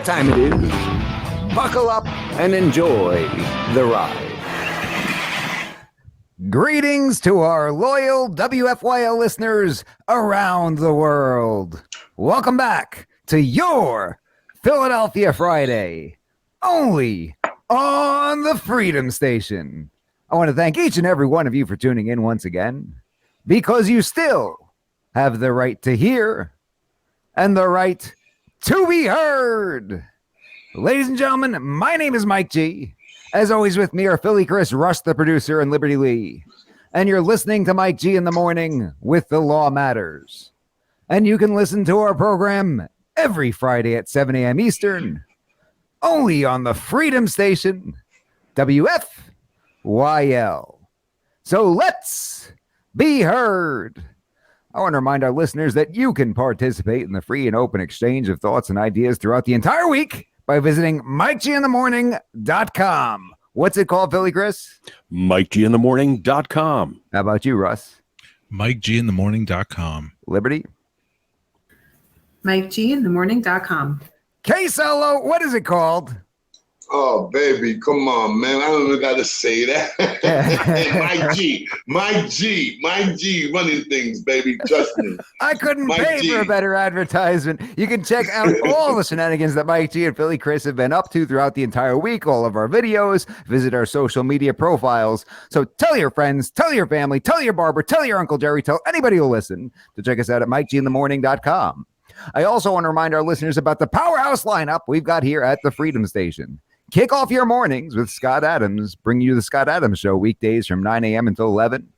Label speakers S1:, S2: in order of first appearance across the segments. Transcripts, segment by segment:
S1: what time it is. Buckle up and enjoy the ride. Greetings to our loyal WFYL listeners around the world. Welcome back to your Philadelphia Friday, only on the Freedom Station. I want to thank each and every one of you for tuning in once again, because you still have the right to hear and the right to be heard. Ladies and gentlemen, my name is Mike G. As always, with me are Philly Chris, Russ the producer, and Liberty Lee. And you're listening to Mike G in the morning with The Law Matters. And you can listen to our program every Friday at 7 a.m. Eastern, only on the Freedom Station, WFYL. So let's be heard. I want to remind our listeners that you can participate in the free and open exchange of thoughts and ideas throughout the entire week by visiting MikeGinTheMorning.com. What's it called, Philly Chris?
S2: MikeGinTheMorning.com.
S1: How about you, Russ?
S3: MikeGinTheMorning.com.
S1: Liberty?
S4: MikeGinTheMorning.com.
S1: K-Solo, what is it called?
S5: Oh, baby, come on, man. I don't even got to say that. Mike G, running things, baby. Trust me.
S1: I couldn't
S5: Mike
S1: pay
S5: G.
S1: for a better advertisement. You can check out all the shenanigans that Mike G and Philly Chris have been up to throughout the entire week, all of our videos, visit our social media profiles. So tell your friends, tell your family, tell your barber, tell your Uncle Jerry, tell anybody who'll listen to check us out at MikeGinTheMorning.com. I also want to remind our listeners about the powerhouse lineup we've got here at the Freedom Station. Kick off your mornings with Scott Adams, bringing you the Scott Adams Show weekdays from 9 a.m. until 11.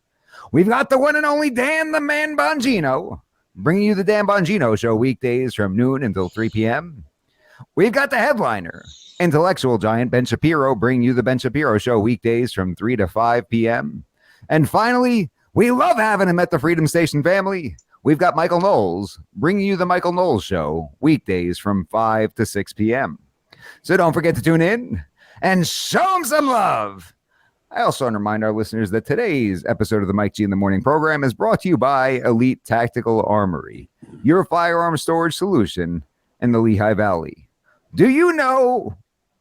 S1: We've got the one and only Dan the Man Bongino, bringing you the Dan Bongino Show weekdays from noon until 3 p.m. We've got the headliner, intellectual giant Ben Shapiro, bringing you the Ben Shapiro Show weekdays from 3 to 5 p.m. And finally, we love having him at the Freedom Station family. We've got Michael Knowles, bringing you the Michael Knowles Show weekdays from 5 to 6 p.m. So don't forget to tune in and show him some love. I also want to remind our listeners that today's episode of the Mike G in the Morning program is brought to you by Elite Tactical Armory, your firearm storage solution in the Lehigh Valley. Do you know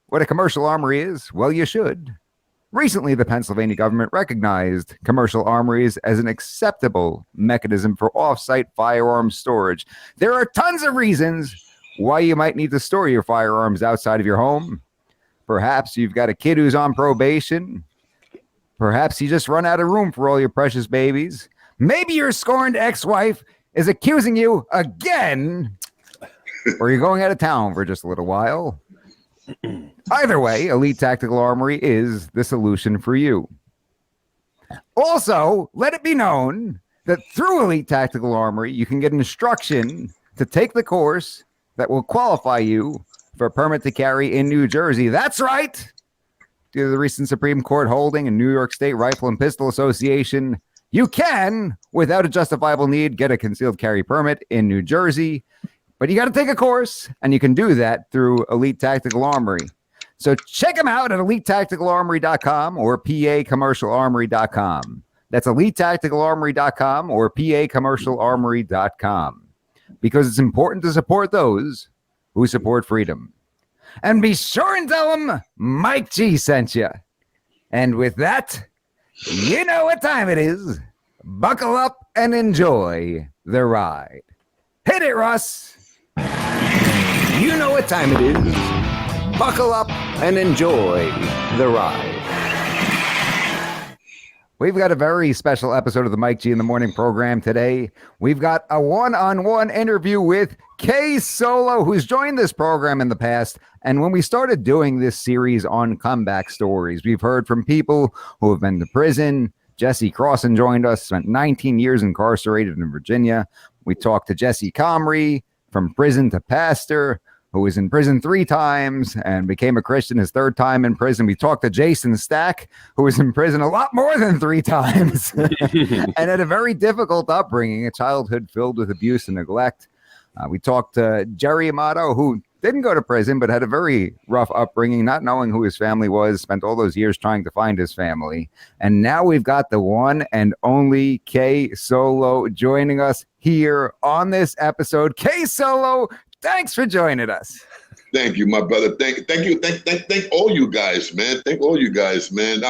S1: what a commercial armory is? Well, you should. Recently, the Pennsylvania government recognized commercial armories as an acceptable mechanism for off-site firearm storage. There are tons of reasons why you might need to store your firearms outside of your home. Perhaps you've got a kid who's on probation. Perhaps you just run out of room for all your precious babies. Maybe your scorned ex-wife is accusing you again, or you're going out of town for just a little while. Either way, Elite Tactical Armory is the solution for you. Also, let it be known that through Elite Tactical Armory, you can get instruction to take the course that will qualify you for a permit to carry in New Jersey. That's right. Due to the recent Supreme Court holding in New York State Rifle and Pistol Association, you can, without a justifiable need, get a concealed carry permit in New Jersey. But you got to take a course, and you can do that through Elite Tactical Armory. So check them out at EliteTacticalArmory.com or PACommercialArmory.com. That's EliteTacticalArmory.com or PACommercialArmory.com. Because it's important to support those who support freedom. And be sure and tell them Mike G sent you. And with that, you know what time it is. Buckle up and enjoy the ride. Hit it, Russ. You know what time it is. Buckle up and enjoy the ride. We've got a very special episode of the Mike G in the Morning program today. We've got a one-on-one interview with K-Solo, who's joined this program in the past. And when we started doing this series on comeback stories, we've heard from people who have been to prison. Jesse Crossan joined us, spent 19 years incarcerated in Virginia. We talked to Jesse Comrie, from prison to pastor, who was in prison 3 times and became a Christian his 3rd time in prison. We talked to Jason Stack, who was in prison a lot more than 3 times and had a very difficult upbringing, a childhood filled with abuse and neglect. We talked to Jerry Amato, who didn't go to prison, but had a very rough upbringing, not knowing who his family was, spent all those years trying to find his family. And now we've got the one and only K-Solo joining us here on this episode. K-Solo, thanks for joining us.
S5: Thank you, my brother. Thank you. Thank all you guys, man. Thank all you guys, man.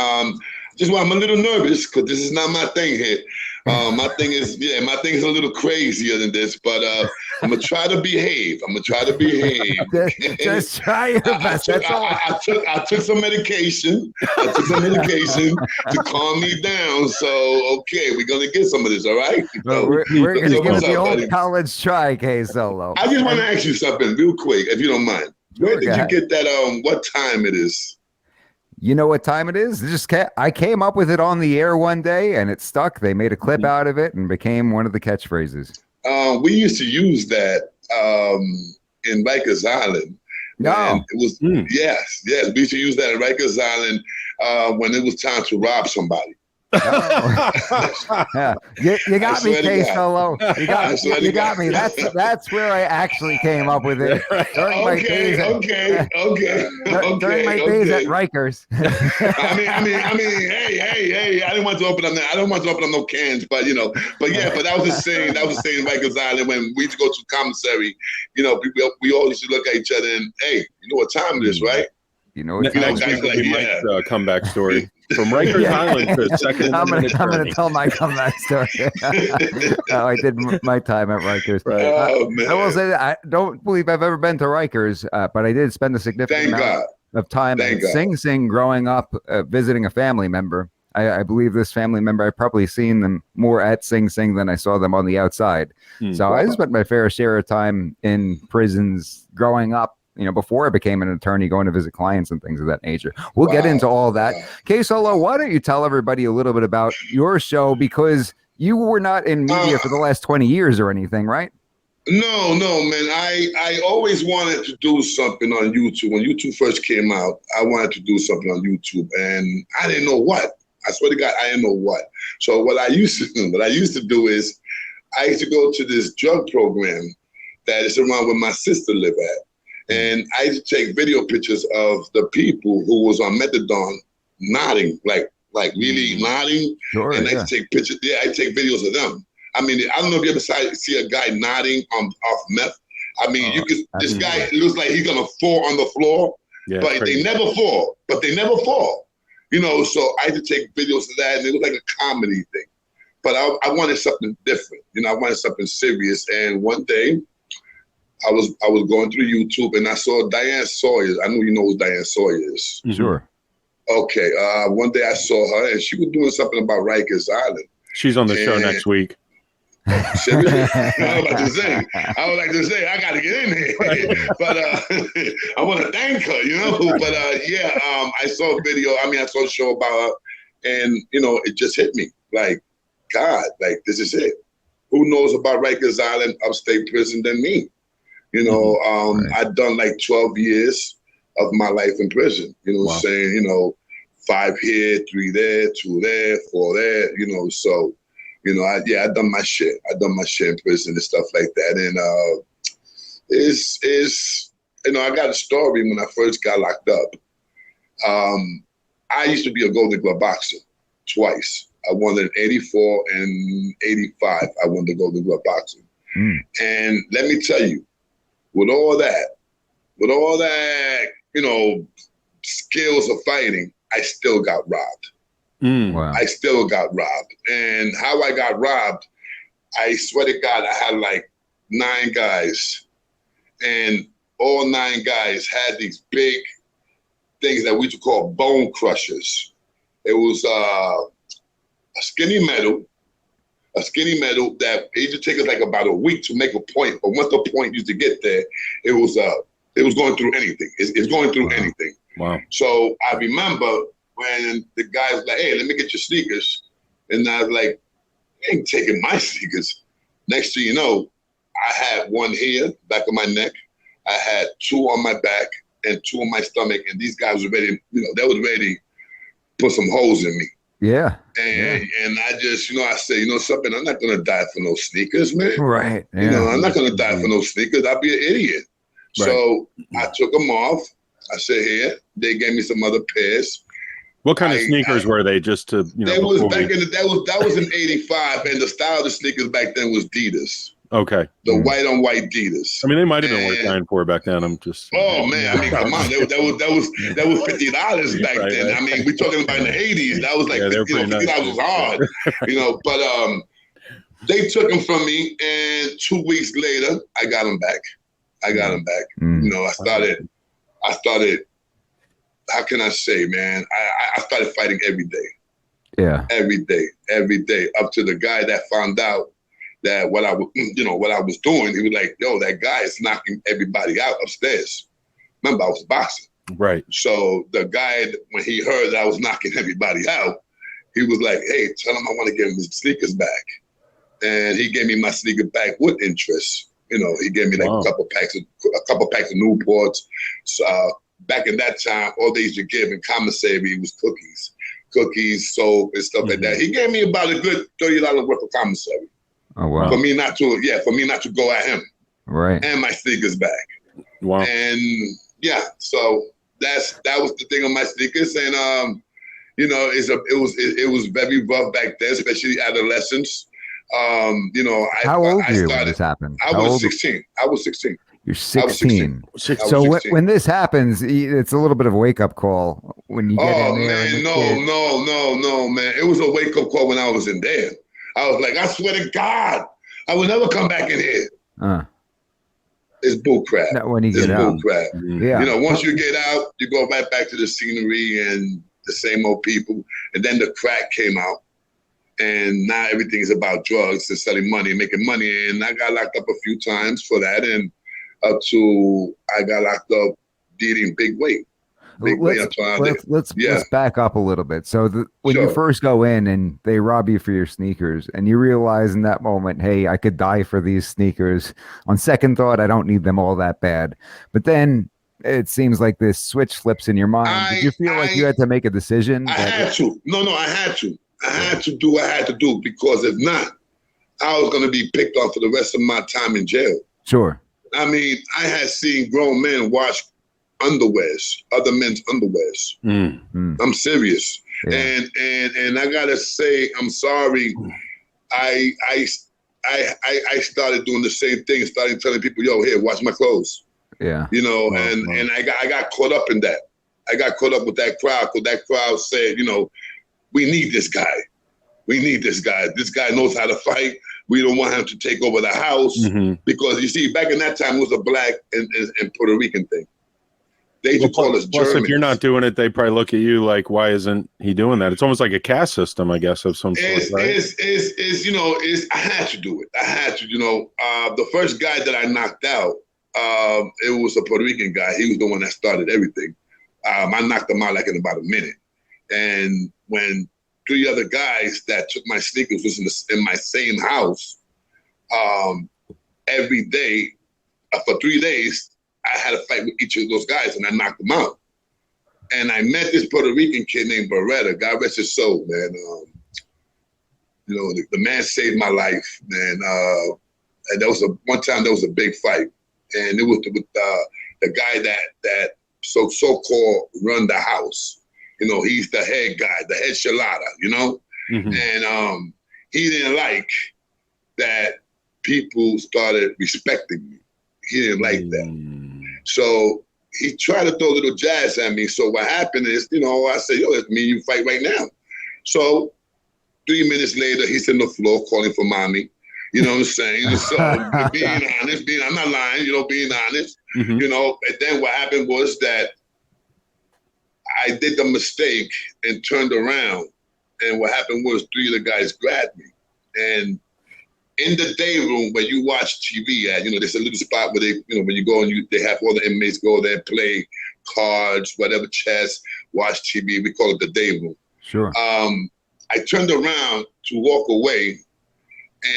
S5: Just why I'm a little nervous because this is not my thing here. My thing is a little crazier than this, but I'm gonna try to behave.
S1: Just try your best. That's all.
S5: I took some medication. To calm me down. So okay, we're gonna get some of this. All right.
S1: We're gonna give it the old college try, K Solo.
S5: I just want to ask you something real quick, if you don't mind. Where did you get that? What time it is?
S1: You know what time it is? I came up with it on the air one day, and it stuck. They made a clip out of it and became one of the catchphrases.
S5: We used to use that in Rikers Island.
S1: No,
S5: it was yes. We used to use that at Rikers Island when it was time to rob somebody.
S1: Oh. Yeah. You got me, K Solo. You got me. That's where I actually came up with it. During my days at Rikers.
S5: Hey, I didn't want to open up no cans, but that was the same. That was the same Rikers Island when we used to go to commissary. We all used to look at each other and, hey, you know what time it is, right?
S1: You know what
S5: guys
S2: Mike's comeback story from Rikers Island to second.
S1: I'm gonna tell my comeback story. I did my time at Rikers.
S2: Right.
S1: I will say that I don't believe I've ever been to Rikers, but I did spend a significant amount of time at Sing Sing growing up, visiting a family member. I believe this family member, I've probably seen them more at Sing Sing than I saw them on the outside. So I spent my fair share of time in prisons growing up. Before I became an attorney, going to visit clients and things of that nature. We'll get into all that. K Solo, why don't you tell everybody a little bit about your show, because you were not in media for the last 20 years or anything, right?
S5: No, man. I always wanted to do something on YouTube. When YouTube first came out, I wanted to do something on YouTube, and I didn't know what. I swear to God, I didn't know what. So what I used to do is I used to go to this drug program that is around where my sister lived at. And I used to take video pictures of the people who was on methadone nodding, like really nodding.
S1: Sure,
S5: and I used to take pictures. Yeah, I take videos of them. I mean, I don't know if you ever see a guy nodding off meth. I mean, this guy looks like he's gonna fall on the floor, but they never fall. So I had to take videos of that, and it was like a comedy thing. But I wanted something different. I wanted something serious. And one day, I was going through YouTube and I saw Diane Sawyer. I know you know who Diane Sawyer is.
S1: Sure.
S5: Okay. One day I saw her and she was doing something about Rikers Island.
S2: She's on the show next week.
S5: Seriously? I was like to say, I got to get in here. But I want to thank her, But I saw a video. I saw a show about her, and it just hit me. Like, God, like this is it. Who knows about Rikers Island upstate prison than me? I've done like 12 years of my life in prison, wow. Saying, 5 here, 3 there, 2 there, 4 there, so, I've done my shit. I've done my shit in prison and stuff like that. And I got a story when I first got locked up. I used to be a Golden Glove boxer twice. I won in 84 and 85. I won the Golden Glove boxing. And let me tell you, with all that, skills of fighting, I still got robbed.
S1: Wow.
S5: I still got robbed. And how I got robbed, I swear to God, I had like 9 guys. And all 9 guys had these big things that we used to call bone crushers. It was a skinny metal that it used to take us like about a week to make a point. But once the point used to get there, it was going through anything. It's going through anything.
S2: Wow.
S5: So I remember when the guy was like, "Hey, let me get your sneakers," and I was like, "You ain't taking my sneakers." Next thing you know, I had 1 here, back of my neck. I had 2 on my back and 2 on my stomach, and these guys were ready. They was ready to put some holes in me.
S1: Yeah.
S5: And I just, I said, something, I'm not going to die for no sneakers, man.
S1: Right. Yeah.
S5: I'm not going to die for no sneakers. I'd be an idiot. Right. So I took them off. I said, here. They gave me some other pairs.
S2: What kind of sneakers were they? Just to,
S5: that was in '85, and the style of the sneakers back then was Adidas.
S2: Okay.
S5: The white on white Adidas.
S2: I mean, they might have been worth $9 back then. I'm just.
S5: Oh man, I mean, come on, that was $50 back
S2: Right,
S5: then.
S2: right.
S5: I mean, we're talking about in the '80s. That was like,
S2: Yeah,
S5: $50 was hard, But they took them from me, and 2 weeks later, I got them back. I started. How can I say, man? I started fighting every day.
S1: Yeah.
S5: Every day, up to the guy that found out that what I was doing. He was like, "Yo, that guy is knocking everybody out upstairs." Remember, I was boxing.
S2: Right.
S5: So the guy, when he heard that I was knocking everybody out, he was like, "Hey, tell him I want to give him his sneakers back." And he gave me my sneaker back with interest. He gave me like a couple packs of Newports. So back in that time, all they used to give in commissary was cookies, soap, and stuff like that. He gave me about a good $30 worth of commissary.
S1: Oh wow!
S5: For me not to go at him,
S1: right?
S5: And my sneakers back.
S2: Wow!
S5: And yeah, so that was the thing on my sneakers, and it was very rough back then, especially adolescence.
S1: How old were you when this happened?
S5: I was 16.
S1: You're 16. So when this happens, it's a little bit of a wake up call when you get in there.
S5: No, man. It was a wake up call when I was in there. I was like, I swear to God, I will never come back in here. It's bull crap.
S1: Not when you get out.
S5: Bull crap.
S1: Yeah.
S5: Once you get out, you go right back to the scenery and the same old people. And then the crack came out. And now everything is about drugs and selling money, making money. And I got locked up a few times for that. And up to I got locked up dealing big weight.
S1: Let's back up a little bit. So when you first go in and they rob you for your sneakers and you realize in that moment, hey, I could die for these sneakers. On second thought, I don't need them all that bad. But then it seems like this switch flips in your mind. Did you feel like you had to make a decision?
S5: I had to. No, I had to. I had to do what I had to do, because if not, I was going to be picked on for the rest of my time in jail.
S1: Sure.
S5: I mean, I had seen grown men wash underwears, other men's underwears. I'm serious. Yeah. And I gotta say, I'm sorry. I started doing the same thing, started telling people, yo, here, wash my clothes.
S1: Yeah.
S5: And I got caught up in that. I got caught up with that crowd, because that crowd said, we need this guy. We need this guy. This guy knows how to fight. We don't want him to take over the house. Because you see, back in that time, it was a black and Puerto Rican thing. They used to call us Germans.
S2: Plus, if you're not doing it, they probably look at you like, why isn't he doing that? It's almost like a caste system, I guess, of some sort, right?
S5: I had to do it. I had to, the first guy that I knocked out, it was a Puerto Rican guy. He was the one that started everything. I knocked him out like in about a minute. And when 3 other guys that took my sneakers was in my same house, every day, for 3 days, I had a fight with each of those guys, and I knocked them out. And I met this Puerto Rican kid named Beretta. God rest his soul, man. The man saved my life, man. And one time there was a big fight, and it was with the guy that so-called run the house. He's the head guy, the head shalada, And he didn't like that people started respecting me. He didn't like that. So he tried to throw little jabs at me. So what happened is, I said, yo, it's me and you fight right now. So 3 minutes later, he's on the floor calling for mommy. You know what I'm saying? So being honest, I'm not lying, being honest. And then what happened was that I did the mistake and turned around. And what happened was 3 of the guys grabbed me. And in the day room where you watch TV at, there's a little spot where they, when you go and they have all the inmates go there, play cards, whatever, chess, watch TV. We call it the day room.
S1: Sure.
S5: I turned around to walk away,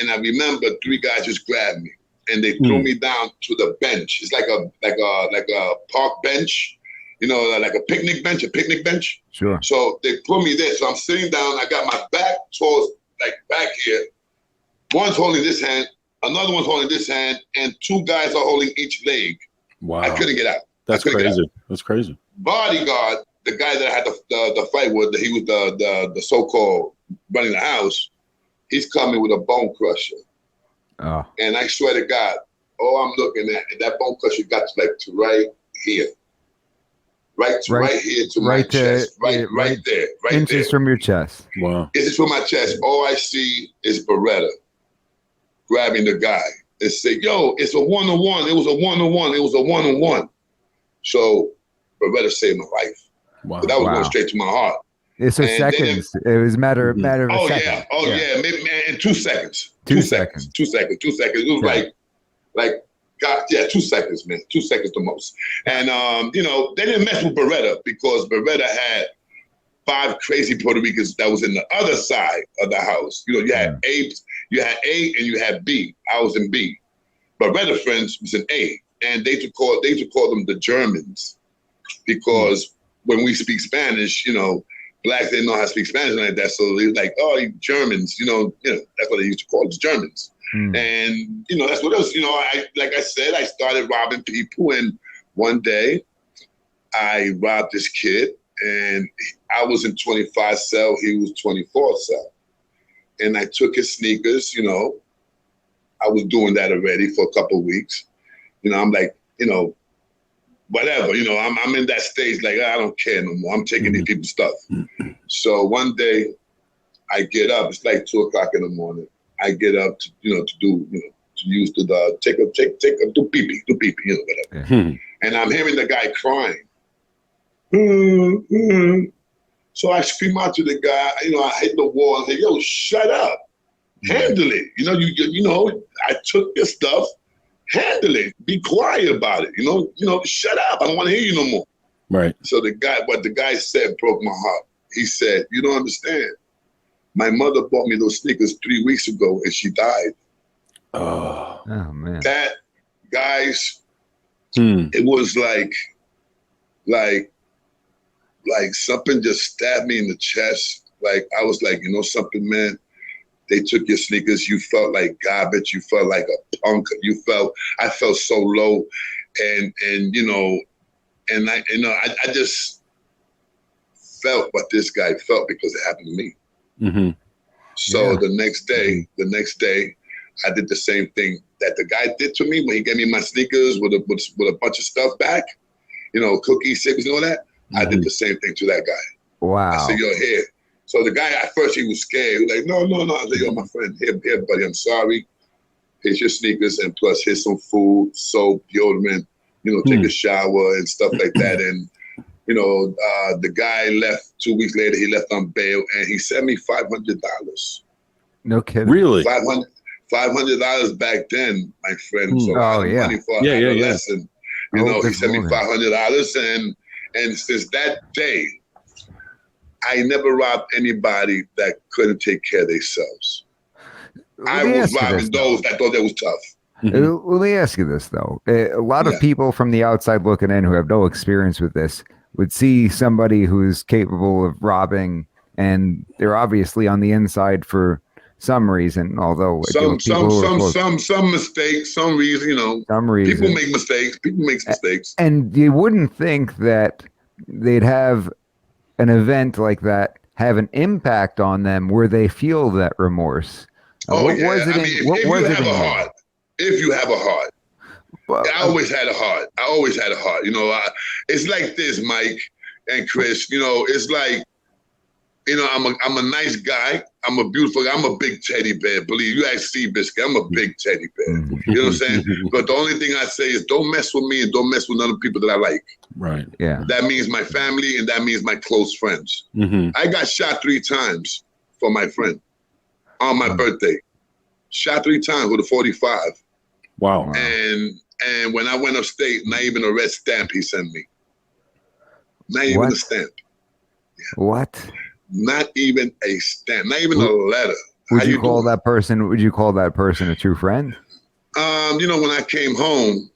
S5: and I remember 3 guys just grabbed me and they threw me down to the bench. It's like a park bench, like a picnic bench.
S1: Sure.
S5: So they put me there. So I'm sitting down. I got my back towards back here. One's holding this hand, another one's holding this hand, and 2 guys are holding each leg.
S2: Wow.
S5: I couldn't get out.
S2: That's crazy. That's crazy.
S5: Bodyguard, the guy that I had the fight with, he was the so-called running the house, he's coming with a bone crusher.
S1: Oh,
S5: And I swear to God, all I'm looking at, that bone crusher got to right here. Right here to my chest. Right there. Right
S1: inches
S5: there.
S1: from your chest.
S2: Wow.
S5: This is from my chest. All I see is Beretta grabbing the guy and say, yo, it's a one-on-one. It was a one-on-one. It was a one-on-one. So Beretta saved my life.
S2: Wow.
S5: So that was
S1: Wow.
S5: going straight to my heart.
S1: Yeah, so
S5: And
S1: seconds. It was a matter of a
S5: Oh
S1: second.
S5: yeah. Oh yeah. Maybe in 2 seconds.
S1: 2
S5: seconds.
S1: seconds.
S5: 2 seconds. 2 seconds. It was like God, yeah, 2 seconds, man. 2 seconds the most. And they didn't mess with Beretta because Beretta had 5 crazy Puerto Ricans that was in the other side of the house. You had A, and you had B. I was in B. Beretta friends was in A, and they used to call them the Germans because when we speak Spanish, blacks didn't know how to speak Spanish like that, so they were like, oh, you Germans, that's what they used to call us, Germans. And that's what else. Like I said, I started robbing people, and one day I robbed this kid, and I was in 25 cell, he was 24 cell, and I took his sneakers. I was doing that already for a couple of weeks. I'm like, whatever. I'm in that stage like I don't care no more. I'm taking these people's stuff. So one day I get up. It's like 2:00 in the morning. I get up to use the do pee-pee, whatever.
S2: Yeah.
S5: And I'm hearing the guy crying. So I scream out to the guy. I hit the wall and say, "Yo, shut up! Handle it. I took your stuff. Handle it. Be quiet about it. Shut up. I don't want to hear you no more."
S2: Right.
S5: So what the guy said broke my heart. He said, "You don't understand. My mother bought me those sneakers 3 weeks ago, and she died."
S2: Oh
S1: man.
S5: That, guys, it was like something just stabbed me in the chest. Like I was like, something, man. They took your sneakers. You felt like garbage. You felt like a punk. I felt so low, and I just felt what this guy felt because it happened to me.
S2: Mm-hmm.
S5: So the next day, I did the same thing that the guy did to me when he gave me my sneakers with a bunch of stuff back, cookies, cigarettes, and all that. I did the same thing to that guy.
S1: Wow.
S5: I said, "Yo, here." So the guy at first he was scared. He was like, "No." I said, "Yo, my friend, here, buddy. I'm sorry. Here's your sneakers, and plus here's some food, soap, deodorant. Take a shower and stuff like that." And the guy left 2 weeks later. He left on bail, and he sent me $500.
S1: No kidding.
S2: Really?
S5: $500 back then, my friend. Was a lot of money for an adolescent. He sent me $500, and since that day, I never robbed anybody that couldn't take care of themselves. I was robbing those that thought that was tough.
S1: Let me ask you this, though. A lot of people from the outside looking in who have no experience with this would see somebody who's capable of robbing, and they're obviously on the inside for some reason, although
S5: some mistakes, some reason,
S1: some reason.
S5: People make mistakes.
S1: And you wouldn't think that they'd have an event like that have an impact on them where they feel that remorse.
S5: If you have a heart, well, I always had a heart. It's like this, Mike and Chris. It's like, I'm a nice guy. I'm a beautiful guy. I'm a big teddy bear. Believe you, ask Seabiscuit. I'm a big teddy bear. You know what I'm saying? But the only thing I say is don't mess with me and don't mess with other people that I like.
S2: Right.
S1: Yeah.
S5: That means my family and that means my close friends. I got shot 3 times for my friend on my birthday. Shot 3 times with a 45.
S2: Wow.
S5: And when I went upstate, not even a red stamp he sent me. Not even a stamp.
S1: Yeah. What?
S5: Not even a stamp. Not even a letter.
S1: Would you call that person a true friend?
S5: When I came home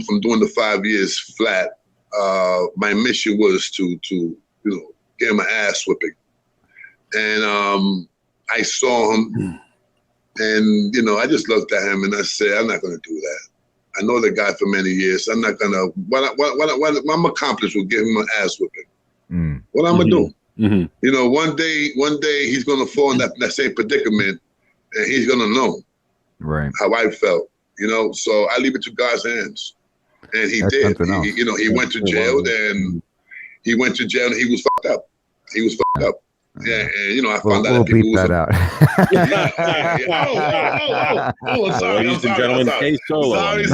S5: from doing the 5 years flat, my mission was to get him an ass whipping. And I saw him, and I just looked at him and I said, I'm not going to do that. I know the guy for many years. I'm not going to. What I'm accomplished will give him an ass whipping. What I'm gonna do? One day he's gonna fall in that same predicament, and he's gonna know.
S1: Right.
S5: how I felt, you know. So I leave it to God's hands, and he
S1: That's
S5: did.
S1: something else.
S5: He, you know, he went to jail, and he went to jail, and he was fucked up. He was fucked up. Yeah, and you know, I found out
S1: We'll
S5: that people
S1: beep
S5: was
S1: that out.
S5: Oh, sorry. I'm
S2: Ladies and
S5: sorry. I'm
S2: gentlemen,
S5: sorry.
S2: K Solo.
S5: Sorry. It's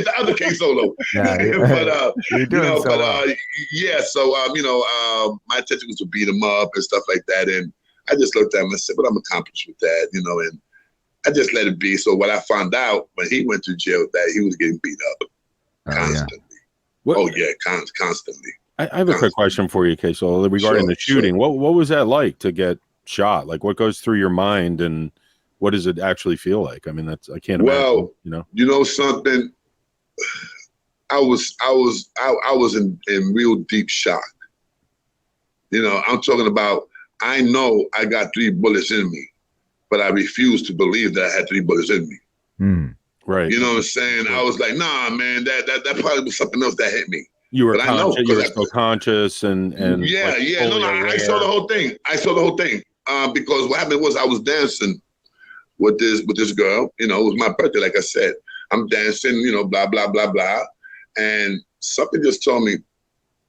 S5: the other K Solo.
S1: Yeah,
S5: But
S1: you're doing so well.
S5: yeah. So you know, my intention was to beat him up and stuff like that, and I just looked at him and said, "What I'm accomplished with that," you know, and I just let it be. So what I found out when he went to jail, that he was getting beat up constantly. Constantly.
S2: I have a quick question for you, Queso, regarding the shooting. What was that like to get shot? Like, what goes through your mind, and what does it actually feel like? I mean, I can't imagine.
S5: You know something. I was in real deep shock. You know, I'm talking about. I know I got 3 bullets in me, but I refused to believe that I had 3 bullets in me.
S2: Right.
S5: You know what I'm saying? I was like, nah, man, that probably was something else that hit me.
S2: You were
S5: but
S2: conscious.
S5: I know,
S2: you were still conscious, and
S5: yeah,
S2: like
S5: yeah. No, I saw the whole thing. Because what happened was I was dancing with this girl. You know, it was my birthday, like I said. I'm dancing, you know, blah blah blah blah, and something just told me,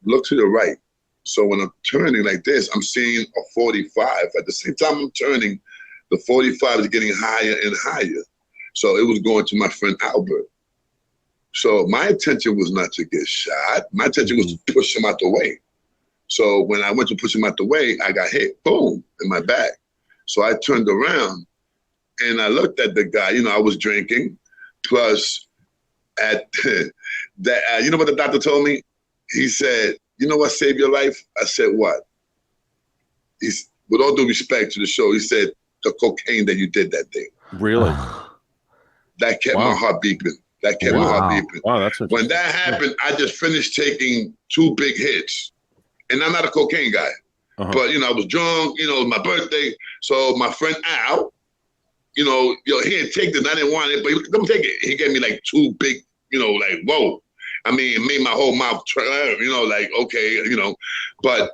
S5: look to the right. So when I'm turning like this, I'm seeing a 45. At the same time I'm turning, the 45 is getting higher and higher. So it was going to my friend Albert. So my intention was not to get shot. My intention was to push him out the way. So when I went to push him out the way, I got hit, boom, in my back. So I turned around and I looked at the guy. You know, I was drinking. Plus, at that, you know what the doctor told me? He said, "You know what saved your life?" I said, "What?" He's, with all due respect to the show, he said, "The cocaine that you did that day."
S2: Really?
S5: That kept my heart beeping. That kept my heart beeping.
S2: Wow, that's
S5: when that happened, I just finished taking 2 big hits. And I'm not a cocaine guy. But, you know, I was drunk, you know, it was my birthday. So my friend Al, you know, he didn't take this. I didn't want it, but let me take it. He gave me like 2 big, you know, like, whoa. I mean, it made my whole mouth, you know, like, okay, you know. But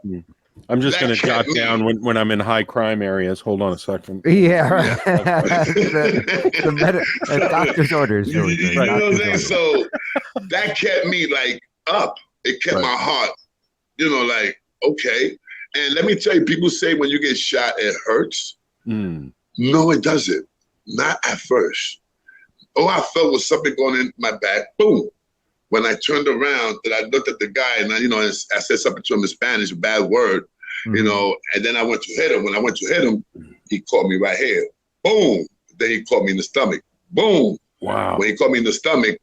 S2: I'm just going to jot down when I'm in high crime areas. Hold on a second.
S1: Yeah, right. the doctor's orders.
S5: You know what I'm saying? So that kept me like up. It kept my heart, you know, like, okay. And let me tell you, people say when you get shot, it hurts. No, it doesn't. Not at first. All I felt was something going in my back. Boom. When I turned around, that I looked at the guy and I, you know, I said something to him in Spanish, a bad word, you know, and then I went to hit him. When I went to hit him, he caught me right here. Boom. Then he caught me in the stomach. Boom.
S2: Wow.
S5: When he caught me in the stomach,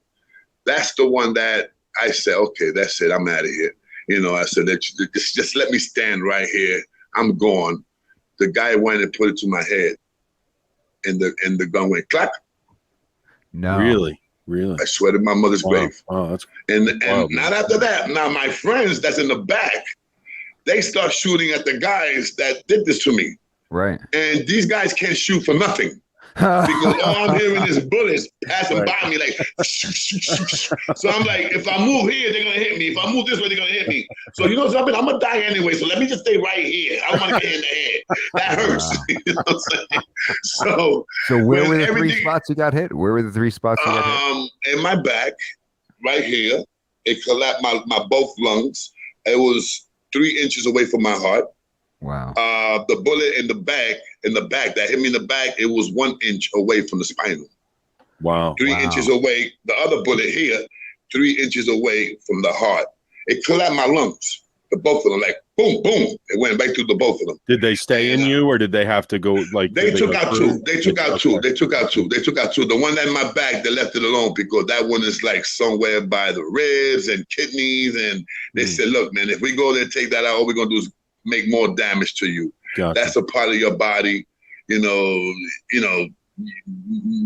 S5: that's the one that I said, okay, that's it. I'm out of here. You know, I said, just let me stand right here. I'm gone. The guy went and put it to my head, and the gun went clack.
S1: No.
S2: Really?
S5: I swear to my mother's grave.
S2: Oh, that's
S5: and not after that. Now my friends that's in the back, they start shooting at the guys that did this to me.
S1: Right.
S5: And these guys can't shoot for nothing. Because all I'm hearing is bullets passing by me like so I'm like, if I move here, they're gonna hit me. If I move this way, they're gonna hit me. So you know something? I'm gonna die anyway. So let me just stay right here. I don't want to get in the head. That hurts. You know what I'm saying? So
S1: where were the 3 spots you got hit? Where were the 3 spots you got hit?
S5: In my back, right here. It collapsed my both lungs. It was 3 inches away from my heart.
S1: Wow.
S5: The bullet in the back that hit me in the back, it was 1 inch away from the spinal.
S2: Wow.
S5: 3 inches away. The other bullet here, 3 inches away from the heart. It collapsed my lungs. The both of them, like boom, boom. It went back through the both of them.
S2: Did they stay in you, or did they have to go like?
S5: They took out 2. They took out 2. They took out 2. They took out 2. The one that in my back, they left it alone because that one is like somewhere by the ribs and kidneys. And they said, look, man, if we go there and take that out, all we're gonna do is make more damage to you. Gotcha. That's a part of your body, you know,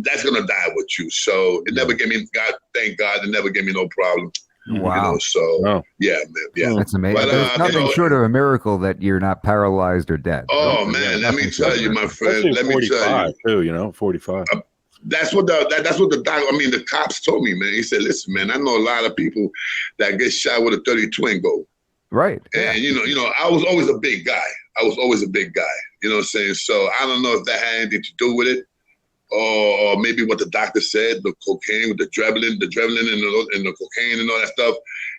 S5: that's gonna die with you. So it never gave me, thank God, it never gave me no problem.
S1: Wow.
S5: You know, so yeah, man, yeah.
S1: That's amazing.
S5: But,
S1: there's nothing short of a miracle that you're not paralyzed or dead.
S5: Oh man, let me tell you, my friend. Let me tell you,
S2: too. You know, 45.
S5: That's what the doctor. I mean, the cops told me, man. He said, "Listen, man, I know a lot of people that get shot with a 32 and go."
S1: Right.
S5: And you know, I was always a big guy. I was always a big guy. You know what I'm saying? So I don't know if that had anything to do with it, or maybe what the doctor said, the cocaine with the adrenaline and the cocaine and all that stuff.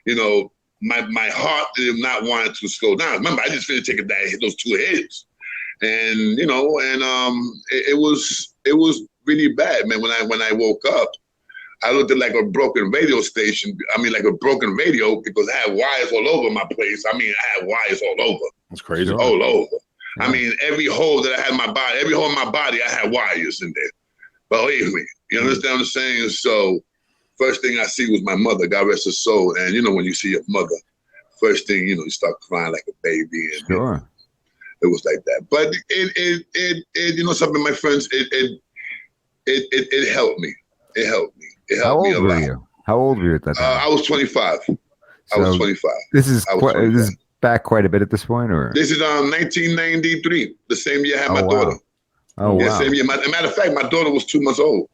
S5: You know, my heart did not want to slow down. Remember, I just finished taking those 2 hits, and you know, and it was really bad, man. When I woke up, I looked at like a broken radio station. I mean, like a broken radio, because I had wires all over my place. I mean, I had wires all over.
S2: That's crazy.
S5: All over.
S1: Yeah.
S5: I mean, every hole that I had in my body, every hole in my body, I had wires in there. Believe me. You understand what I'm saying? So first thing I see was my mother, God rest her soul. And you know, when you see your mother, first thing, you know, you start crying like a baby. And
S1: Sure.
S5: it was like that. But it you know something, my friends, it helped me. It helped me. It
S1: How
S5: helped me
S1: old
S5: a
S1: were
S5: lot.
S1: you? How old were you at that time?
S5: I was 25. I was 25.
S1: This is
S5: I was 25.
S1: back quite a bit at this point, or
S5: This is 1993, the same year I had my
S1: wow.
S5: daughter.
S1: Oh
S5: Yeah,
S1: wow.
S5: same year. Matter of fact, my daughter was 2 months old.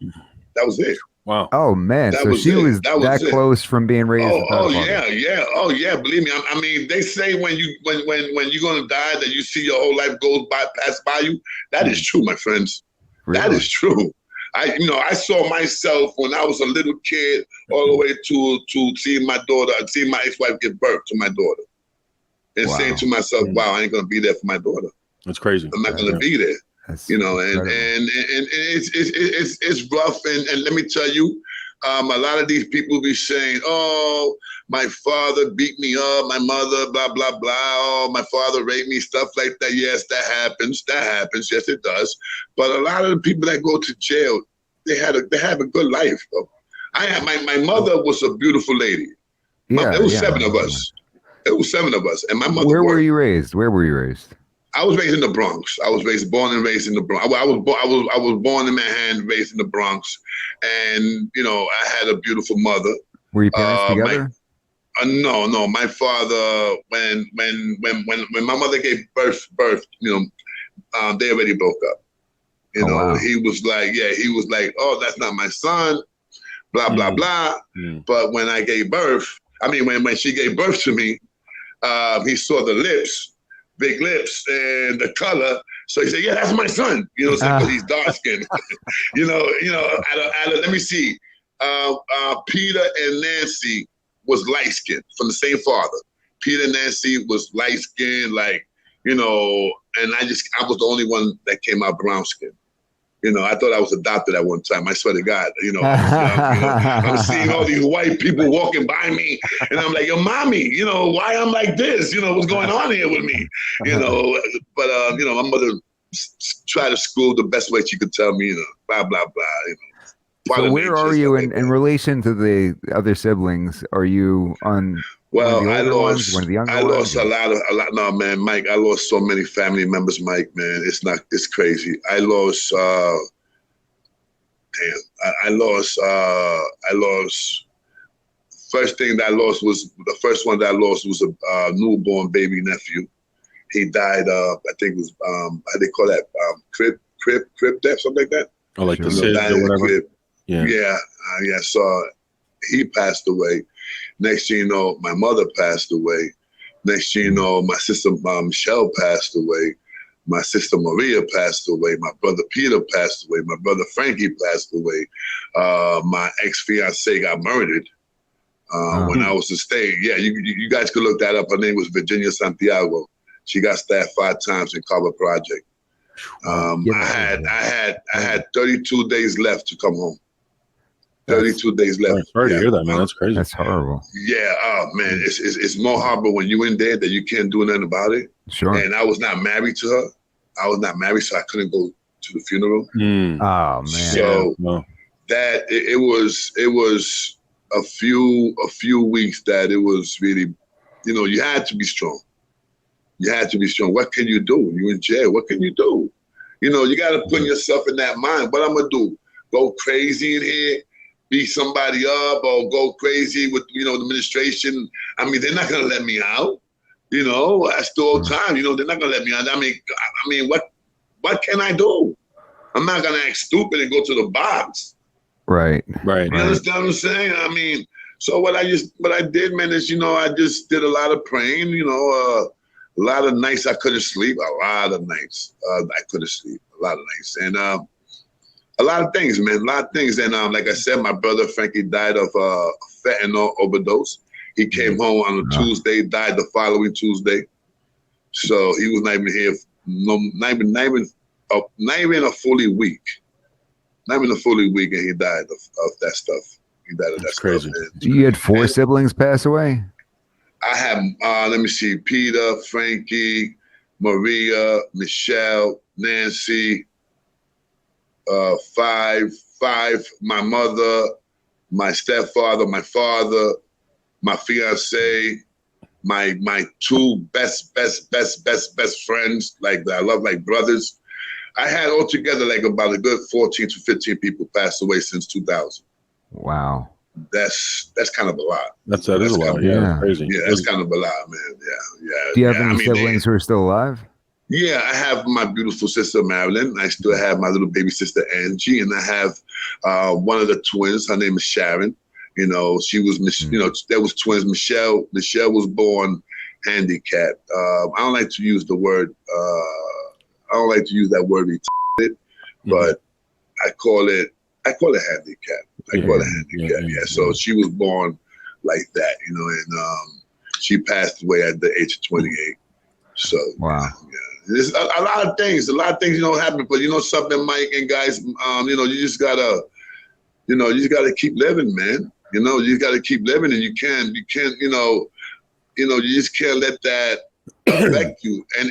S5: That was it.
S2: Wow.
S1: Oh man,
S5: That
S1: so
S5: was
S1: she
S5: it.
S1: was
S5: That was
S1: that
S5: it.
S1: close from being raised. without a father.
S5: Yeah. Believe me. I mean, they say when you're gonna die that you see your whole life pass by you. That is true, my friends.
S1: Really?
S5: That is true. I saw myself when I was a little kid all the way to seeing my daughter, seeing my ex-wife give birth to my daughter, and
S1: Wow.
S5: saying to myself, "Wow, I ain't gonna be there for my daughter.
S2: That's crazy.
S5: I'm not gonna be there."
S1: That's
S5: You know, and
S1: incredible.
S5: it's rough. And let me tell you, a lot of these people be saying, "Oh, my father beat me up, my mother, blah blah blah. Oh, my father raped me," stuff like that. Yes, that happens. That happens. Yes, it does. But a lot of the people that go to jail, they have a good life, though. I had my mother was a beautiful lady.
S1: Yeah,
S5: It was
S1: yeah.
S5: 7 of us. It was 7 of us, and my mother.
S1: Where were
S5: worked.
S1: you raised? Where were you raised?
S5: I was raised in the Bronx. I was born and raised in the Bronx. I was born in Manhattan, raised in the Bronx, and you know I had a beautiful mother.
S1: Were your parents together?
S5: No. My father, when my mother gave birth, you know, they already broke up. You know,
S1: wow.
S5: he was like, "Oh, that's not my son," blah blah blah. But when I gave birth, I mean, when she gave birth to me, he saw the lips. Big lips and the color, so he said, "Yeah, that's my son." You know, because he's dark skinned. you know. Let me see. Peter and Nancy was light skinned from the same father. Peter and Nancy was light skinned, like you know, and I was the only one that came out brown skinned. You know, I thought I was adopted at one time. I swear to God, you know, I was young, you know, I'm seeing all these white people walking by me, and I'm like, "Yo, mommy, you know, why I'm like this? You know, what's going on here with me? You know." But you know, my mother tried to school the best way she could tell me, you know, blah blah blah. You know.
S1: So where are you in relation to the other siblings? Are you on?
S5: Well,
S1: one of the older ones, one of the younger
S5: I
S1: ones?
S5: lost a lot. No, man, Mike, I lost so many family members, Mike, man. It's crazy. I lost, I lost, first thing that I lost was, the first one that I lost was a newborn baby nephew. He died, I think it was, how they call that, crib death, something like that.
S2: Oh, like the
S1: Sure.
S2: SIDS or whatever.
S5: Yeah. So he passed away. Next thing you know, my mother passed away. Next thing you know, my sister Michelle passed away. My sister Maria passed away. My brother Peter passed away. My brother Frankie passed away. My ex-fiance got murdered when I was in state. Yeah, you guys could look that up. Her name was Virginia Santiago. She got stabbed 5 times in Carver Project. I had 32 days left to come home. 32 days left.
S2: Sorry to hear that, man. That's crazy.
S1: That's horrible.
S5: Yeah, oh man, it's more horrible when you're in there that you can't do nothing about it.
S1: Sure.
S5: And I was not married to her. I was not married, so I couldn't go to the funeral.
S1: Oh man.
S5: So that it was a few weeks that it was really, you know, you had to be strong. You had to be strong. What can you do? You're in jail. What can you do? You know, you got to put yourself in that mind. What I'm gonna do? Go crazy in here? Beat somebody up or go crazy with, you know, the administration? I mean, they're not gonna let me out. You know, that's the whole time. You know, they're not gonna let me out. I mean, what can I do? I'm not gonna act stupid and go to the box.
S1: Right.
S5: You understand what I'm saying? I mean, so what I did, man, is, you know, I just did a lot of praying. You know, A lot of nights I couldn't sleep. A lot of nights I couldn't sleep. A lot of nights, and a lot of things, man. A lot of things. And like I said, my brother Frankie died of fentanyl overdose. He came home on a Tuesday, died the following Tuesday. So he was not even here. Not even a fully week. Not even a fully week, and he died of that stuff. He died of
S2: That's
S5: that
S2: crazy.
S5: stuff.
S1: So you had 4 siblings pass away?
S5: I have, let me see, Peter, Frankie, Maria, Michelle, Nancy, 5, my mother, my stepfather, my father, my fiance, my 2 best friends, like that I love like brothers. I had altogether like about a good 14 to 15 people passed away since 2000.
S1: Wow.
S5: That's kind of a lot.
S2: That is a lot. Yeah, that's crazy.
S5: Yeah, that's kind of a lot, man. Yeah.
S1: Do you have any siblings who are still alive?
S5: Yeah, I have my beautiful sister Marilyn. I still have my little baby sister Angie, and I have one of the twins. Her name is Sharon. You know, she was, you know, there was twins. Michelle was born handicapped. I don't like to use the word. I don't like to use that word retarded, but I call it handicap. I call it handicap. Yeah. So she was born like that, you know, and she passed away at the age of 28. So
S1: wow.
S5: Yeah. There's a lot of things, you know, happen. But you know something, Mike and guys, you know, you just gotta keep living, man. You know, you gotta keep living, and you can't, you know, you just can't let that affect you. And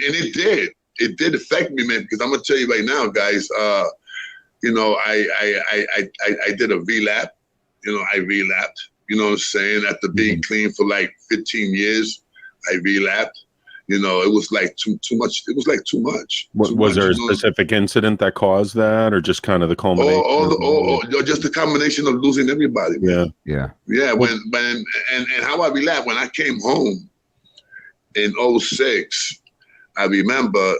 S5: it did affect me, man. Because I'm gonna tell you right now, guys. You know, I did a relapse. You know, I relapsed. You know what I'm saying? After being clean for like 15 years, I relapsed. You know, it was like too much. It was like too much.
S2: Was there a specific incident that caused that, or just kind of the culmination?
S5: Just the combination of losing everybody. Man.
S1: Yeah.
S5: When and how I relapsed when I came home in 06, I remember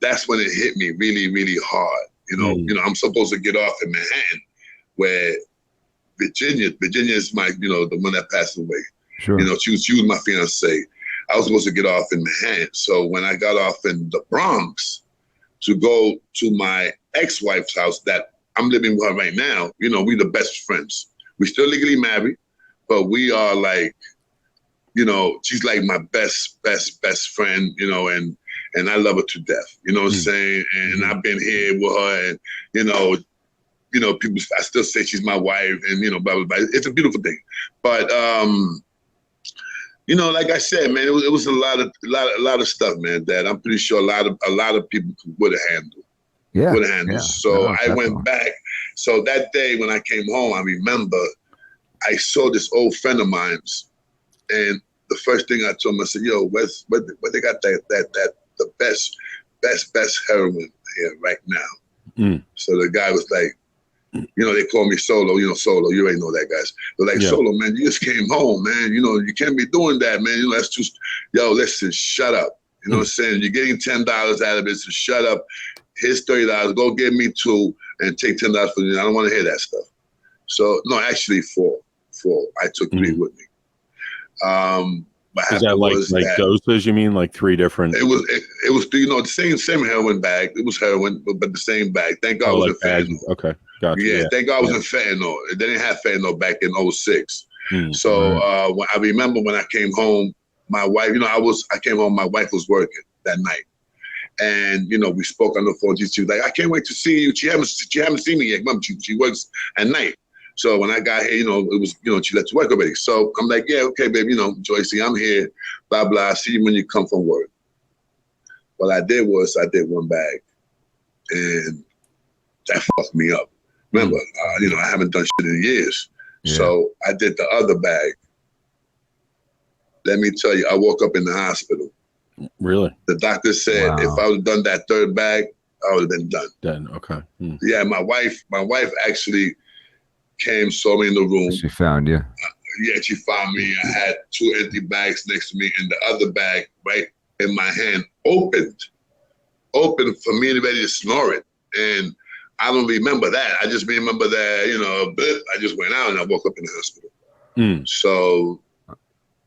S5: that's when it hit me really, really hard. You know, I'm supposed to get off in Manhattan, where Virginia is my, you know, the one that passed away.
S1: Sure.
S5: You know, she was my fiance. I was supposed to get off in Manhattan. So when I got off in the Bronx to go to my ex-wife's house that I'm living with her right now, you know, we're the best friends. We're still legally married, but we are like, you know, she's like my best friend, you know, and I love her to death. You know what I'm saying? And I've been here with her, and you know, people, I still say she's my wife, and you know, blah blah blah. It's a beautiful thing, but you know, like I said, man, it was a lot of stuff, man, that I'm pretty sure a lot of people would have handled.
S1: Yeah.
S5: Would have handled. So I went back. So that day when I came home, I remember I saw this old friend of mine's, and the first thing I told him, I said, "Yo, where they got the best heroin here right now?" So the guy was like, you know, they call me Solo, you know, Solo, you already know that, guys. They're like, Solo, man, you just came home, man. You know, you can't be doing that, man. You know, that's just, yo, listen, shut up. You know what I'm saying? You're getting $10 out of it, so shut up. Here's $30, go get me 2 and take $10 for you. I don't want to hear that stuff. So, no, actually 4. I took 3 with me.
S2: Is that like doses? You mean like 3 different?
S5: It was, you know, the same heroin bag. It was heroin, but the same bag. Thank God it was in fentanyl.
S2: Okay, gotcha.
S5: Yeah, thank God it was in fentanyl. They didn't have fentanyl back in 06. So when I remember when I came home, my wife, you know, I came home, my wife was working that night. And, you know, we spoke on the phone. She was like, I can't wait to see you. She haven't seen me yet. Mom, she works at night. So when I got here, you know, it was, you know, she left to work already. So I'm like, yeah, okay, baby, you know, Joycey, I'm here, blah, blah. See you when you come from work. What I did was I did 1 bag, and that fucked me up. Remember, you know, I haven't done shit in years. Yeah. So I did the other bag. Let me tell you, I woke up in the hospital.
S2: Really?
S5: The doctor said if I would have done that 3rd bag, I would have been done.
S2: Done, okay.
S5: Yeah, my wife actually came, saw me in the room.
S1: She found you.
S5: Yeah, she found me. I had 2 empty bags next to me, and the other bag right in my hand opened for me and ready to snore it. And I don't remember that. I just remember that, you know, I just went out and I woke up in the hospital. So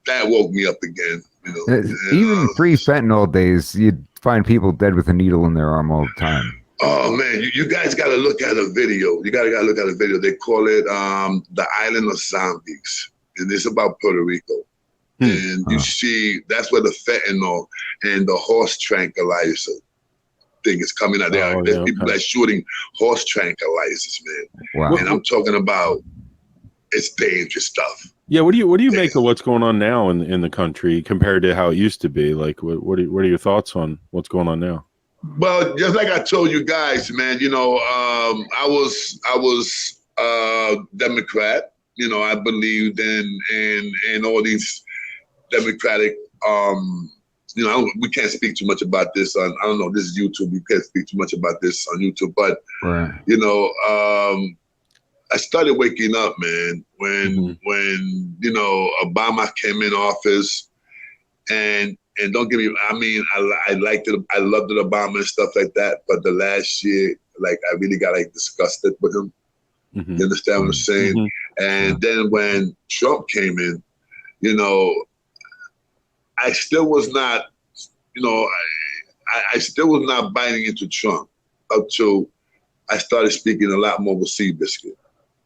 S5: that woke me up again. You know, and,
S1: Even pre-fentanyl days, you'd find people dead with a needle in their arm all the time.
S5: oh man, you guys got to look at a video. You got to look at a video. They call it The Island of Zombies, and it's about Puerto Rico. And you see, that's where the fentanyl and the horse tranquilizer thing is coming out. There's people that are shooting horse tranquilizers, man.
S1: Wow.
S5: And I'm talking about, it's dangerous stuff.
S2: Yeah, what do you make of what's going on now in the country compared to how it used to be? Like, what are your thoughts on what's going on now?
S5: Well, just like I told you guys, man, you know, I was Democrat. You know, I believed in all these Democratic. You know, we can't speak too much about this on. I don't know. This is YouTube. We can't speak too much about this on YouTube. But you know, I started waking up, man, when you know Obama came in office, and don't get me, I mean, I liked it, I loved it, Obama and stuff like that. But the last year, like, I really got like disgusted with him. You understand what I'm saying? And then when Trump came in, you know, I still was not, you know, I still was not biting into Trump until I started speaking a lot more with Seabiscuit.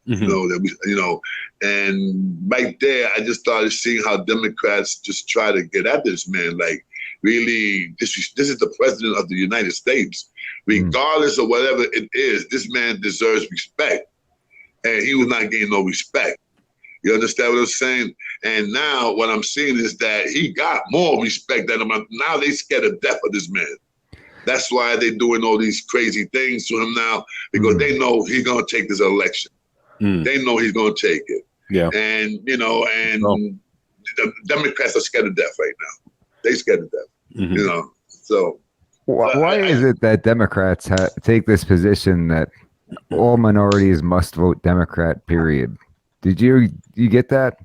S5: You know, that we, you know, and right there, I just started seeing how Democrats just try to get at this man. Like, really, this is the president of the United States. Regardless of whatever it is, this man deserves respect. And he was not getting no respect. You understand what I'm saying? And now what I'm seeing is that he got more respect than him. Now they scared to death of this man. That's why they're doing all these crazy things to him now, because they know he's going to take this election. They know he's going to take it. Yeah. And, you know, and the Democrats are scared to death right now. They scared to death, you know. So
S1: why is it that Democrats take this position that all minorities must vote Democrat, period? Did you get that?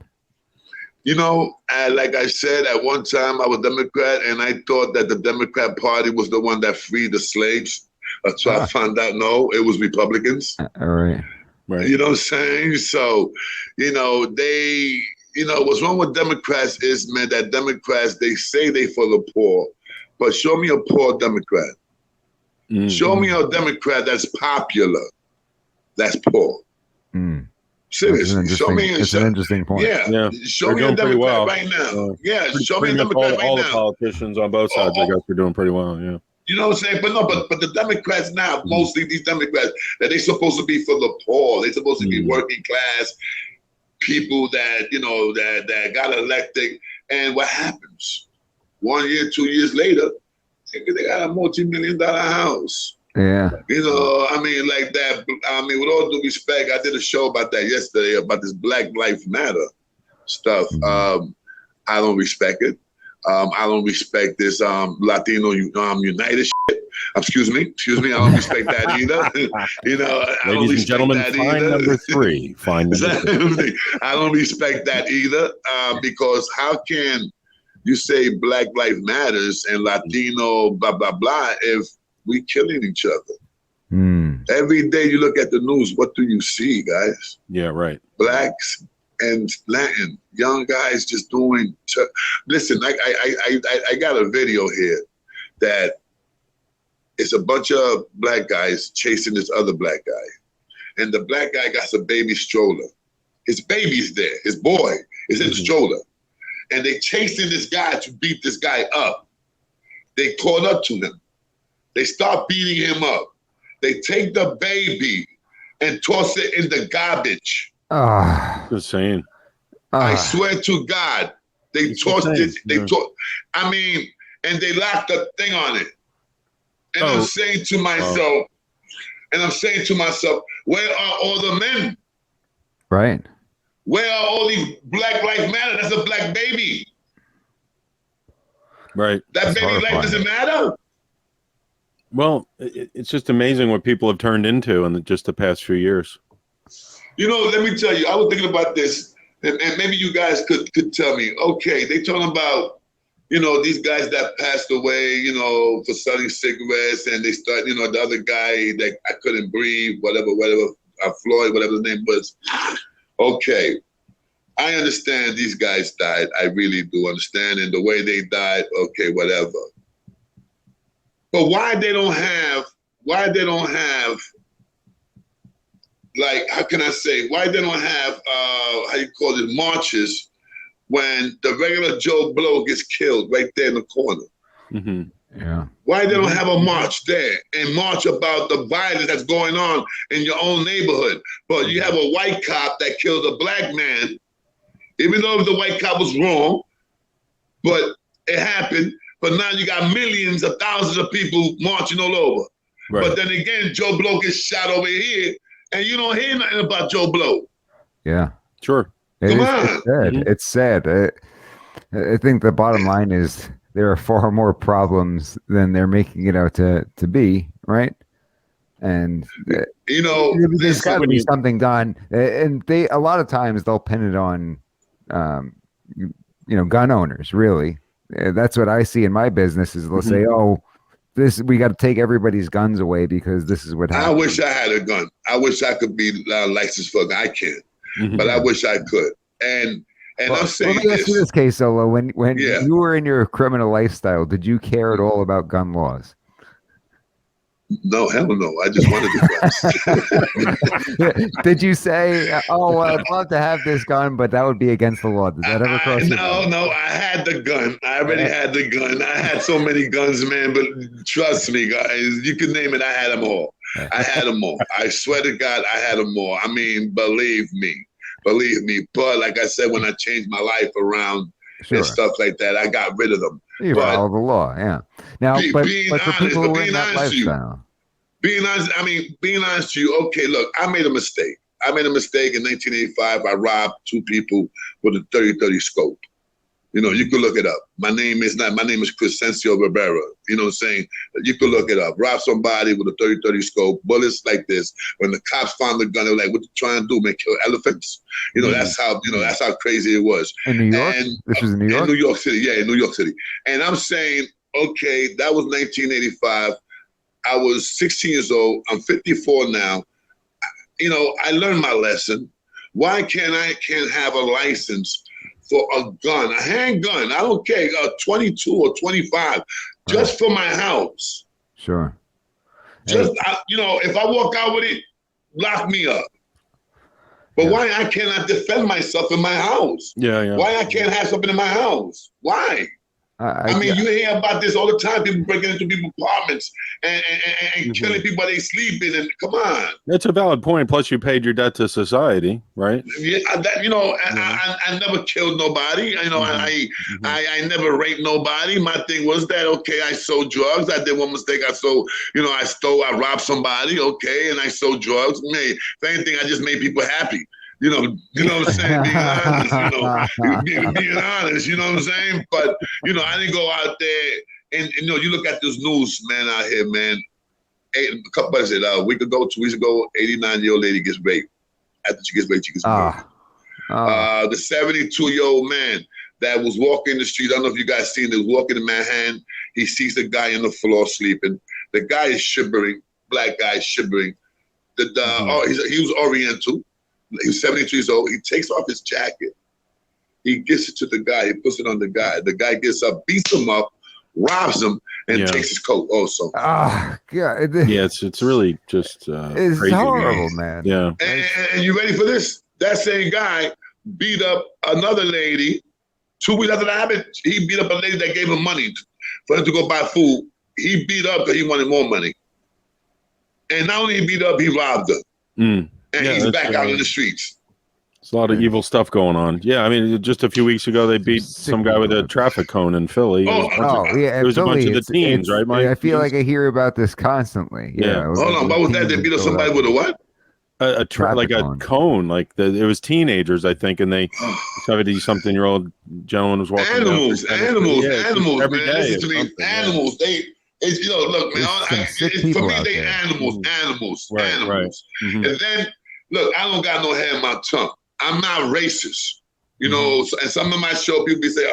S5: You know, like I said, at one time I was Democrat, and I thought that the Democrat Party was the one that freed the slaves. So I found out, no, it was Republicans.
S1: All right.
S2: Right.
S5: You know what I'm saying? So, you know, what's wrong with Democrats is, man, that Democrats, they say they for the poor, but show me a poor Democrat. Show me a Democrat that's popular, that's poor. Seriously, show me.
S1: It's an interesting point.
S5: Yeah. Show me a Democrat right now. Show me a Democrat right now.
S2: All the politicians on both sides, I guess, are doing pretty well. Yeah.
S5: You know what I'm saying? But no, but the Democrats now, mostly these Democrats, that they supposed to be for the poor. They're supposed to be working class people that, you know, that got elected. And what happens? 1 year, 2 years later, they got a multi-million-dollar house.
S1: Yeah.
S5: You know, I mean, like that. I mean, with all due respect, I did a show about that yesterday, about this Black Lives Matter stuff. I don't respect it. I don't respect this Latino United shit. Excuse me. I don't respect that either. You know, I don't
S2: Ladies and gentlemen, find number 3. Find number 3.
S5: I don't respect that either, because how can you say Black Lives Matters and Latino blah blah blah if we killing each other? Every day you look at the news, what do you see, guys?
S2: Yeah, right.
S5: Blacks and Latin young guys just doing. Listen, I got a video here that it's a bunch of black guys chasing this other black guy, and the black guy got a baby stroller. His baby's there. His boy is in the stroller, and they chasing this guy to beat this guy up. They caught up to him. They start beating him up. They take the baby and toss it in the garbage.
S2: Insane.
S5: I swear to God, they tossed it. I mean, and they locked the thing on it. And I'm saying to myself, where are all the men?
S1: Right.
S5: Where are all these Black Lives Matter? That's a black baby.
S2: Right.
S5: That baby life doesn't matter.
S2: Well, it's just amazing what people have turned into in just the past few years.
S5: You know, let me tell you, I was thinking about this, and maybe you guys could tell me, okay, they talking about, you know, these guys that passed away, you know, for selling cigarettes, and they start, you know, the other guy that I couldn't breathe, whatever, Floyd, whatever his name was. Okay. I understand these guys died. I really do understand. And the way they died, okay, whatever. But why they don't have, like, how can I say, why they don't have, how you call it, marches when the regular Joe Blow gets killed right there in the corner?
S2: Mm-hmm.
S1: Yeah.
S5: Why they don't have a march there and march about the violence that's going on in your own neighborhood? But you have a white cop that killed a black man, even though the white cop was wrong, but it happened. But now you got millions of thousands of people marching all over.
S2: Right.
S5: But then again, Joe Blow gets shot over here, and you don't hear nothing about Joe Blow.
S1: Yeah.
S2: Sure.
S5: Come on.
S1: It's sad.
S2: Mhm.
S1: It's sad. I think the bottom line is there are far more problems than they're making it out to be, right? And
S5: You know,
S1: there's got to be
S2: you-
S1: something done. And they a lot of times they'll pin it on, gun owners. Really, that's what I see in my business. Is they'll say, "Oh, we got to take everybody's guns away because this is what
S5: I
S1: happened."
S5: wish I had a gun. I wish I could be licensed for a gun. I can't,
S2: Mhm.
S5: but I wish I could. And
S1: Well,
S5: I'm saying
S1: let me ask you this, case Solo. When
S5: Yeah.
S1: you were in your criminal lifestyle, did you care at all about gun laws?
S5: No, hell no. I just wanted the guns.
S1: Did you say, "Oh, well, I'd love to have this gun, but that would be against the law"? Did that ever cross your mind?
S5: No, I had the gun. I already had the gun. I had so many guns, man, but trust me, guys, you can name it. I had them all. I had them all. I swear to God, I had them all. I mean, believe me. But like I said, when I changed my life around
S1: Sure.
S5: and stuff like that, I got rid of them.
S1: You
S5: But-
S1: follow the law, yeah. Now,
S5: Be-
S1: but
S5: being
S1: for
S5: honest,
S1: people
S5: but
S1: who are in
S5: being
S1: that
S5: honest to you,
S1: lifestyle,
S5: Being honest to you, okay, look, I made a mistake. I made a mistake in 1985. I robbed two people with a 30-30 scope. You know, you could look it up. My name is Crescencio Rivera. You know what I'm saying? You could look it up. Rob somebody with a 30-30 scope, bullets like this. When the cops found the gun, they were like, "What you trying to do, man? Kill elephants?" You know, that's how crazy it was.
S1: in New York,
S5: And
S1: this was in New York.
S5: in New York City, yeah, in New York City. And I'm saying, okay, that was 1985. I was 16 years old. I'm 54 now. You know, I learned my lesson. Why can't I have a license for a gun, a handgun? I don't care, 22 or 25, just for my house.
S1: Sure.
S5: Just, if I walk out with it, lock me up. But
S1: Yeah.
S5: why I cannot defend myself in my house?
S2: Yeah.
S5: Why I can't have something in my house? Why? I mean, you hear about this all the time. People breaking into people's apartments and killing people while they sleeping. And come on,
S2: That's a valid point. Plus, you paid your debt to society, right?
S5: yeah, I never killed nobody. You know, I never raped nobody. My thing was that okay, I sold drugs. I did one mistake. I robbed somebody. Okay, and I sold drugs. If anything, I just made people happy. You know what I'm saying? Being honest, being honest, you know what I'm saying? But, I didn't go out there and you look at this news, man, out here, man. A week ago, 2 weeks ago, 89-year-old lady gets raped. After she gets raped, she gets murdered. The 72-year-old man that was walking the street, I don't know if you guys seen it, was walking in Manhattan. He sees the guy on the floor sleeping. The guy is shivering, black guy is shivering. He was Oriental. He was 72 years old. He takes off his jacket. He gives it to the guy. He puts it on the guy. The guy gets up, beats him up, robs him, and takes his coat also.
S1: God.
S2: Yeah, it's really just
S1: It's
S2: crazy.
S1: horrible, man.
S2: Yeah.
S5: And you ready for this? That same guy beat up another lady. 2 weeks after that happened, he beat up a lady that gave him money for him to go buy food. He beat up because he wanted more money. And not only he beat up, he robbed her.
S2: Mm.
S5: And
S2: Yeah,
S5: he's back
S2: that's,
S5: out in the streets.
S2: There's a lot of evil stuff going on. Yeah, I mean, just a few weeks ago, they beat some guy with a traffic cone in Philly.
S1: Yeah,
S2: It was a bunch of the teens, right, Mike?
S1: I feel like I hear about this constantly.
S2: Yeah.
S5: Hold on, what was that? They beat up somebody with a what?
S2: A
S1: Traffic
S2: cone. It was teenagers, I think, and they 70-something-year-old gentleman was walking
S5: Animals,
S2: down.
S5: man.
S2: Every day
S5: Listen to me, animals. Look, man. For me, they animals.
S2: Right. Mm-hmm.
S5: And then, look, I don't got no hair in my tongue. I'm not racist, and some of my show people say,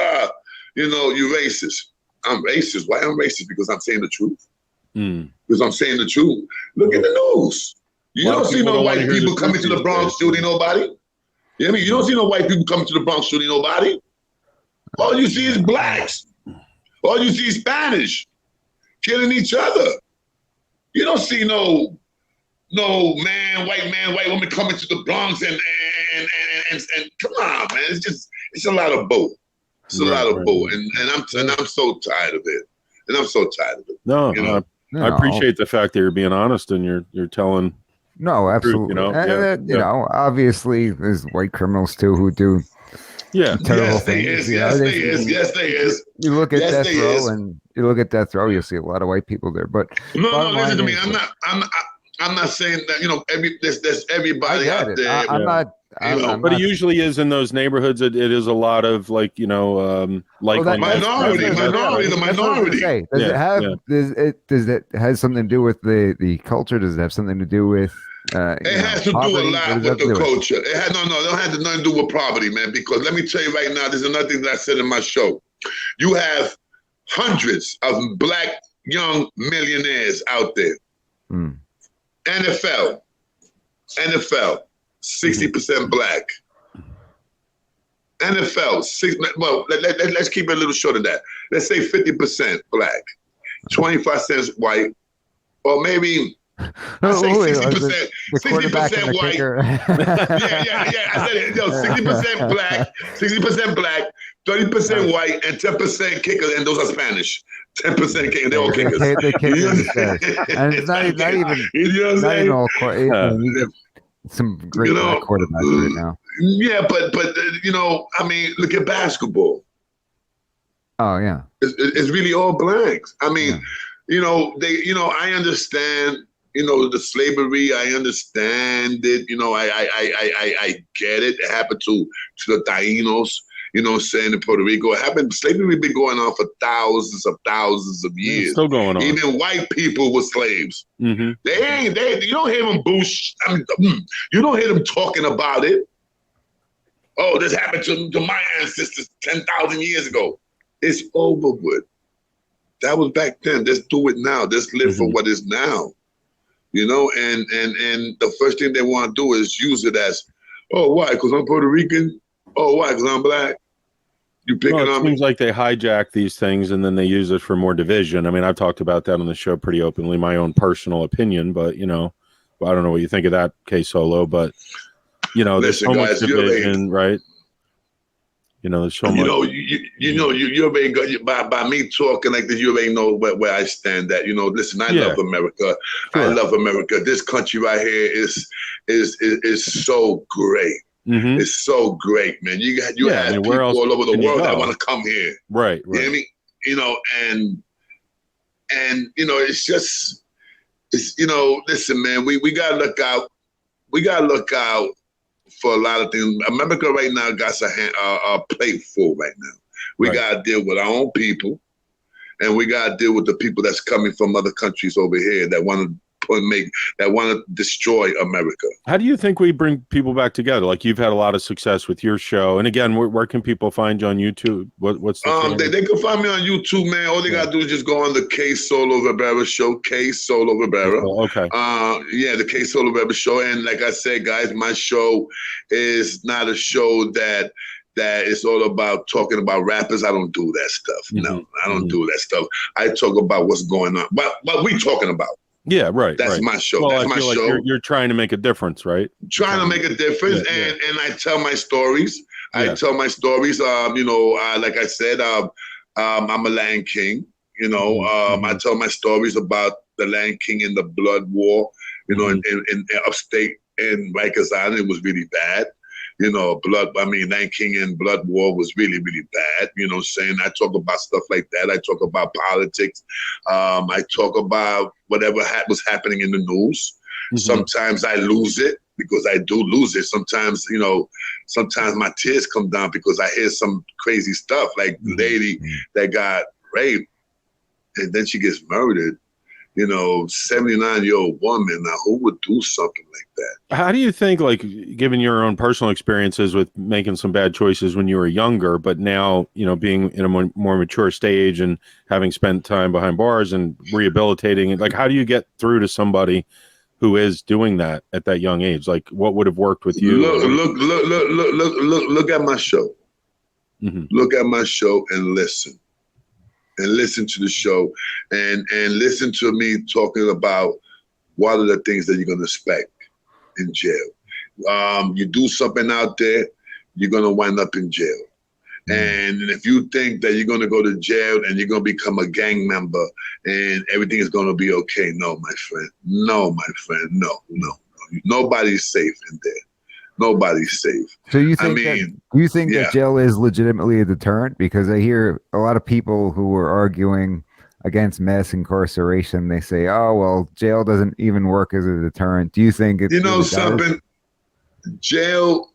S5: you're racist. I'm racist. Why I'm racist? Because I'm saying the truth. Because I'm saying the truth. Look at the news. You don't see no white people coming to the Bronx shooting nobody. You know what I mean? You don't see no white people coming to the Bronx shooting nobody. All you see is blacks. All you see is Spanish killing each other. You don't see no white woman coming to the Bronx and come on, man. It's a lot of bull. It's a lot of bull, and I'm so tired of it. And I'm so tired of it.
S2: No,
S5: you know?
S2: I appreciate the fact that you're being honest and you're telling.
S1: No, absolutely.
S2: Truth,
S1: you know, obviously there's white criminals too who do terrible things.
S5: Yes, they is.
S1: You look at death row, and you look at death row, you see a lot of white people there. But
S5: no, listen to me. I'm not saying that, you know, there's everybody out there.
S1: I'm not.
S2: But it usually is in those neighborhoods. It is a lot of like, you know, like
S5: the minority.
S1: Does it have something to do with the culture? Does it have something to do with?
S5: It has to do a lot with the culture. It had it don't have nothing to do with poverty, man. Because let me tell you right now, there's another thing that I said in my show. You have hundreds of black young millionaires out there. NFL, 60% black. NFL, let's keep it a little short of that. Let's say 50% black, 25% white, or maybe I say 60%, 60% white. Yeah. I said it. 60% black, 60% black, 30% white, and 10% kickers, and those are Spanish. 10% kickers, they're all kickers.
S1: They and it's not even.
S5: You know what I'm saying?
S1: Some great black quarterbacks right now.
S5: Yeah, but you know, I mean, look at basketball.
S1: Oh yeah,
S5: it's really all blacks. I mean, you know, I understand. You know, the slavery, I understand it. You know, I get it. It happened to the Taínos, you know, saying in Puerto Rico. It happened. Slavery been going on for thousands of years.
S2: It's still going on.
S5: Even white people were slaves.
S2: Mm-hmm.
S5: You don't hear them you don't hear them talking about it. Oh, this happened to my ancestors 10,000 years ago. It's over with. That was back then. Let's do it now. Let's live for what is now. You know, and the first thing they want to do is use it as, oh, why? Because I'm Puerto Rican? Oh, why? Because I'm black? You picking on me?
S2: It seems like they hijack these things and then they use it for more division. I mean, I've talked about that on the show pretty openly, my own personal opinion, but, you know, I don't know what you think of that, K Solo, but, you know, there's so much division, right? You know, there's so much.
S5: You already got by me talking like this. You already know where I stand at. You know, listen, I love America. Sure. I love America. This country right here is so great. Mm-hmm. It's so great, man. You have people all over the world that want to come here.
S2: Right.
S5: You know what I mean? You know, and you know, it's you know, listen, man. We gotta look out. We gotta look out for a lot of things. America right now got a plate full right now. We got to deal with our own people, and we got to deal with the people that's coming from other countries over here that want to destroy America.
S2: How do you think we bring people back together? Like, you've had a lot of success with your show. And again, where can people find you on YouTube? What's the
S5: they can find me on YouTube, man. All they got to do is just go on the K Solo Rivera show, K Solo Rivera.
S2: Okay.
S5: The K Solo Rivera show. And like I said, guys, my show is not a show that is all about talking about rappers. I don't do that stuff. Mm-hmm. No, I don't do that stuff. I talk about what's going on. What we talking about?
S2: Yeah, right.
S5: That's my show.
S2: Well,
S5: that's my show.
S2: Like you're trying to make a difference, right?
S5: Trying to make a difference, and I tell my stories. I tell my stories. You know, like I said, I'm a Land King. You know, I tell my stories about the Land King and the Blood War. You know, in upstate in Rikers Island, it was really bad. You know, Land King and Blood War was really, really bad. You know what I'm saying? I talk about stuff like that. I talk about politics. I talk about whatever was happening in the news. Mm-hmm. Sometimes I lose it because I do lose it. Sometimes, you know, my tears come down because I hear some crazy stuff, like the lady that got raped and then she gets murdered. You know, 79-year-old woman. Now, who would do something like that?
S2: How do you think, like, given your own personal experiences with making some bad choices when you were younger, but now, you know, being in a more mature stage and having spent time behind bars and rehabilitating, like, how do you get through to somebody who is doing that at that young age? Like, what would have worked with you?
S5: Look at my show.
S2: Mm-hmm.
S5: Look at my show and listen. And listen to the show and listen to me talking about what are the things that you're going to expect in jail. You do something out there, you're going to wind up in jail. And if you think that you're going to go to jail and you're going to become a gang member and everything is going to be okay, no, my friend. No, my friend. No. Nobody's safe in there. Nobody's safe.
S1: So you think that jail is legitimately a deterrent? Because I hear a lot of people who are arguing against mass incarceration. They say, "Oh, well, jail doesn't even work as a deterrent." Do you think it?
S5: You know
S1: really
S5: something? Jail.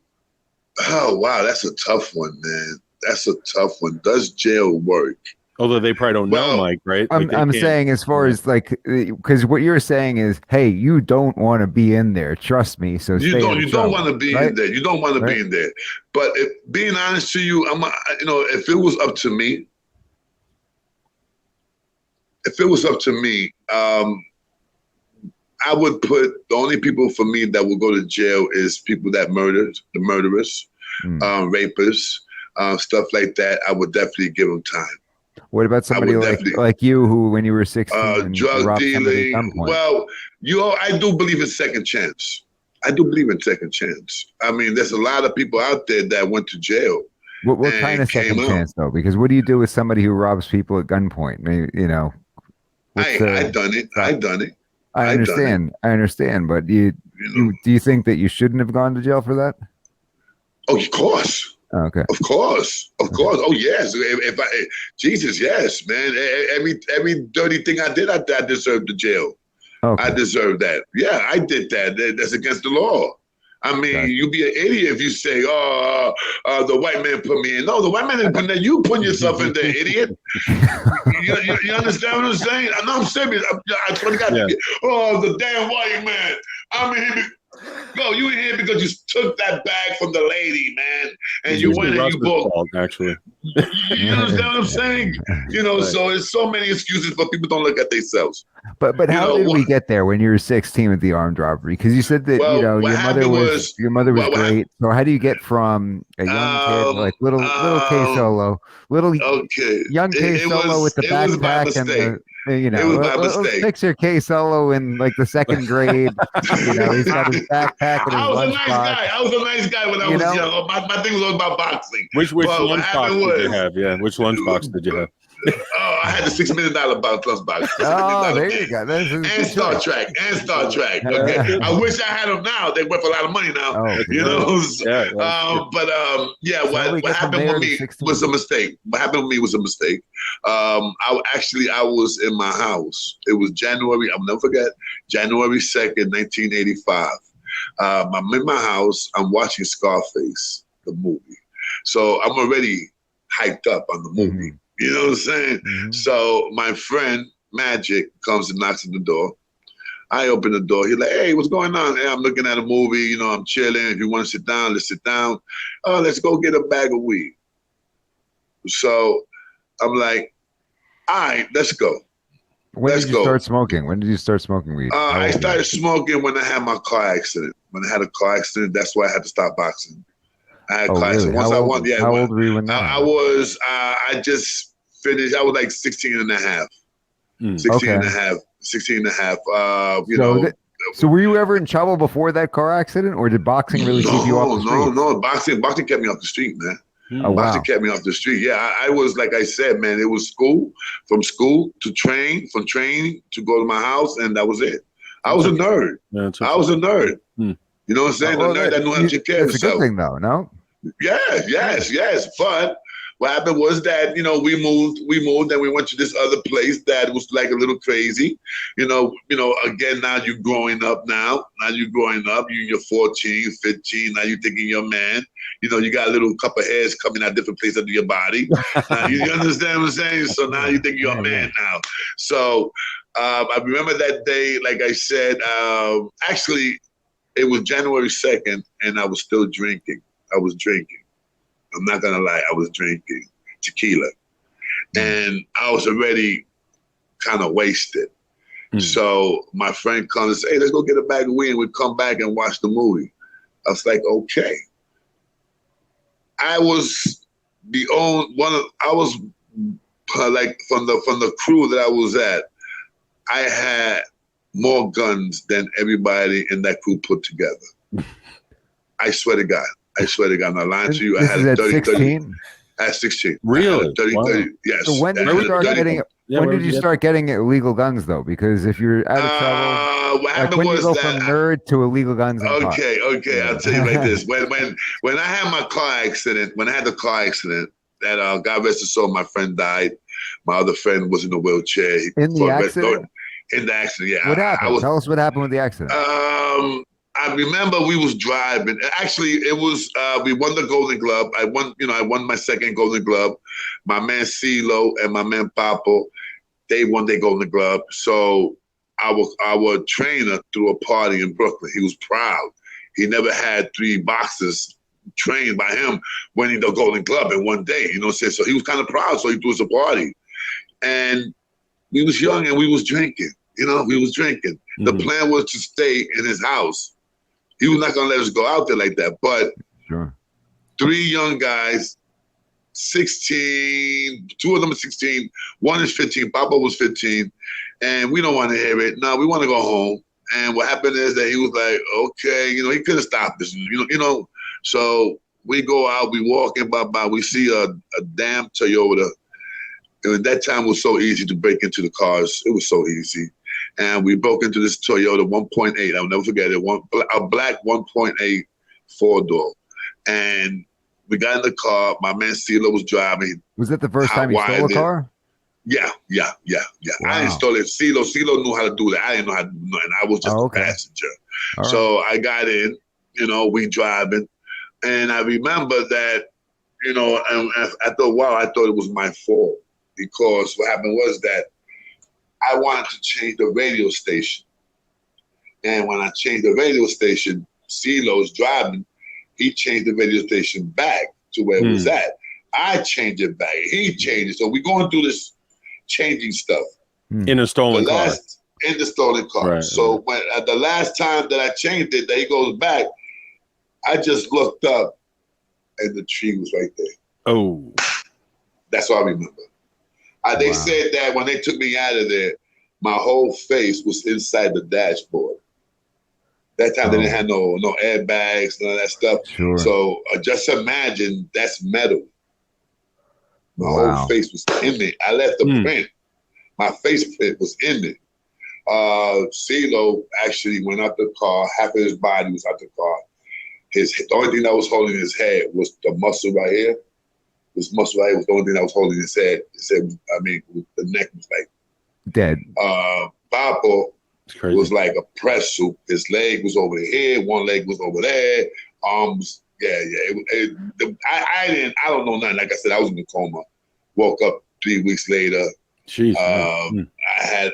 S5: Oh wow, that's a tough one, man. That's a tough one. Does jail work?
S2: Although they probably don't know, Mike, right?
S1: I'm saying as far as like, because what you're saying is, hey, you don't want to be in there. Trust me. So
S5: you don't want to be in there. You don't want to be in there. But being honest to you, if it was up to me, I would put the only people for me that will go to jail is people that murdered, the murderers, rapists, stuff like that. I would definitely give them time.
S1: What about somebody like you who, when you were 16,
S5: drug dealing? Well, I do believe in second chance. I mean, there's a lot of people out there that went to jail.
S1: What kind of second chance, though? Because what do you do with somebody who robs people at gunpoint? Maybe,
S5: I done it.
S1: I understand. But do you think that you shouldn't have gone to jail for that?
S5: Oh, of course.
S1: Okay.
S5: Of course. Oh yes. Jesus, yes, man. Every dirty thing I did, I deserved the jail. Okay. I deserve that. Yeah, I did that. That's against the law. I mean, you'd be an idiot if you say, the white man put me in. No, the white man didn't put that. You put yourself in there, idiot. you understand what I'm saying? No, I'm serious. I swear to God. Yeah. Oh, the damn white man. I'm in here. No, you in here because you took that bag from the lady, man, and you went and you bought.
S2: Actually,
S5: you understand what I'm saying? Right. So it's so many excuses, but people don't look at themselves.
S1: But how did we get there when you were 16 with the armed robbery? Because you said that your mother was great. So how do you get from a young kid like little K Solo, young K Solo with the backpack and the.
S5: It was by mistake.
S1: Picture K Solo in like the second grade. He's got his backpack and his lunchbox.
S5: I was a nice guy when I was young. My thing was all about boxing.
S2: Which lunchbox did you have? Yeah, which lunchbox did you have?
S5: I had the $6 million lunchbox.
S1: Oh, there you go.
S5: And Star Trek. Okay, I wish I had them now. They're worth a lot of money now. What happened with me was a mistake. I was in my house. It was January. I'll never forget. January 2nd, 1985. I'm in my house. I'm watching Scarface, the movie. So I'm already hyped up on the movie. Mm-hmm. You know what I'm saying? Mm-hmm. So my friend Magic comes and knocks on the door. I open the door. He's like, "Hey, what's going on?" Hey, I'm looking at a movie. I'm chilling. If you want to sit down, let's sit down. Oh, let's go get a bag of weed. So I'm like, all right, let's go.
S1: When did you start smoking? When did you start smoking weed?
S5: I started smoking when I had my car accident. When I had a car accident, that's why I had to stop boxing. I had car accident.
S1: How old were you when that?
S5: I just finished. I was like 16 and a half. 16 and a half. 16 and a half.
S1: So were you ever in trouble before that car accident, or did boxing really keep you off the street?
S5: No. Boxing kept me off the street, man.
S1: Oh,
S5: boxing kept me off the street. Yeah, I was, like I said, man, it was school to train, from training to go to my house, and that was it. I was a nerd.
S2: Yeah,
S5: I was a nerd. You know what I'm saying? The nerd that knew how to take care of himself.
S1: It's a good thing, though, no?
S5: Yes. But what happened was that, we moved and we went to this other place that was like a little crazy. Again, now you're growing up now. You're 14, 15. Now you're thinking you're a man. You got a little couple of hairs coming out different places of your body. You understand what I'm saying? So now you think you're a man now. So I remember that day, like I said, actually, it was January 2nd, and I was still drinking. I'm not going to lie. I was drinking tequila. And I was already kind of wasted. So my friend comes and says, hey, let's go get a bag of weed and we come back and watch the movie. I was like, okay. I was like from the crew that I was at, I had more guns than everybody in that crew put together. I swear to God. I'm not lying to you.
S1: This
S5: I had
S1: is
S5: a
S1: at
S5: 30,
S1: 16?
S5: At 16.
S2: Really?
S5: 30,
S2: Wow.
S5: 30, yes.
S1: So when did
S5: I
S1: you
S5: had a
S1: start
S5: 30
S1: getting?
S2: Yeah,
S1: When
S2: where
S1: did you
S2: was
S1: start getting illegal guns though? Because if you're out of trouble,
S5: What
S1: like
S5: happened
S1: when do you
S5: was
S1: go
S5: that
S1: from nerd to illegal guns and pot?
S5: okay.
S1: Yeah.
S5: I'll tell you like this. When I had my car accident, that God rest his soul, my friend died. My other friend was in a wheelchair.
S1: In the accident?
S5: In the accident, yeah.
S1: What happened? Tell us what happened with the accident.
S5: I remember we was driving. Actually, it was we won the Golden Glove. I won my second Golden Glove. My man CeeLo and my man Papo, they won their Golden Glove. So our trainer threw a party in Brooklyn. He was proud. He never had 3 boxers trained by him winning the Golden Glove in one day. You know what I'm saying? So he was kind of proud. So he threw us a party, and we was young and we was drinking. We was drinking. The plan was to stay in his house. He was not gonna let us go out there like that. But
S1: Sure.
S5: 3 young guys, 16, 2 of them are 16, 1 is 15, Papa was 15, and we don't want to hear it. No, we want to go home. And what happened is that he was like, okay, he couldn't stop this, So we go out, we walk in, we see a damn Toyota. And at that time, it was so easy to break into the cars. It was so easy. And we broke into this Toyota 1.8. I'll never forget it. A black 1.8 4-door. And we got in the car. My man CeeLo was driving.
S1: Was that the first time you stole a car?
S5: Yeah.
S1: Wow.
S5: I didn't stole it. CeeLo knew how to do that. I didn't know how to do nothing. I was just a passenger. All so I got in, we driving. And I remember that, and after a while, I thought it was my fault. Because what happened was that I wanted to change the radio station. And when I changed the radio station, CeeLo's driving, he changed the radio station back to where it was at. I changed it back. He changed it. So we're going through this changing stuff.
S2: In a stolen car.
S5: In the stolen car. Right. So when the last time that I changed it, that he goes back, I just looked up and the tree was right there.
S2: Oh.
S5: That's all I remember. They said that when they took me out of there, my whole face was inside the dashboard. That time they didn't have no airbags, none of that stuff.
S1: Sure.
S5: So just imagine that's metal. My whole face was in it. I left the print. My face print was in it. CeeLo actually went out the car. Half of his body was out the car. The only thing that was holding his head was the muscle right here. This muscle right here was the only thing that was holding his head. The neck was like
S1: dead.
S5: Papo was like a press soup. His leg was over here. One leg was over there. Arms, I don't know nothing. Like I said, I was in a coma. Woke up 3 weeks later.
S2: Jeez.
S5: I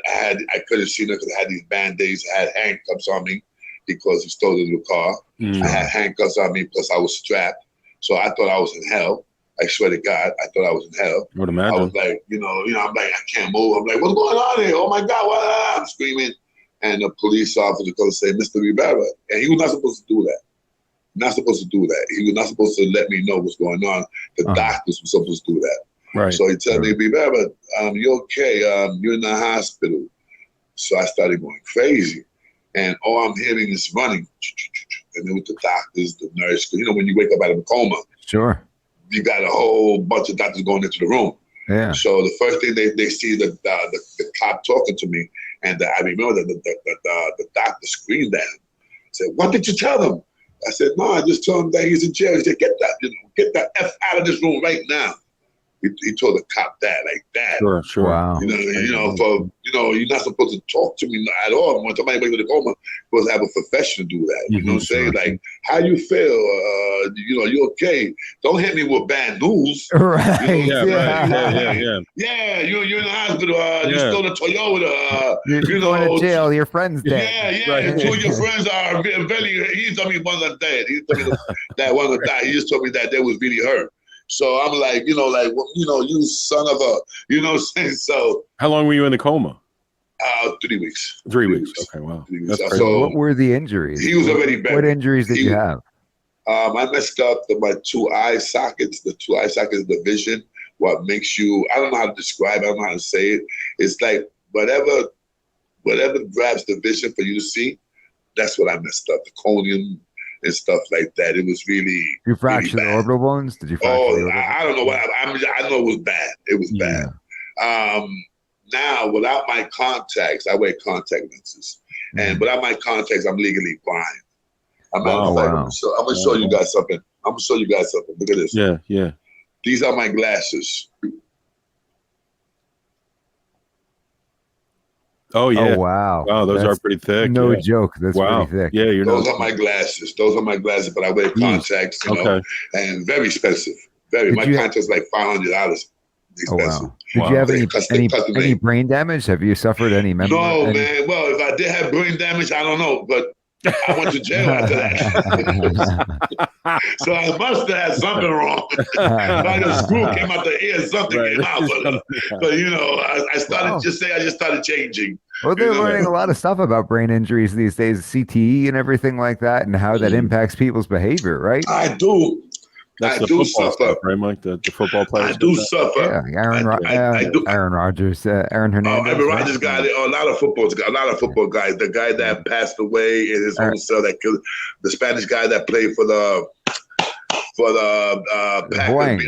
S5: couldn't see nothing because I had these band-aids. I had handcuffs on me because he stole the car. I had handcuffs on me plus I was strapped. So I thought I was in hell. I swear to God, I thought I was in hell.
S2: I would imagine.
S5: I was like, I'm like, I can't move. I'm like, what's going on here? Oh my God, what? I'm screaming. And the police officer goes to say, Mr. Rivera. And he was not supposed to do that. Not supposed to do that. He was not supposed to let me know what's going on. The doctors were supposed to do that.
S2: Right.
S5: So he told me, Rivera, you okay? You're in the hospital. So I started going crazy. And all I'm hearing is running. And then with the doctors, the nurse, when you wake up out of a coma.
S1: Sure.
S5: You got a whole bunch of doctors going into the room.
S1: Yeah.
S5: So the first thing they see the cop talking to me, and I remember that the doctor screamed at him. Said, "What did you tell them?" I said, "No, I just told him that he's in jail." He said, "Get that F out of this room right now." He told the cop that like that.
S2: Sure.
S1: Wow.
S5: You're not supposed to talk to me at all. When somebody wakes up in a coma, you're supposed to have a professional do that. You know what I'm saying? Like, how you feel? You okay? Don't hit me with bad news.
S1: Right.
S5: Yeah, you're in the hospital. You stole a Toyota.
S1: You're going to jail. Your friend's dead.
S5: Yeah. Right. Two of your friends are very. He told me one of them dead. He told me that one of them died. He just told me that they was really hurt. So I'm like, you son of a, you know what I'm saying? So
S2: how long were you in the coma?
S5: 3 weeks.
S2: 3 weeks. Okay, wow.
S5: 3 weeks.
S2: That's
S5: So
S2: crazy.
S1: What were the injuries?
S5: he was already better.
S1: What injuries did you have?
S5: I messed up my 2 eye sockets. The 2 eye sockets, the vision. What makes you? I don't know how to describe it. I don't know how to say it. It's like whatever grabs the vision for you to see. That's what I messed up. The conium and stuff like that. It was really.
S1: You fractured
S5: really
S1: the orbital bones? Did you fracture the orbital?
S5: I don't know what. I know it was bad. It was bad. Now, without my contacts, I wear contact lenses, and without my contacts, I'm legally blind. I'm gonna show you guys something. Look at this.
S2: Yeah, yeah.
S5: These are my glasses.
S2: Oh yeah.
S1: Oh wow.
S2: Wow, those are pretty thick.
S1: No joke. That's pretty thick.
S2: Yeah,
S5: those are my glasses. But I wear contacts, you know, and very expensive. My contacts like $500. Expensive.
S1: Oh, wow. Did you have any brain damage? Have you suffered any memory?
S5: No, man. Well, if I did have brain damage, I don't know, but I went to jail after that. So I must have had something wrong. Like a screw came out the ear, something came out. But you know, I just started changing.
S1: Well, they're learning a lot of stuff about brain injuries these days, CTE and everything like that, and how that impacts people's behavior, right?
S5: I do.
S2: That's
S5: I do suffer.
S2: Stuff, right, Mike? The football players.
S5: I do suffer.
S1: Yeah, Aaron Rodgers, Aaron Hernandez.
S5: Aaron Rodgers got it. A lot of football guys. The guy that passed away in his own cell, that killed the Spanish guy that played for the Packers.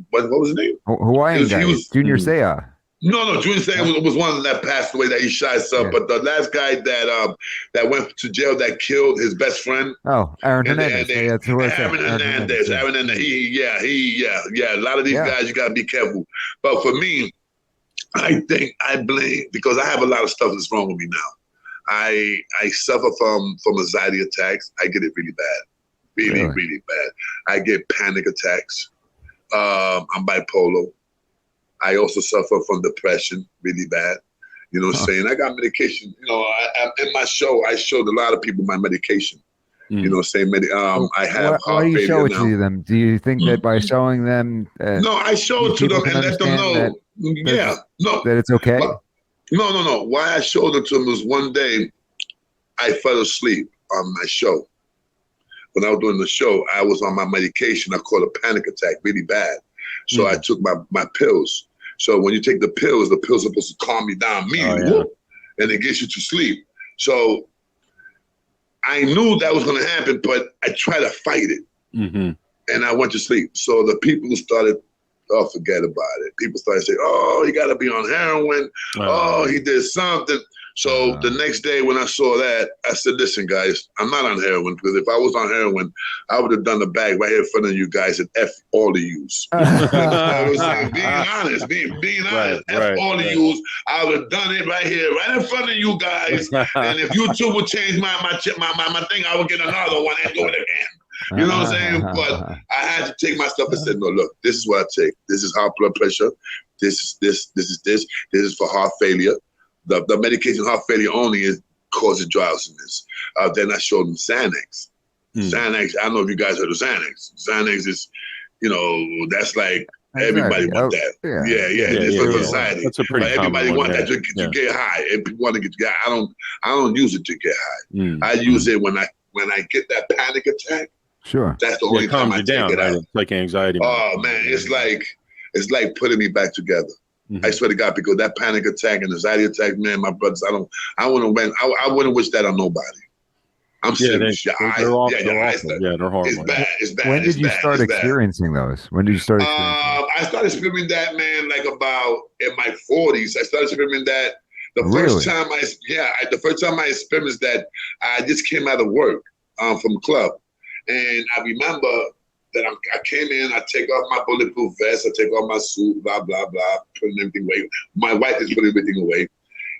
S5: What was his name?
S1: Hawaiian guy. Junior Seau.
S5: No, Junior Seau was one that passed away, that he shot himself. Yeah. But the last guy that went to jail, that killed his best friend.
S1: Oh, Aaron Hernandez.
S5: Aaron Hernandez. A lot of these guys, you got to be careful. But for me, I blame, because I have a lot of stuff that's wrong with me now. I suffer from anxiety attacks. I get it really bad. Really bad. I get panic attacks. I'm bipolar. I also suffer from depression really bad. You know what I'm saying? I got medication. You know, in my show, I showed a lot of people my medication. You know what I'm saying? I have
S1: why do you show it to them? Do you think that by showing them...
S5: no, I show it to them and let them know. That
S1: it's okay?
S5: No. Why I showed it to them was one day I fell asleep on my show. When I was doing the show, I was on my medication. I caught a panic attack really bad. So I took my pills. So when you take the pills are supposed to calm you down immediately, and it gets you to sleep. So I knew that was going to happen, but I tried to fight it. And I went to sleep. So the people started, forget about it. People started saying, he got to be on heroin. He did something. So the next day when I saw that, I said, listen, guys, I'm not on heroin, because if I was on heroin, I would have done the bag right here in front of you guys and F all of yous. I was saying, being honest, F all of yous. I would have done it right here, right in front of you guys. And if you two would change my thing, I would get another one and do it again. You know what I'm saying? But I had to take my stuff and said, no, look, this is what I take. This is high blood pressure. This is this. This is for heart failure. The medication heart failure only causes drowsiness. Then I showed them Xanax. Xanax, I don't know if you guys heard of Xanax. Xanax is, that's like everybody want that. It's for society.
S2: That's a pretty
S5: everybody want that to get high. If people want to get high, I don't use it to get high. I use it when I get that panic attack.
S1: Sure.
S5: That's the only time I take it out.
S2: It's like anxiety.
S5: Oh man, it's like putting me back together. I swear to God, because that panic attack and anxiety attack, man, my brothers, I wouldn't wish that on nobody. I'm serious.
S2: They're horrible.
S5: It's bad. It's bad.
S1: When did you start experiencing those? When did you start experiencing
S5: I started experiencing that, man, like about in my 40s. I started experiencing that. The first time I experienced that, I just came out of work from a club. And I remember that I came in, I take off my bulletproof vest, I take off my suit, blah, blah, blah, putting everything away. My wife is putting everything away.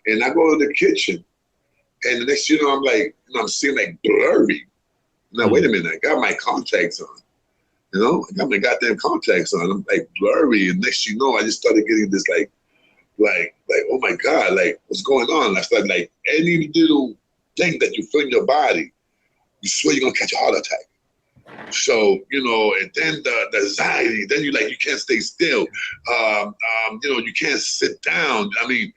S5: And I go to the kitchen. And the next, I'm like, I'm seeing like blurry. Now, wait a minute, I got my contacts on. I got my goddamn contacts on. I'm like blurry. And next I just started getting this like, oh my God, like what's going on? I started like any little thing that you feel in your body, you swear you're gonna catch a heart attack. So, and then the anxiety, then you can't stay still. You can't sit down. I mean,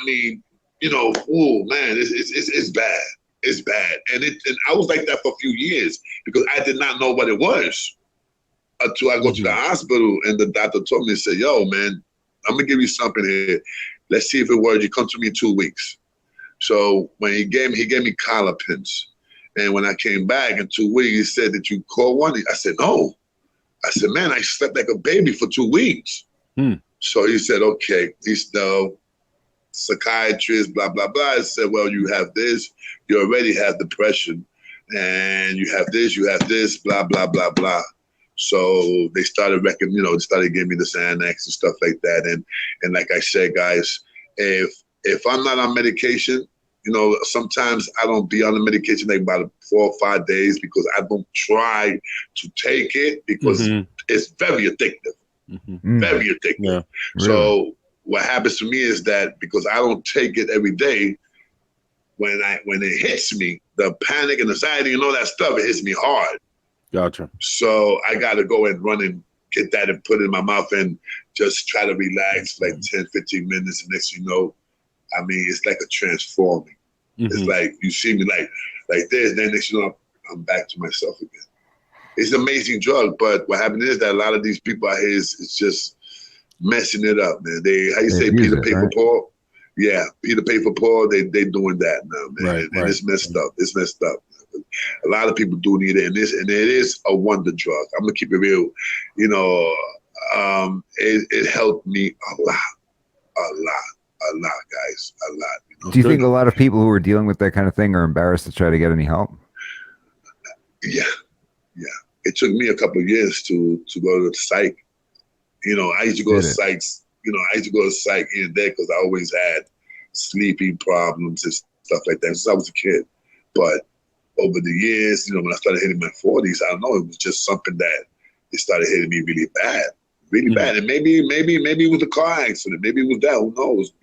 S5: oh man, it's bad. It's bad. And I was like that for a few years because I did not know what it was until I go to the hospital and the doctor told me, said, yo, man, I'm gonna give you something here. Let's see if it works. You come to me in 2 weeks. So when he gave me collar pins. And when I came back in 2 weeks, he said, did you call one? I said, no. I said, man, I slept like a baby for 2 weeks. So he said, okay. He's the psychiatrist, blah, blah, blah. I said, well, you have this. You already have depression. And you have this, blah, blah, blah, blah. So they started started giving me the Xanax and stuff like that. And like I said, guys, if I'm not on medication, sometimes I don't be on the medication like about 4 or 5 days because I don't try to take it because it's very addictive. Very addictive. Yeah, really. So what happens to me is that because I don't take it every day, when it hits me, the panic and anxiety and all that stuff, it hits me hard.
S2: Gotcha.
S5: So I got to go and run and get that and put it in my mouth and just try to relax for like 10, 15 minutes. And next you know, I mean, it's like a transforming. It's like you see me like this, then next you know, I'm back to myself again. It's an amazing drug, but what happened is that a lot of these people out here is just messing it up, man. How you say Peter pay for Paul? Yeah, Peter pay for Paul. They doing that now, man, and it's messed up. It's messed up. A lot of people do need it, and it is a wonder drug. I'm gonna keep it real. It helped me a lot, guys, a lot.
S1: Do you think a lot of people who are dealing with that kind of thing are embarrassed to try to get any help?
S5: Yeah. It took me a couple of years to go to the psych. I used to go to psychs. I used to go to psych here and there because I always had sleeping problems and stuff like that since I was a kid. But over the years, when I started hitting my 40s, I don't know, it was just something that it started hitting me really bad. Really bad. And maybe it was a car accident. Maybe it was that. Who knows?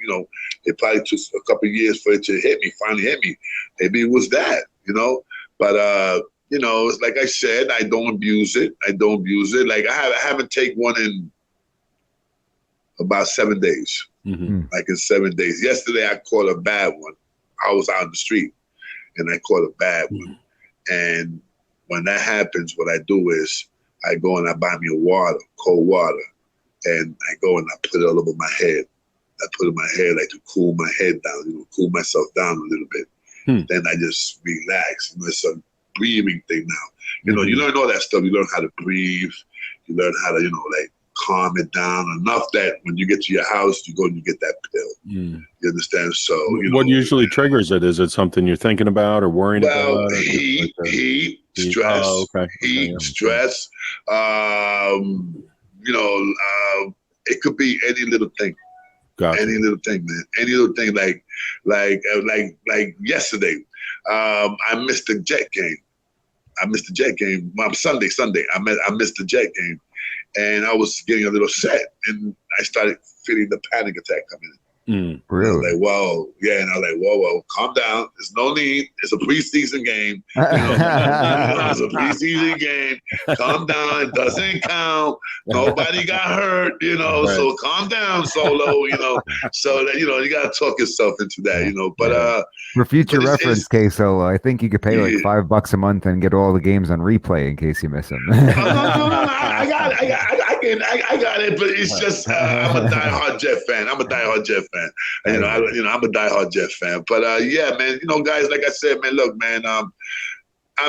S5: It probably took a couple of years for it to finally hit me. Maybe it was that, But, it's like I said, I don't abuse it. Like I haven't taken one in about 7 days. Like in 7 days. Yesterday, I caught a bad one. I was out in the street and I caught a bad one. And when that happens, what I do is I go and I buy me cold water, and I go and I put it all over my head. I put it in my head like to cool my head down, cool myself down a little bit. Then I just relax. It's a breathing thing now. You learn all that stuff. You learn how to breathe. You learn how to, calm it down enough that when you get to your house, you go and you get that pill. You understand? So,
S2: what usually triggers it? Is it something you're thinking about or worrying about?
S5: Heat, stress, stress. It could be any little thing. Gotcha. Any little thing, man. Any little thing like yesterday. I missed the Jet game. Well, Sunday. I missed the Jet game, and I was getting a little sad, and I started feeling the panic attack coming in.
S1: Really?
S5: I was like, whoa, yeah, and I was like, whoa, calm down. There's no need. It's a preseason game. It's a preseason game. Calm down. It doesn't count. Nobody got hurt. So calm down, Solo. So that you gotta talk yourself into that. But
S1: for future reference, K-Solo, I think you could pay like $5 a month and get all the games on replay in case you miss them.
S5: No, I got it, but it's just I'm a diehard Jet fan. I'm a diehard Jet fan. I'm a diehard Jet fan. But yeah, man, guys, like I said, man, look, man, I'm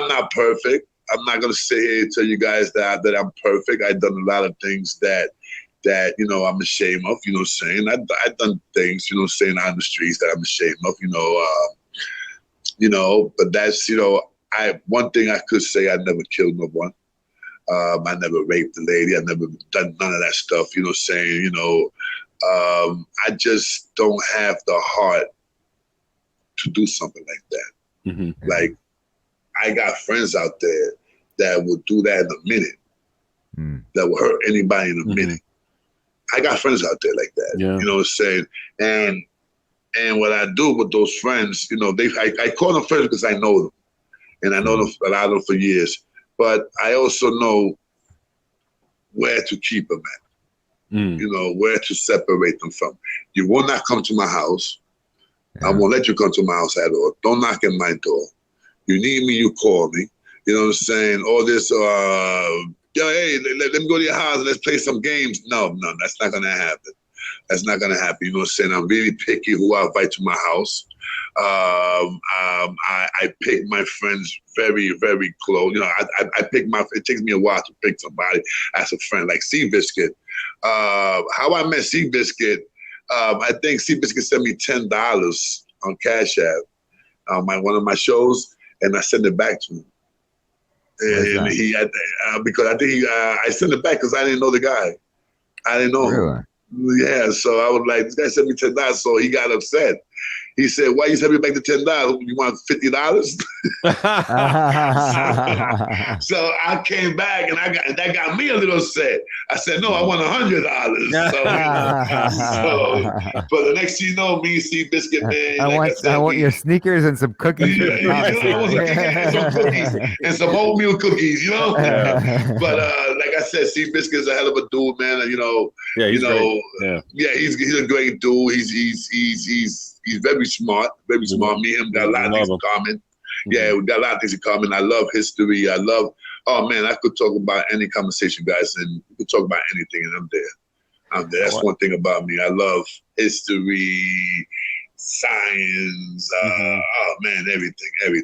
S5: not perfect. I'm not gonna sit here and tell you guys that I'm perfect. I've done a lot of things that I'm ashamed of. I've done things, saying on the streets that I'm ashamed of. But that's one thing I could say: I never killed no one. I never raped a lady. I never done none of that stuff. I just don't have the heart to do something like that. Like, I got friends out there that would do that in a minute, that would hurt anybody in a minute. I got friends out there like that. Yeah. You know what I'm saying? And what I do with those friends, I call them friends because I know them. And I know them, a lot of them for years. but I also know where to keep them at. You know, where to separate them from. You will not come to my house. I won't let you come to my house at all. Don't knock at my door. You need me, you call me. You know what I'm saying? All this, hey, let me go to your house and let's play some games. No, that's not gonna happen. That's not gonna happen. You know what I'm saying? I'm really picky who I invite to my house. I pick my friends very, very close. You know, I pick it takes me a while to pick somebody as a friend, like Seabiscuit. How I met Seabiscuit, I think Seabiscuit sent me $10 on Cash App, one of my shows, and I sent it back to him. And because I think I sent it back because I didn't know the guy. I didn't know him. Yeah, so I was like, this guy sent me $10, so he got upset. He said, "Why you sent me back the $10? You want $50?" So I came back and that got me a little upset. I said, "No, I want $100." So, but the next thing you know, me and Seabiscuit, man.
S1: I want your sneakers and some cookies.
S5: I want some and some cookies and some oatmeal cookies, you know. But like I said, Seabiscuit is a hell of a dude, man. And, he's a great dude. He's very smart, very smart. Me and him got a lot of things in common. Yeah, we got a lot of things in common. I love history. I could talk about any conversation, guys, and we could talk about anything, and I'm there. That's one thing about me. I love history, science, everything, man.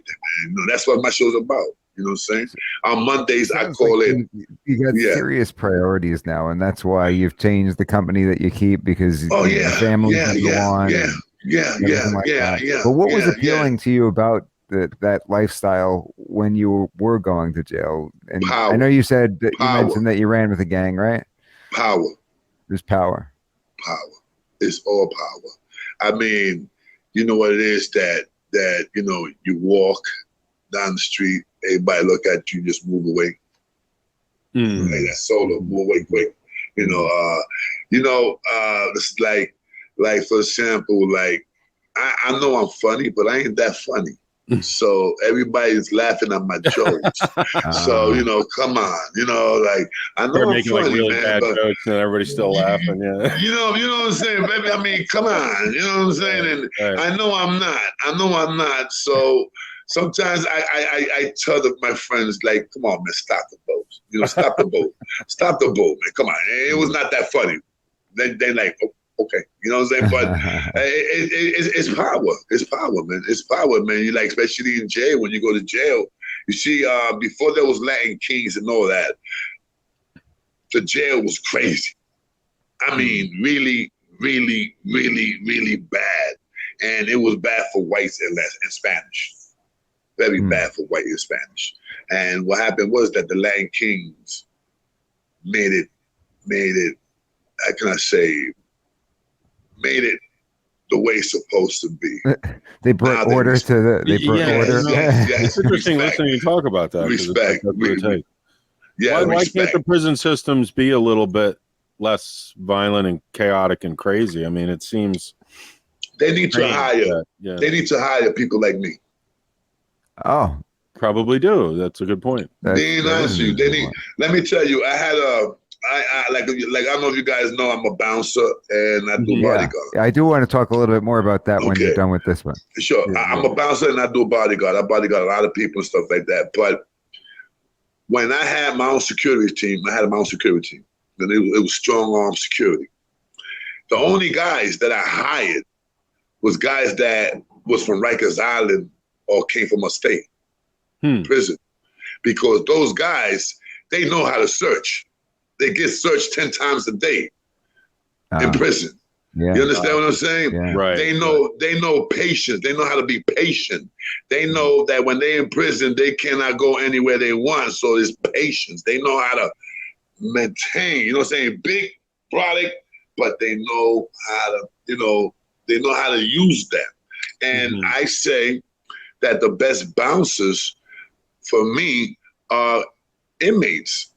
S5: That's what my show's about. You know what I'm saying? On Mondays, I call it.
S1: You got serious priorities now, and that's why you've changed the company that you keep because your family can go on.
S5: Yeah.
S1: But what was appealing to you about that lifestyle when you were going to jail? And
S5: power.
S1: I know you said that you mentioned that you ran with a gang, right?
S5: Power.
S1: There's power.
S5: Power. It's all power. I mean, you know what it is that you walk down the street, everybody look at you, just move away. Like that solo, move away quick. It's like for example, like I know I'm funny, but I ain't that funny. So everybody's laughing at my jokes. So come on, like I know I'm
S2: making
S5: funny,
S2: like really
S5: man,
S2: bad
S5: but
S2: jokes and everybody's still laughing. Yeah,
S5: you know what I'm saying, baby. I mean, come on, you know what I'm saying. And I know I'm not. So sometimes I tell my friends, like, come on, man, stop the boat. Stop the boat. Stop the boat, man. Come on, it was not that funny. They like. Okay, you know what I'm saying? But it's power. It's power, man. It's power, man. You like, especially in jail, when you go to jail, you see, before there was Latin Kings and all that, the jail was crazy. I mean, really, really, really, really bad. And it was bad for whites and Spanish. Very bad for white and Spanish. And what happened was that the Latin Kings made it, how can I say, made it the way it's supposed to be.
S1: They brought order to the. They brought order.
S5: Yes,
S2: it's interesting listening you talk about that.
S5: Respect.
S2: Why can't the prison systems be a little bit less violent and chaotic and crazy? I mean, it seems
S5: they need to hire. They need to hire people like me.
S1: Oh,
S2: probably do. That's a good point.
S5: Being honest with you, they need. Let me tell you, I had I don't know if you guys know, I'm a bouncer and I do bodyguard.
S1: I do want to talk a little bit more about that when you're done with this one.
S5: Sure. I'm a bouncer and I do bodyguard. I bodyguard a lot of people and stuff like that. But when I had my own security team, and it was strong arm security. The only guys that I hired was guys that was from Rikers Island or came from a state prison. Because those guys, they know how to search. They get searched 10 times a day in prison. Yeah. You understand what I'm saying?
S1: Yeah.
S2: Right.
S5: They know patience. They know how to be patient. They know that when they're in prison, they cannot go anywhere they want. So it's patience. They know how to maintain, you know what I'm saying? Big product, but they know how to, they know how to use that. And I say that the best bouncers for me are inmates.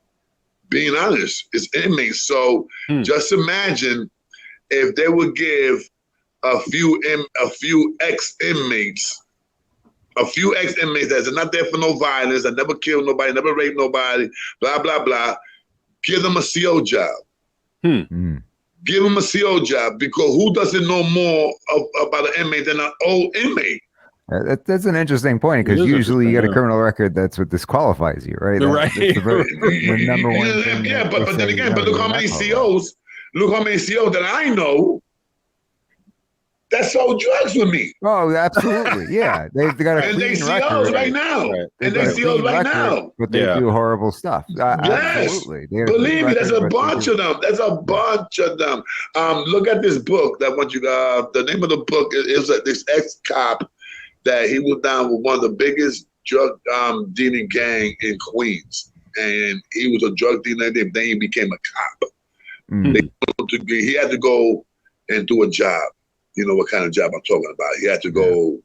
S5: Being honest, it's inmates. So just imagine if they would give a few ex-inmates a few ex-inmates that's not there for no violence, that never killed nobody, never raped nobody, blah, blah, blah. Give them a CO job. Give them a CO job, because who doesn't know more about an inmate than an old inmate?
S1: That's an interesting point, because usually you get a criminal record that's what disqualifies you, right?
S2: Right.
S1: That's the number one thing.
S5: Yeah, but then again, look how many COs that I know that sold drugs with me.
S1: Oh, absolutely. Yeah. They've got a
S5: and they
S1: clean
S5: COs
S1: record.
S5: right now.
S2: Right.
S5: And they COs right now.
S1: But they do horrible stuff.
S5: Yes.
S1: Absolutely.
S5: Believe me, there's a bunch of them. There's a bunch of them. Look at this book that once you the name of the book is this ex-cop that he was down with one of the biggest drug dealing gang in Queens. And he was a drug dealer, then he became a cop. He had to go and do a job. You know what kind of job I'm talking about. He had to go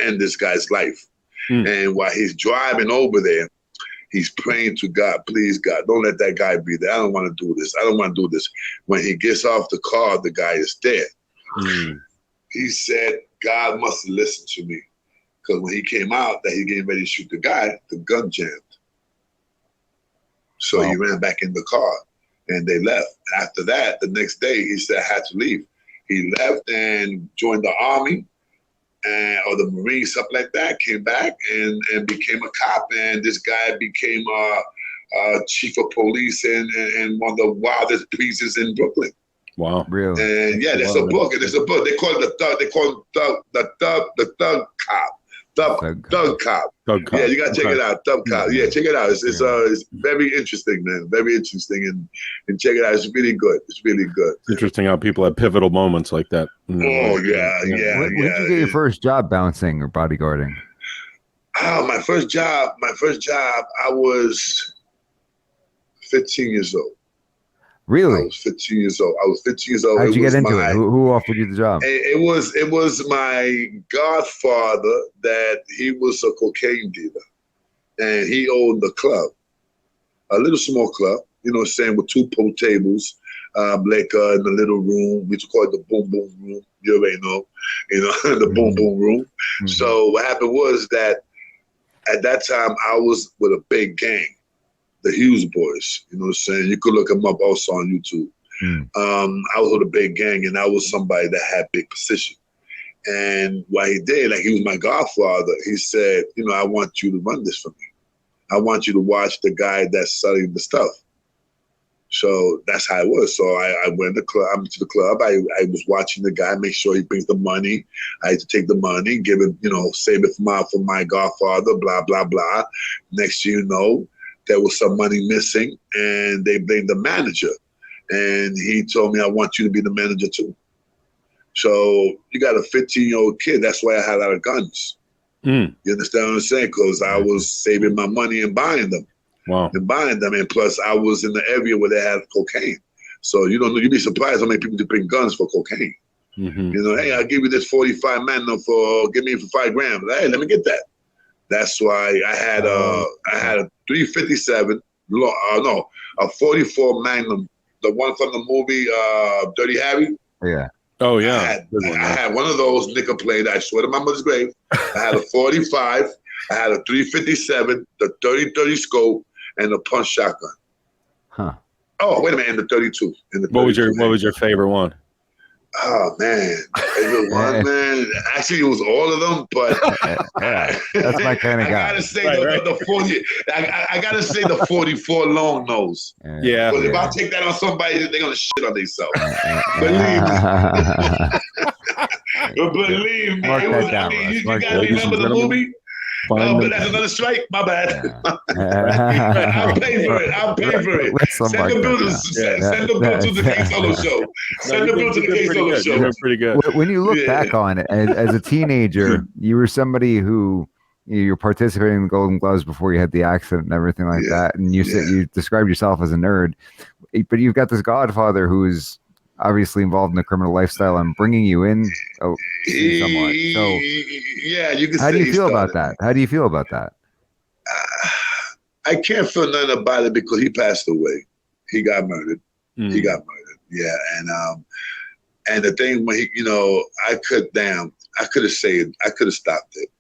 S5: end this guy's life. And while he's driving over there, he's praying to God, please, God, don't let that guy be there. I don't want to do this. I don't want to do this. When he gets off the car, the guy is dead. He said, God must have listened to me. Because when he came out that he getting ready to shoot the guy, the gun jammed. So he ran back in the car and they left. After that, the next day, he said, I had to leave. He left and joined the Army or the Marines, something like that, came back and became a cop. And this guy became chief of police in one of the wildest prisons in Brooklyn.
S2: Wow.
S1: Really?
S5: And yeah, there's a book. And there's a book. They call it the thug. They call it the thug cop. Thug cop. Yeah, you gotta check it out. Thug cop. Yeah, check it out. It's very interesting, man. Very interesting, and check it out. It's really good. It's really good.
S2: It's interesting how people have pivotal moments like that.
S5: Oh yeah.
S1: When did you get your first job bouncing or bodyguarding?
S5: Oh, my first job. I was 15 years old.
S1: Really?
S5: I was 15 years old.
S1: How'd you get into it? Who offered you the job?
S5: It was my godfather that he was a cocaine dealer, and he owned a club, a little small club. You know what I'm saying, with 2 pool tables, liquor in the little room. We used to call it the boom boom room. You already know, the boom boom room. So what happened was that at that time I was with a big gang. The Hughes Boys, you know what I'm saying? You could look them up also on YouTube. I was with a big gang, and I was somebody that had big position. And what he did, like he was my godfather, he said, I want you to run this for me. I want you to watch the guy that's selling the stuff. So that's how it was. So I went to the club. I was watching the guy, make sure he brings the money. I had to take the money, give it, save it for my godfather, blah, blah, blah. Next thing you know, there was some money missing, and they blamed the manager. And he told me, I want you to be the manager too. So you got a 15-year-old kid. That's why I had a lot of guns. You understand what I'm saying? Because I was saving my money and buying them.
S2: Wow.
S5: And buying them. And plus, I was in the area where they had cocaine. So you'd be surprised how many people bring guns for cocaine. Hey, I'll give you this 45 Magnum give me it for $5 grand. Hey, let me get that. That's why I had a 357, a 44 Magnum, the one from the movie Dirty Harry.
S1: Yeah.
S2: Oh yeah.
S5: I had one of those nickel plate. I swear to my mother's grave. I had a 45. I had a 357, the 30-30 scope, and the punch shotgun.
S1: Huh.
S5: Oh, wait a minute, and the 32.
S2: What was your favorite one?
S5: Oh man, man. Actually, it was all of them, but
S1: that's my kind of guy.
S5: I gotta say the 40. I gotta say the 44 long nose.
S2: Yeah.
S5: But if I take that on somebody, they're gonna shit on themselves. Believe me.
S1: Mark that down.
S5: You gotta remember the movie. But that's another strike. My bad. I'll pay for it. Send the bill to the K Solo show. Send the bill to the K Solo show.
S2: You're pretty good.
S1: When you look back on it, as a teenager, you were somebody who you're participating in the Golden Gloves before you had the accident and everything like that. And you said you described yourself as a nerd, but you've got this godfather who's obviously involved in the criminal lifestyle and bringing you in somewhat. So
S5: yeah, you can.
S1: How do you feel about that? How do you feel about that?
S5: I can't feel nothing about it because he passed away. He got murdered. He got murdered. Yeah, and the thing when he, I could have stopped it.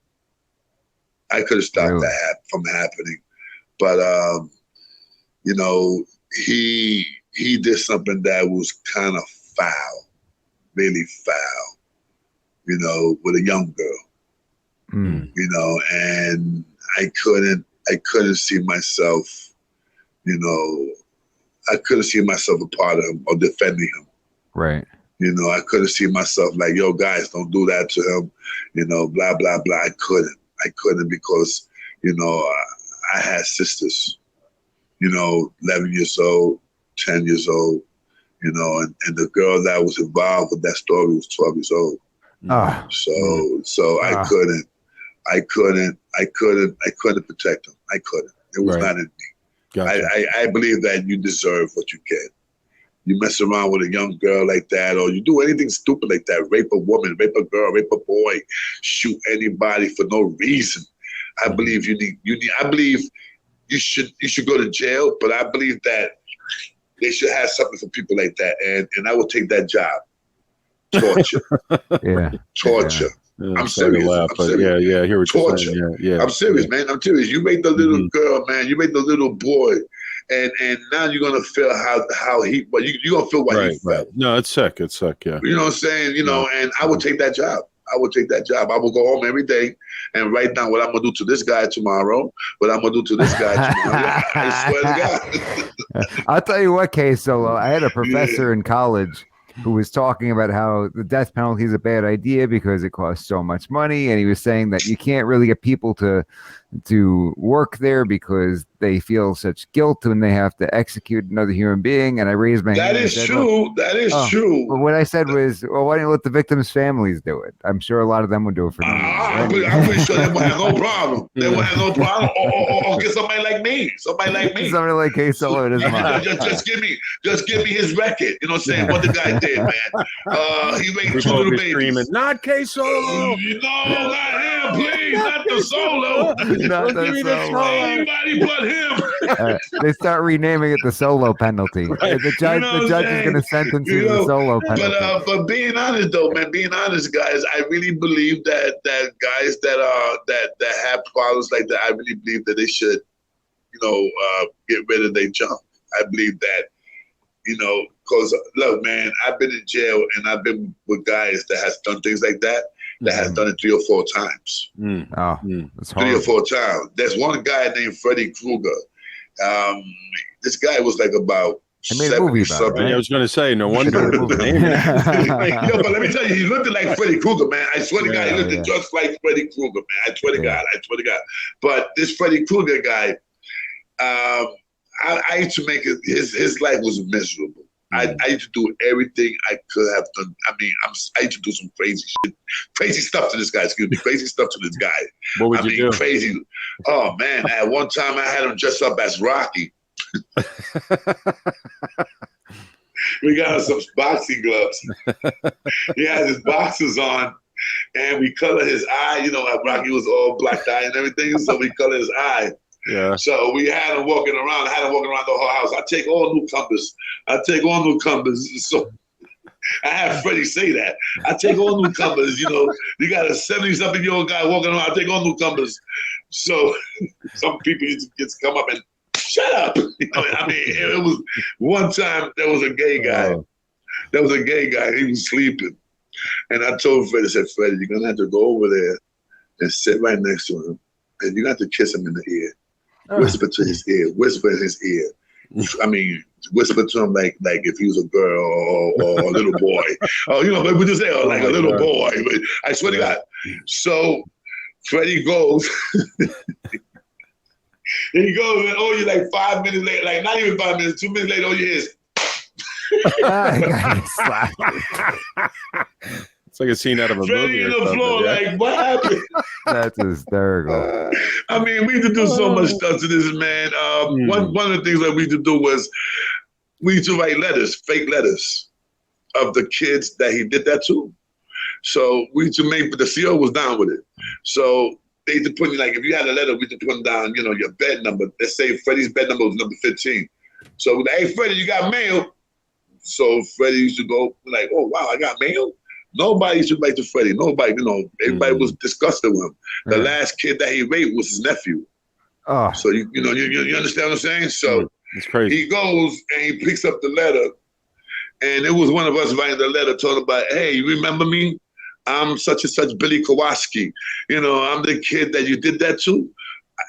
S5: I could have stopped
S1: Really?
S5: that from happening. But you know, he did something that was kind of foul, really foul, you know, with a young girl.
S1: Mm.
S5: You know, and I couldn't see myself, you know, I couldn't see myself a part of him or defending him.
S1: Right.
S5: You know, I couldn't see myself like, yo, guys, don't do that to him, you know, blah, blah, blah. I couldn't because, you know, I had sisters, you know, 11 years old, 10 years old, you know, and the girl that was involved with that story was 12 years old.
S1: Ah.
S5: So I couldn't protect him. I couldn't. It was not in me.
S2: Gotcha.
S5: I believe that you deserve what you get. You mess around with a young girl like that, or you do anything stupid like that, rape a woman, rape a girl, rape a boy, shoot anybody for no reason. I believe I believe you should go to jail, but I believe that they should have something for people like that, and I would take that job. Torture.
S1: Yeah.
S5: Torture.
S2: Yeah,
S5: I'm serious.
S2: Laugh,
S5: I'm
S2: but
S5: serious.
S2: yeah, I hear what
S5: Torture.
S2: you're saying. Yeah.
S5: I'm serious, man. I'm serious. You make the little girl, man. You make the little boy, and now you're gonna feel how he. But you're gonna feel what he felt.
S2: No, it's sick. It's sick. Yeah.
S5: You know what I'm saying? You know, and I would take that job. I would take that job. I would go home every day and write down what I'm gonna do to this guy tomorrow, what I'm gonna do to this guy tomorrow. I swear to God.
S1: I'll tell you what, K Solo. I had a professor in college who was talking about how the death penalty is a bad idea because it costs so much money, and he was saying that you can't really get people to work there because they feel such guilt when they have to execute another human being. And I raised my hand.
S5: That is true. That is true.
S1: But what I said was, well, why don't you let the victims' families do it? I'm sure a lot of them would do it for me.
S5: I'm pretty sure they won't have no problem. They won't have no problem. Or get somebody like me. Somebody like me.
S1: Somebody like K Solo in his mind.
S5: Just give me his record. You know what I'm saying? What the guy did, man. He raped 2 little babies.
S2: Screaming, not K Solo.
S5: No, not him, please. Not the Solo.
S1: Not the Solo.
S5: Anybody but him.
S1: They start renaming it the Solo penalty. Right. The judge is going to sentence you to the Solo penalty.
S5: But being honest, though, man, guys, I really believe that guys that have problems like that, I really believe that they should, you know, get rid of their junk. I believe that, you know, because look, man, I've been in jail and I've been with guys that has done things like that. That has done it 3 or 4 times.
S1: That's
S5: 3 or 4 times. There's one guy named Freddy Krueger. This guy was like about
S1: I made a movie about it, right?
S2: I was going to say, no wonder.
S5: Yo, but let me tell you, he looked like Freddy Krueger, man. I swear to God, he looked just like Freddy Krueger, man. I swear to God. But this Freddy Krueger guy, I used to make it. His life was miserable. I used to do everything I could have done. I mean, I used to do some crazy stuff to this guy. Crazy stuff to this guy.
S2: What would you do?
S5: Crazy. Oh man! At one time, I had him dressed up as Rocky. We got some boxing gloves. He has his boxers on, and we color his eye. You know, Rocky was all black eye and everything, so we color his eye.
S2: Yeah.
S5: So we had him walking around. I had him walking around the whole house. I take all newcomers. So I had Freddie say that. I take all newcomers. You know, you got a 70-something-year-old guy walking around. I take all newcomers. So some people used to just come up and shut up. You know, I mean, it was one time there was a gay guy. He was sleeping. And I told Freddie, I said, Freddie, you're going to have to go over there and sit right next to him. And you're going to have to kiss him in the ear. Whisper to his ear. Whisper in his ear. I mean, whisper to him like if he was a girl or a little boy. Oh, you know, but we just say, like a little boy. But I swear to God. So Freddie goes. And he goes, and oh, you like 5 minutes later, like not even 5 minutes, 2 minutes later, all you hear is.
S2: It's like a scene out of a movie.
S5: On the floor, like, what happened?
S1: That's hysterical.
S5: I mean, we used to do so much stuff to this man. One of the things that we used to do was we used to write letters, fake letters, of the kids that he did that to. So we used to make, but the CO was down with it. So they used to put in, like, if you had a letter, we used to put down, you know, your bed number. Let's say Freddie's bed number was number 15. So we're like, hey, Freddie, you got mail? So Freddie used to go like, oh, wow, I got mail? Nobody used to write to Freddie. Nobody, everybody was disgusted with him. The
S1: Yeah.
S5: last kid that he raped was his nephew.
S1: Oh,
S5: So you understand what I'm saying? So
S2: it's crazy.
S5: he goes and he picks up the letter, and it was one of us writing the letter talking about, hey, you remember me? I'm such and such Billy Kowalski. I'm the kid that you did that to.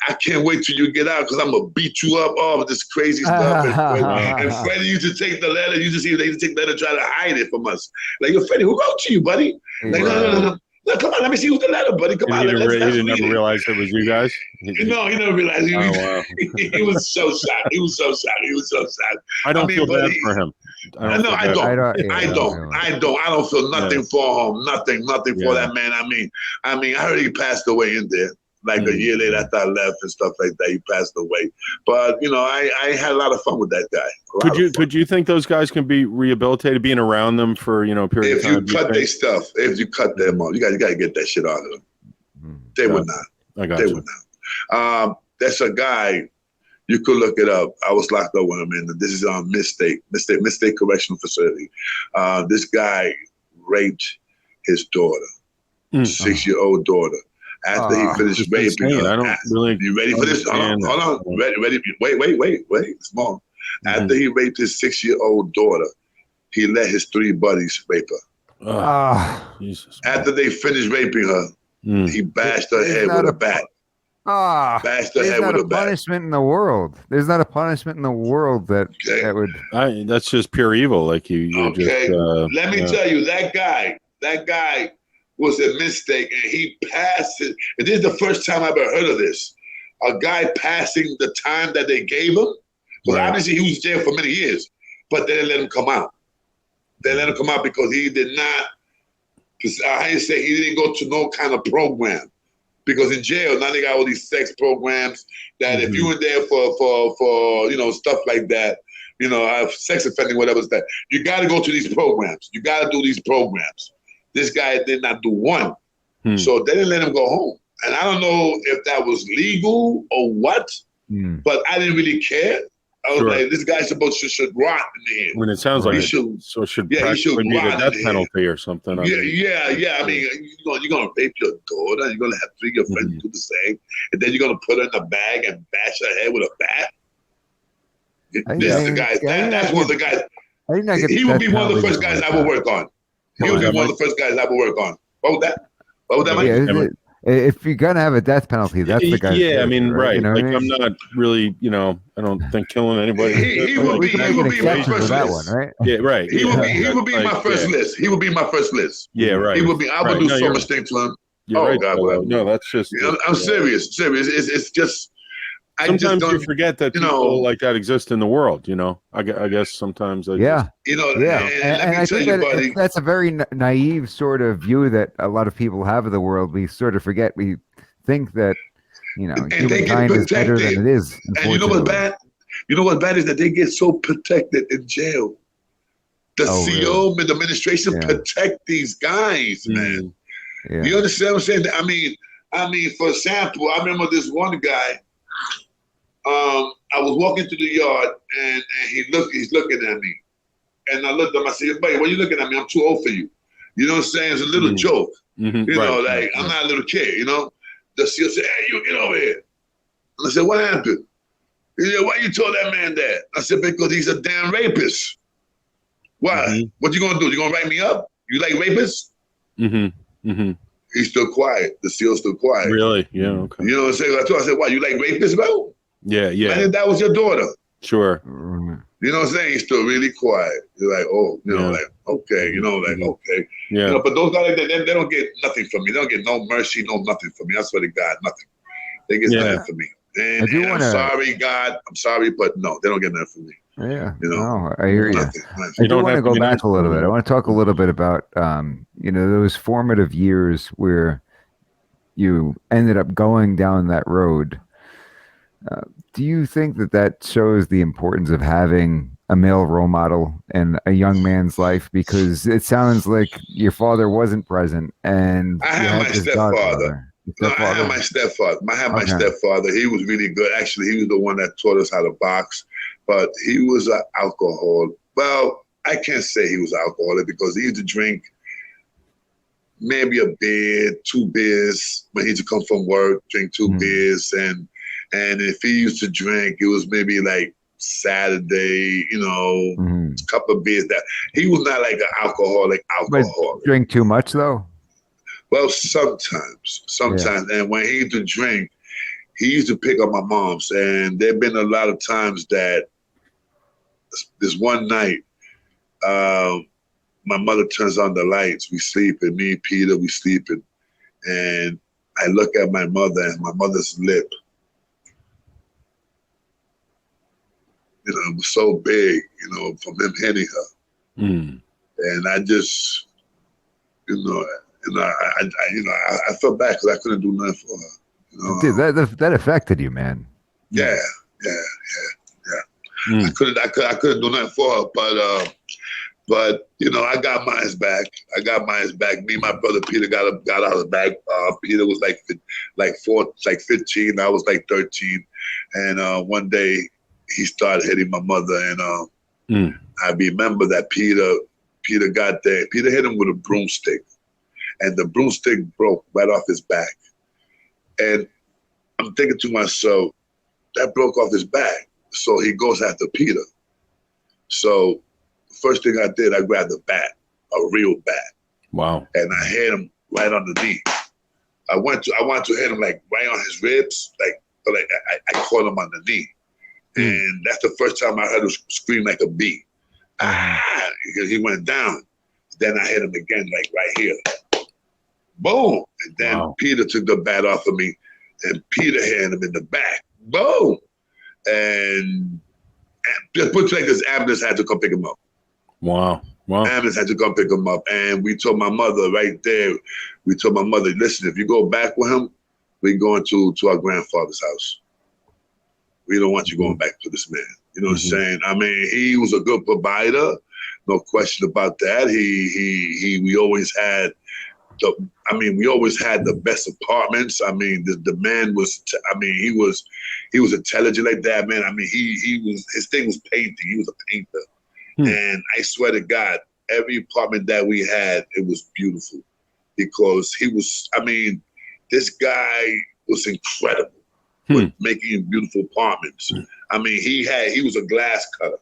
S5: I can't wait till you get out because I'm gonna beat you up, all of this crazy stuff. And Freddie used to take the letter. You just see they used to take the letter, try to hide it from us. Like, yo, Freddie, who wrote to you, buddy? Like, no. No, come on, let me see who's the letter, buddy. Come on,
S2: He
S5: let's
S2: didn't
S5: read
S2: ever
S5: it.
S2: realize it was you guys.
S5: No, he never realized.
S2: Oh, wow.
S5: He was so shocked. He was so shocked.
S2: I don't feel bad for him.
S5: I don't feel nothing for him. Nothing for that man. I heard he passed away in there. Like a year later after I left and stuff like that, he passed away. But I had a lot of fun with that guy.
S2: Could you think those guys can be rehabilitated, being around them for a period of time?
S5: If you cut their stuff, if you cut them off, you got to get that shit out of them. They would not.
S2: I got
S5: they
S2: you.
S5: would not. That's a guy. You could look it up. I was locked up with him, and this is on Mistake Correctional Facility. This guy raped his daughter, 6-year-old daughter. After he finished raping her.
S2: I don't really.
S5: You ready for this? Hold on. Ready? Wait. Small. After he raped his 6-year-old daughter, he let his 3 buddies rape her.
S2: Jesus.
S5: After they finished raping her, he bashed her head with a bat. Bashed her head with a bat.
S1: There's not a punishment in the world. There's not a punishment in the world that would.
S2: That's just pure evil. Like you.
S5: Okay.
S2: Just,
S5: let me tell you, that guy was a mistake, and he passed it. And this is the first time I've ever heard of this. A guy passing the time that they gave him. Because obviously he was there for many years, but they didn't let him come out. They let him come out because he did not, he didn't go to no kind of program. Because in jail, now they got all these sex programs that if you were there for stuff like that, sex offending, whatever it's that, you got to go to these programs. You got to do these programs. This guy did not do one. So they didn't let him go home. And I don't know if that was legal or what, but I didn't really care. I was like, this guy's supposed to should rot in the head.
S2: When it sounds like
S5: he should
S2: practically be the death penalty or something.
S5: Yeah. I mean, you're gonna rape your daughter. You're gonna have 3 of your friends do the same, and then you're gonna put her in a bag and bash her head with a bat. This is the guy. That's one of the guys. He would be one of the first guys I would work on. He would be one of the first guys I would work on. What was that, Mike?
S1: If you're gonna have a death penalty, that's the guy.
S2: Yeah, I mean, right.
S1: You know
S2: like I'm not really, I don't think killing anybody.
S5: He would be my first
S1: that
S5: list.
S1: one, right?
S2: Yeah, right.
S5: He would be my first list. He would be my first list.
S2: Yeah, right.
S5: He would be. I would do so much things to him.
S2: Right, God, no, that's just.
S5: I'm serious. It's just.
S2: Sometimes you forget that people like that exist in the world. I guess sometimes.
S5: And I think
S1: that's a very naive sort of view that a lot of people have of the world. We sort of forget. We think that humankind is better than it is.
S5: And you know what's bad? You know what's bad is that they get so protected in jail. The CO and the administration protect these guys, man. Yeah. You understand what I'm saying? I mean, for example, I remember this one guy. I was walking through the yard and he's looking at me. And I looked at him, I said, buddy, why are you looking at me? I'm too old for you. You know what I'm saying? It's a little joke. I'm not a little kid, The CO said, hey, you get over here. And I said, what happened? He said, why you told that man that? I said, because he's a damn rapist. Why? What you gonna do? You gonna write me up? You like rapists? He's still quiet. The CO's still quiet.
S2: Really? Yeah, okay.
S5: You know what I'm saying? I said, why, you like rapists, bro?
S2: Yeah.
S5: I think that was your daughter.
S2: Sure.
S5: You know what I'm saying? He's still really quiet. You're like, like, okay, okay.
S2: Yeah.
S5: But those guys, they don't get nothing from me. They don't get no mercy, no nothing from me. I swear to God, nothing. They get nothing from me. And I'm sorry, God. I'm sorry, but no, they don't get nothing from me.
S1: Yeah. I hear you. I do want to go back a little bit. I want to talk a little bit about, those formative years where you ended up going down that road. Do you think that shows the importance of having a male role model in a young man's life? Because it sounds like your father wasn't present, and
S5: I had my stepfather. I had my stepfather. My stepfather. He was really good. Actually, he was the one that taught us how to box, but he was an alcoholic. Well, I can't say he was an alcoholic because he used to drink maybe a beer, 2 beers when he used to come from work, drink 2 beers, and if he used to drink, it was maybe like Saturday, you know, a couple of beers. That he was not like an alcoholic.
S1: But drink too much though?
S5: Well, sometimes, and when he used to drink, he used to pick up my mom's, and there've been a lot of times that this one night, my mother turns on the lights. We sleeping, me and Peter, we sleeping, and I look at my mother, and my mother's lip, you know, it was so big, you know, from him hitting her, and I just, I felt bad because I couldn't do nothing for her. You know?
S1: Dude, that affected you, man.
S5: Yeah. I couldn't do nothing for her, but you know, I got mine's back. Me and my brother Peter got out of the back. Peter was like 15. I was like 13, and one day he started hitting my mother, and I remember that Peter got there. Peter hit him with a broomstick, and the broomstick broke right off his back. And I'm thinking to myself, that broke off his back. So he goes after Peter. So first thing I did, I grabbed a bat, a real bat.
S2: Wow.
S5: And I hit him right on the knee. I wanted to hit him like right on his ribs, but I caught him on the knee. And that's the first time I heard him scream like a bee. Because he went down. Then I hit him again, like right here. Boom. And then Peter took the bat off of me, and Peter hit him in the back. Boom. And just put like this, ambulance had to come pick him up.
S2: Wow.
S5: Ambulance had to come pick him up. And we told my mother right there, listen, if you go back with him, we're going to our grandfather's house. We don't want you going back to this man. You know what I'm saying? I mean, he was a good provider, no question about that. We always had the best apartments. I mean, the man was, he was intelligent like that, man. I mean, his thing was painting. He was a painter. And I swear to God, every apartment that we had, it was beautiful because this guy was incredible with making beautiful apartments. I mean, he was a glass cutter.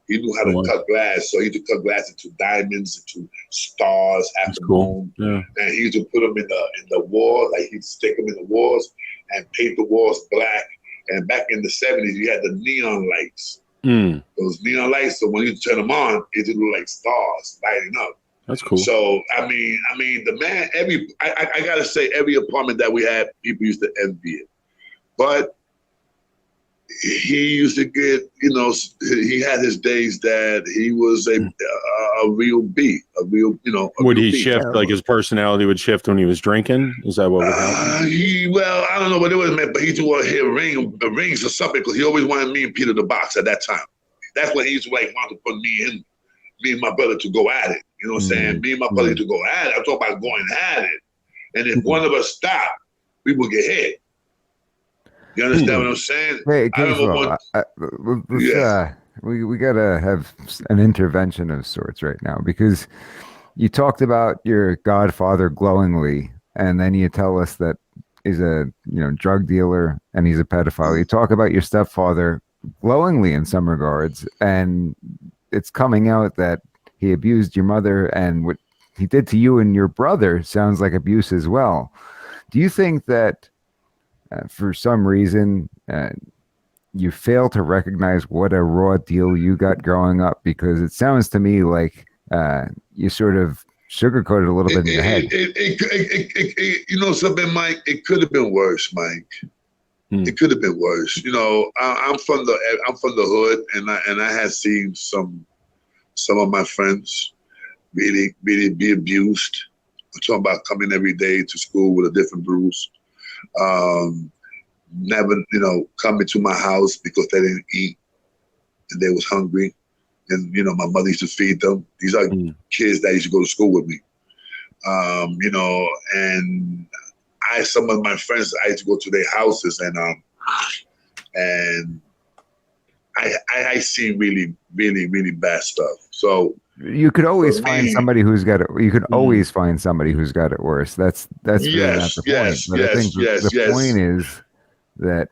S5: He knew how to cut glass, so he used to cut glass into diamonds, into stars, half the moon. Yeah. And he used to put them in the walls, like he'd stick them in the walls and paint the walls black. And back in the 70s, you had the neon lights. Those neon lights, so when you turn them on, it would look like stars lighting up.
S2: That's cool.
S5: So I mean, the man. I gotta say, every apartment that we had, people used to envy it. But he used to get, he had his days that he was a real B,
S2: Would he shift, like his personality would shift when he was drinking? Is that what would happen?
S5: Well, I don't know what it was, man, but he used to want to hear rings or something because he always wanted me and Peter to box at that time. That's when he used to want to put me and my brother to go at it. You know what I'm saying? Me and my brother to go at it. I'm talking about going at it. And if one of us stopped, we would get hit. You understand what I'm saying?
S1: Hey, we gotta have an intervention of sorts right now because you talked about your godfather glowingly, and then you tell us that he's a drug dealer and he's a pedophile. You talk about your stepfather glowingly in some regards, and it's coming out that he abused your mother, and what he did to you and your brother sounds like abuse as well. Do you think that for some reason you fail to recognize what a raw deal you got growing up? Because it sounds to me like you sort of sugarcoated a little bit in your head.
S5: You know something, Mike? It could have been worse, Mike. It could have been worse. I'm from the hood, and I had seen some of my friends really be abused. I'm talking about coming every day to school with a different bruise. Never, coming to my house because they didn't eat and they was hungry. And, my mother used to feed them. These are kids that used to go to school with me. And some of my friends, I used to go to their houses and I seen really, really, really bad stuff. So
S1: You could always
S5: For
S1: find
S5: me,
S1: somebody who's got it. You could
S2: Mm.
S1: always find somebody who's got it worse. That's really not
S5: yes,
S1: the point.
S5: yes,
S1: But I think
S5: yes,
S1: the point
S5: yes.
S1: is that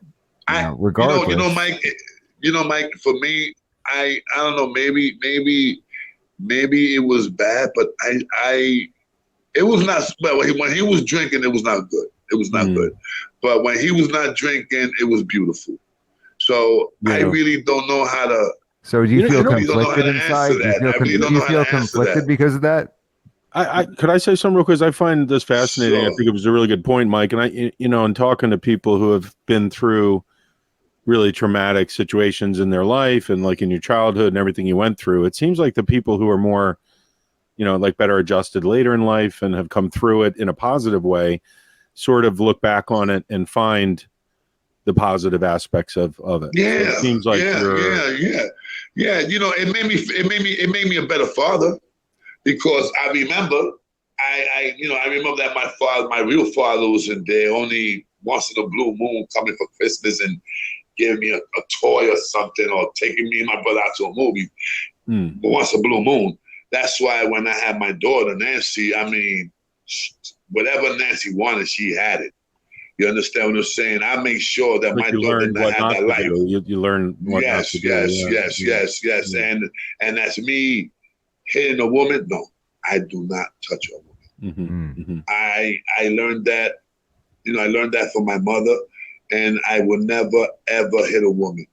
S5: I,
S1: regardless.
S5: Mike. Mike. For me, I don't know. Maybe it was bad, but it was not. Well, when he was drinking, it was not good. It was not good. But when he was not drinking, it was beautiful. So I really don't know how to.
S1: So do you feel
S5: I really don't know how
S1: conflicted
S5: to
S1: inside?
S5: answer that. I really don't
S1: Do you
S5: know how
S1: feel
S5: to answer
S1: conflicted
S5: that.
S1: because of that?
S2: Could I say something real quick? I find this fascinating.
S5: Sure.
S2: I think it was a really good point, Mike. And in talking to people who have been through really traumatic situations in their life and like in your childhood and everything you went through, it seems like the people who are more, like better adjusted later in life and have come through it in a positive way, sort of look back on it and find the positive aspects of it.
S5: Yeah,
S2: so it seems like
S5: yeah. It made me a better father because I remember, I remember that my real father was in there only once in a blue moon coming for Christmas and giving me a toy or something or taking me and my brother out to a movie. But once a blue moon. That's why when I had my daughter, Nancy, I mean, whatever Nancy wanted, she had it. You understand what I'm saying? I make sure that my daughter did not have that life.
S2: You learn what not to do.
S5: Yes. And that's me hitting a woman. No, I do not touch a woman. I learned that, I learned that from my mother, and I will never ever hit a woman.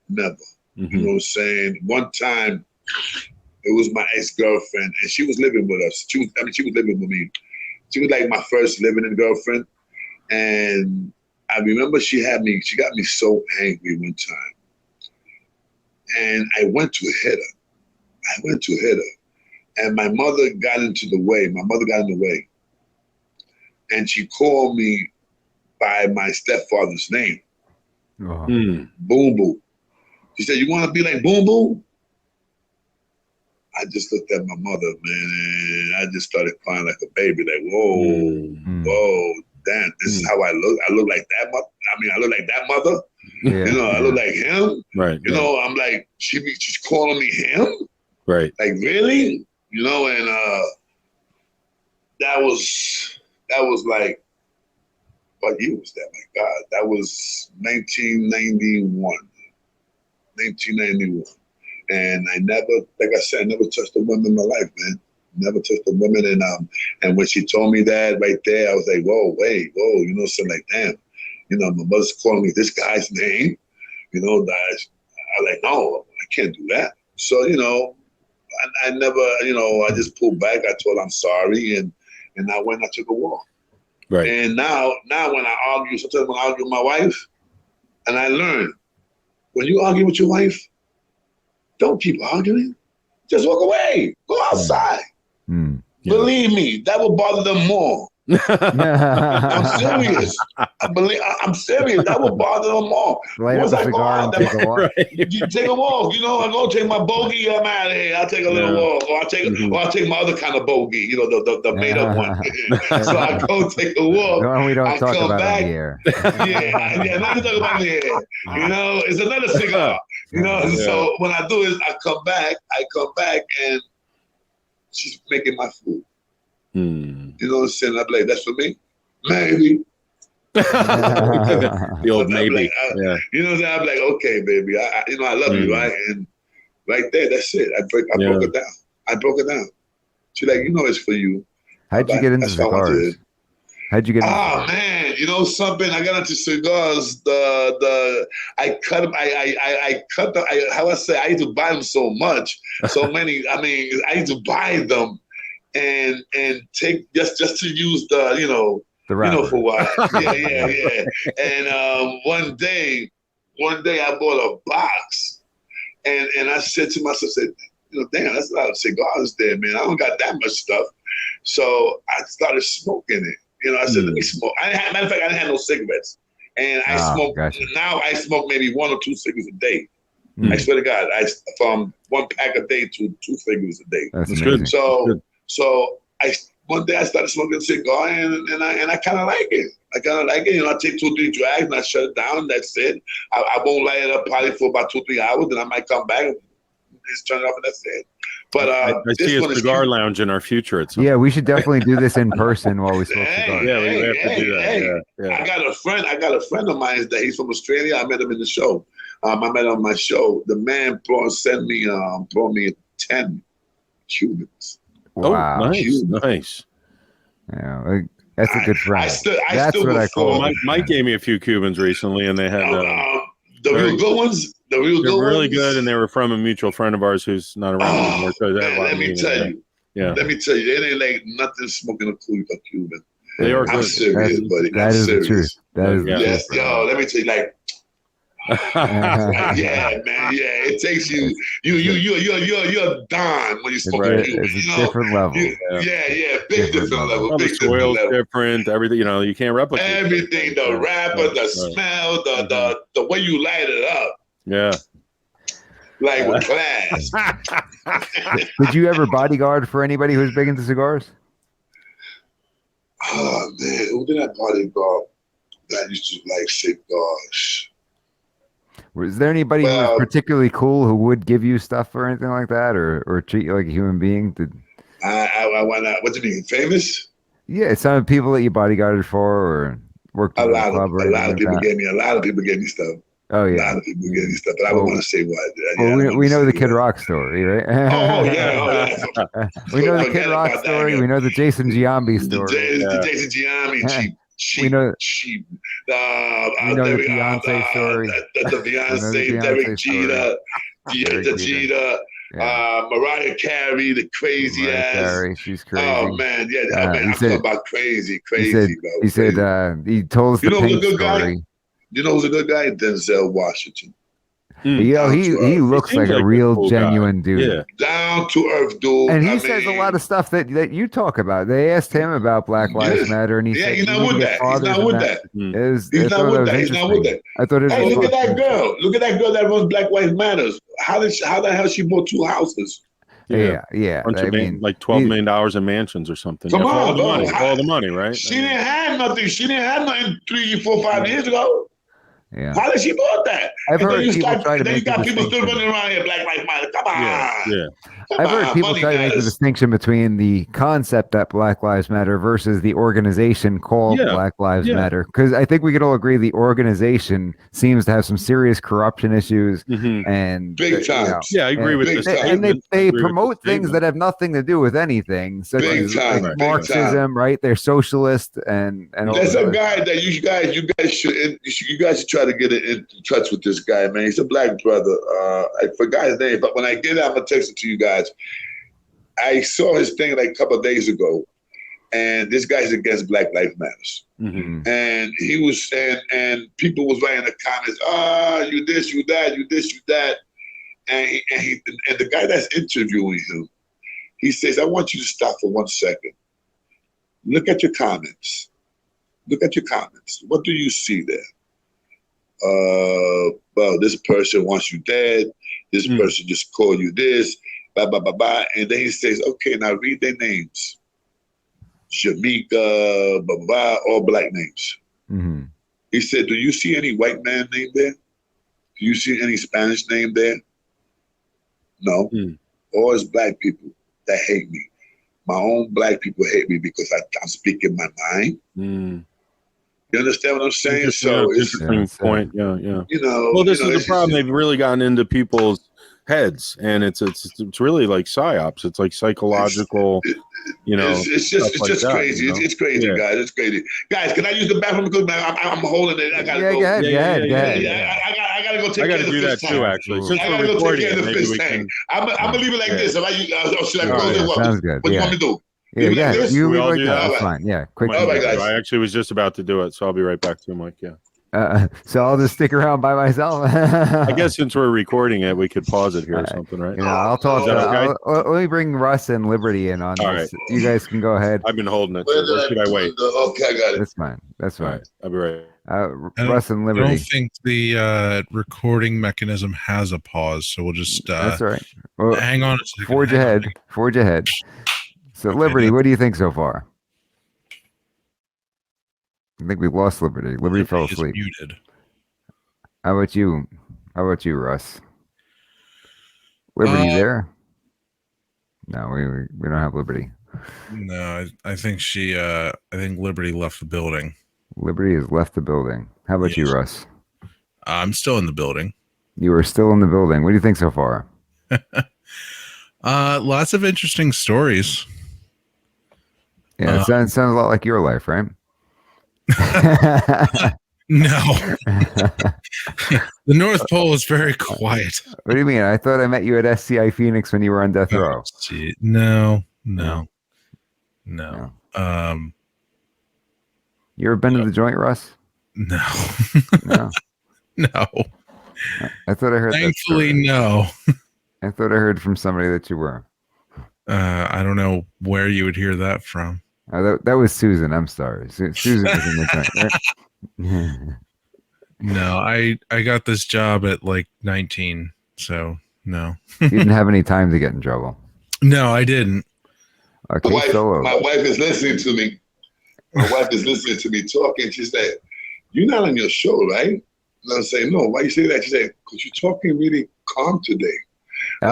S5: Never. You know what I'm saying? One time, it was my ex-girlfriend, and she was living with us. She was living with me. She was like my first living girlfriend. And I remember she got me so angry one time. And I went to hit her. And my mother got into the way. And she called me by my stepfather's name. Boom Boo. She said, "You want to be like Boom Boo?" I just looked at my mother, man, and I just started crying like a baby, like, whoa, damn, this is how I look. I look like that mother. I look like that mother.
S1: Yeah,
S5: I look like him.
S2: Right.
S5: I'm like, she's calling me him.
S2: Right.
S5: Like, really? And that was like, what year was that? My God, that was 1991. And I never, like I said, I never touched a woman in my life, man. Never touched a woman. And when she told me that right there, I was like, whoa, something like, damn. My mother's calling me this guy's name. I like, no, I can't do that. So, I never, I just pulled back. I told her I'm sorry. And I went, I took a walk.
S2: Right.
S5: And now when I argue, sometimes when I argue with my wife, and I learned, when you argue with your wife, don't keep arguing. Just walk away. Go outside. Believe me, that will bother them more. I'm serious. I'm serious. That will bother them more.
S1: Light up a cigar and take a walk.
S5: You take a walk. I'm gonna take my bogey. I'm out of here. I'll take a little walk, or I'll take my other kind of bogey. The made up one. So I go take a walk.
S1: No, we don't
S5: I
S1: talk
S5: come
S1: about
S5: back.
S1: it here.
S5: Not to talk about it here. It's another cigar. So when I do is I come back and she's making my food. You know what I'm saying? I'm like, that's for me? Maybe.
S2: The old maybe.
S5: Yeah. You know what I'm saying? I'm like, okay, baby. I love you, right? And right there, that's it. I broke it down. She's like, it's for you.
S1: How'd you get into cigars? How'd you get into cigars?
S5: Man, something? I got into cigars. I used to buy them so much. So many, I used to buy them and take just to use the for a while. Yeah. And one day I bought a box and I said to myself, damn, that's a lot of cigars there, man. I don't got that much stuff. So I started smoking it. I said, let me smoke. Matter of fact, I didn't have no cigarettes. And I smoke, now I smoke maybe 1 or 2 cigarettes a day. I swear to God, from 1 pack a day to 2 cigarettes a day.
S1: That's good.
S5: So one day I started smoking a cigar and I kind of like it. I take 2 or 3 drags and I shut it down. That's it. I won't light it up probably for about 2 or 3 hours. Then I might come back and just turn it off and that's it. But
S2: I see
S5: this
S2: a
S5: one is
S2: cigar
S5: cute.
S2: lounge in our future. At some
S1: Yeah, we should definitely do this in person while we smoke cigars.
S2: Yeah, we have to do that. Yeah.
S5: I got a friend of mine that he's from Australia. I met him in the show. I met him on my show. The man brought me 10 Cubans.
S1: Wow.
S2: Oh, nice, nice.
S1: Yeah, that's a good friend. That's
S5: still
S1: what I call it.
S2: Mike gave me a few Cubans recently, and they had
S5: the real good ones. The real
S2: they're
S5: good
S2: really
S5: ones.
S2: good, and they were from a mutual friend of ours who's not around anymore. So
S5: Man, let me tell you.
S2: Yeah.
S5: Let me tell you, it ain't like nothing smoking a Cuban.
S2: They are
S5: I'm
S2: good.
S5: serious, buddy.
S1: That is the truth. That is the
S5: yes,
S1: truth.
S5: yo. Let me tell you, like, yeah, man, yeah. It takes you. You're a don when you smoke a Cuban.
S1: It's a different level.
S5: Yeah, big different level.
S2: Well, the soil's different. Everything, you can't replicate
S5: everything. The wrapper, the smell, the way you light it up.
S2: Yeah.
S5: Like with class.
S1: Did you ever bodyguard for anybody who's big into cigars?
S5: Oh man, who did I bodyguard that used to like cigars?
S1: Was there anybody who was particularly cool who would give you stuff or anything like that, or treat you like a human being?
S5: I went out. What do you mean, famous?
S1: Yeah, some people that you bodyguarded for or worked with
S5: a lot of people
S1: like
S5: gave me. A lot of people gave me stuff.
S1: Oh yeah,
S5: a lot of people gave me stuff, but I don't want to say what.
S1: Well, we know the Kid Rock story, right?
S5: Oh yeah.
S1: We know the Kid Rock story. We know the Jason Giambi story.
S5: The Jason Giambi cheap.
S1: We know
S5: cheap.
S1: We know the Beyonce story.
S5: The Beyonce, Derek Jeter, Jeter. Mariah Carey, the crazy ass.
S1: Carey, she's crazy.
S5: Oh man, yeah. I'm talking about crazy,
S1: He
S5: bro.
S1: said he told us the Pink story.
S5: You know who's a good guy? Denzel Washington.
S1: Yo, he looks like a real cool genuine dude.
S5: Yeah. Down to earth dude.
S1: And he says a lot of stuff that you talk about. They asked him about Black Lives Matter, and he said
S5: he's not with that. He's not with that.
S1: He's not with that.
S5: He's not with that.
S1: I thought it was.
S5: Hey, look at that girl. Look at that girl that runs Black Lives Matters. How the hell she bought 2 houses?
S1: Yeah.
S2: I mean, like $12 million in mansions or something.
S5: Come on,
S2: all the money, right?
S5: She didn't have nothing. She didn't have nothing 3, 4, 5 years ago.
S1: Yeah.
S5: How did she bought that?
S1: I've heard people try to
S5: then
S1: make
S5: you got people still
S1: distinction.
S5: running around here, Black Lives Matter. Come on.
S2: Yeah.
S1: I've heard people try to make the distinction between the concept that Black Lives Matter versus the organization called Black Lives Matter. Because I think we can all agree the organization seems to have some serious corruption issues and
S5: big time.
S2: I agree with this.
S1: And they promote things that have nothing to do with anything, such as like Marxism, right? They're socialist and all.
S5: There's a guy that you guys should try to get in touch with this guy, man. He's a black brother. I forgot his name, but when I get it, I'm gonna text it to you guys. I saw his thing like a couple of days ago, and this guy's against Black Lives Matters. And he was saying, and people was writing in the comments, you this, you that, you this, you that. And the guy that's interviewing him, he says, I want you to stop for 1 second. Look at your comments. Look at your comments. What do you see there? Well, this person wants you dead. This person just called you this, blah, blah, blah, blah. And then he says, okay, now read their names. Jamaica, blah, blah, blah, all black names. He said, do you see any white man name there? Do you see any Spanish name there? No. All is black people that hate me. My own black people hate me because I'm speaking my mind. You understand what I'm saying? So it's
S2: interesting point. Yeah.
S5: You know.
S2: Well, this is the problem. They've really gotten into people's heads, and it's really like psyops. It's like psychological.
S5: It's just crazy. It's crazy, guys. It's crazy, guys. Can I use the bathroom because I'm holding it? I gotta go.
S1: Go ahead.
S5: I gotta go take care of the fish tank.
S2: Too, actually. Since
S5: I gotta go take care of the fish tank. I'm gonna leave it like this. Should I close it?
S1: Sounds good.
S5: What do you want me to do?
S1: Yeah, you
S2: we
S1: leave
S2: all
S1: like
S2: do
S1: that.
S2: that.
S1: That's fine. Yeah, quick.
S5: All right, guys.
S2: I actually was just about to do it, so I'll be right back to you, Mike. Yeah.
S1: So I'll just stick around by myself.
S2: I guess since we're recording it, we could pause it here or something, right?
S1: I'll talk. Let me bring Russ and Liberty in on
S2: all
S1: this.
S2: Right.
S1: You guys can go ahead.
S2: I've been holding it. So where should I wait?
S5: Okay, I got it.
S1: That's fine. That's fine.
S2: Right, I'll be right.
S1: Russ and Liberty.
S3: I don't think the recording mechanism has a pause, so we'll just
S1: that's all right. Well,
S3: hang on a second.
S1: Forge ahead. So okay, Liberty, what do you think so far? I think we've lost Liberty. Liberty fell asleep.
S3: Muted.
S1: How about you? Russ? Liberty there? No, we don't have Liberty.
S3: No, I think I think Liberty left the building.
S1: Liberty has left the building. How about you,
S3: Yes.
S1: Russ?
S3: I'm still in the building.
S1: You are still in the building. What do you think so far?
S3: Lots of interesting stories.
S1: Yeah, it sounds a lot like your life, right?
S3: No. The North Pole is very quiet.
S1: What do you mean? I thought I met you at SCI Phoenix when you were on death row.
S3: No.
S1: No. You ever been to the joint, Russ?
S3: No.
S1: No.
S3: No.
S1: I thought I heard.
S3: Thankfully, no.
S1: I thought I heard from somebody that you were.
S3: I don't know where you would hear that from.
S1: Oh, that was Susan. I'm sorry. Susan was in the joint, right?
S3: No, I got this job at like 19, so no.
S1: You didn't have any time to get in trouble.
S3: No, I didn't.
S1: Okay,
S5: my wife is listening to me. My wife is listening to me talking. She said, "You're not on your show, right?" And I say, "No. Why you say that?" She said, "Because you're talking really calm today. I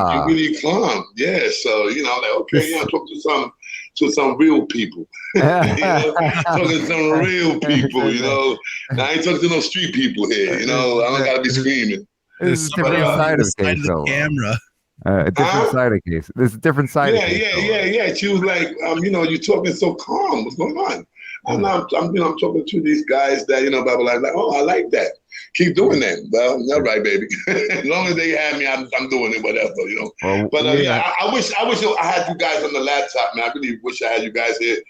S5: mean, you're really calm." Yeah. So like, okay, talk to some real people. Talking to some real people. Now, I ain't talking to no street people here. I don't gotta be screaming.
S1: This is a different side of
S3: the camera.
S1: A different side of case. There's a different side.
S5: Yeah. She was like, you're talking so calm. What's going on? And I'm talking to these guys that blah blah blah. Like, oh, I like that. Keep doing that. Well, all right, baby. As long as they have me, I'm doing it. Whatever,
S1: Well,
S5: But I wish I had you guys on the laptop, man. I really wish I had you guys here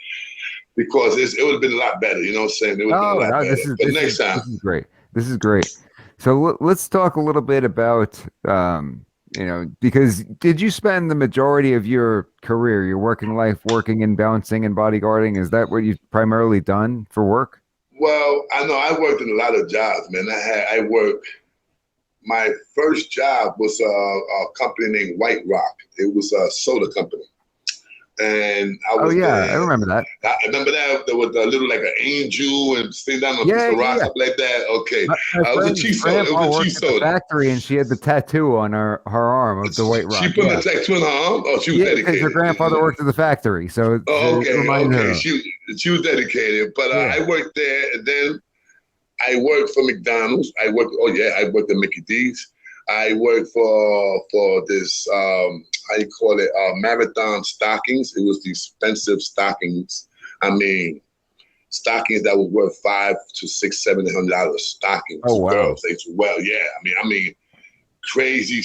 S5: because it would have been a lot better. You know what I'm saying? It would have been a lot better. But next time,
S1: this is great. This is great. So let's talk a little bit about. Because did you spend the majority of your career, your working life, working in bouncing and bodyguarding? Is that what you've primarily done for work?
S5: Well, I know I worked in a lot of jobs, man. I worked. My first job was a company named White Rock. It was a soda company, and I was.
S1: I remember that.
S5: I remember that there was a little like an angel and sitting down on a piece of rock up like that. Okay, it was a cheese soda. It was a cheese soda.
S1: Factory, and she had the tattoo on her arm of the White Rock.
S5: She put a tattoo on her arm. Oh, she was dedicated.
S1: Her grandfather worked at the factory, so.
S5: Okay. She was dedicated, but I worked there, and then I worked for McDonald's. I worked at Mickey D's. I worked for this how you call it marathon stockings. It was the expensive stockings. I mean, stockings that was worth $500 to $700 stockings.
S1: Oh wow!
S5: Girls, I mean, crazy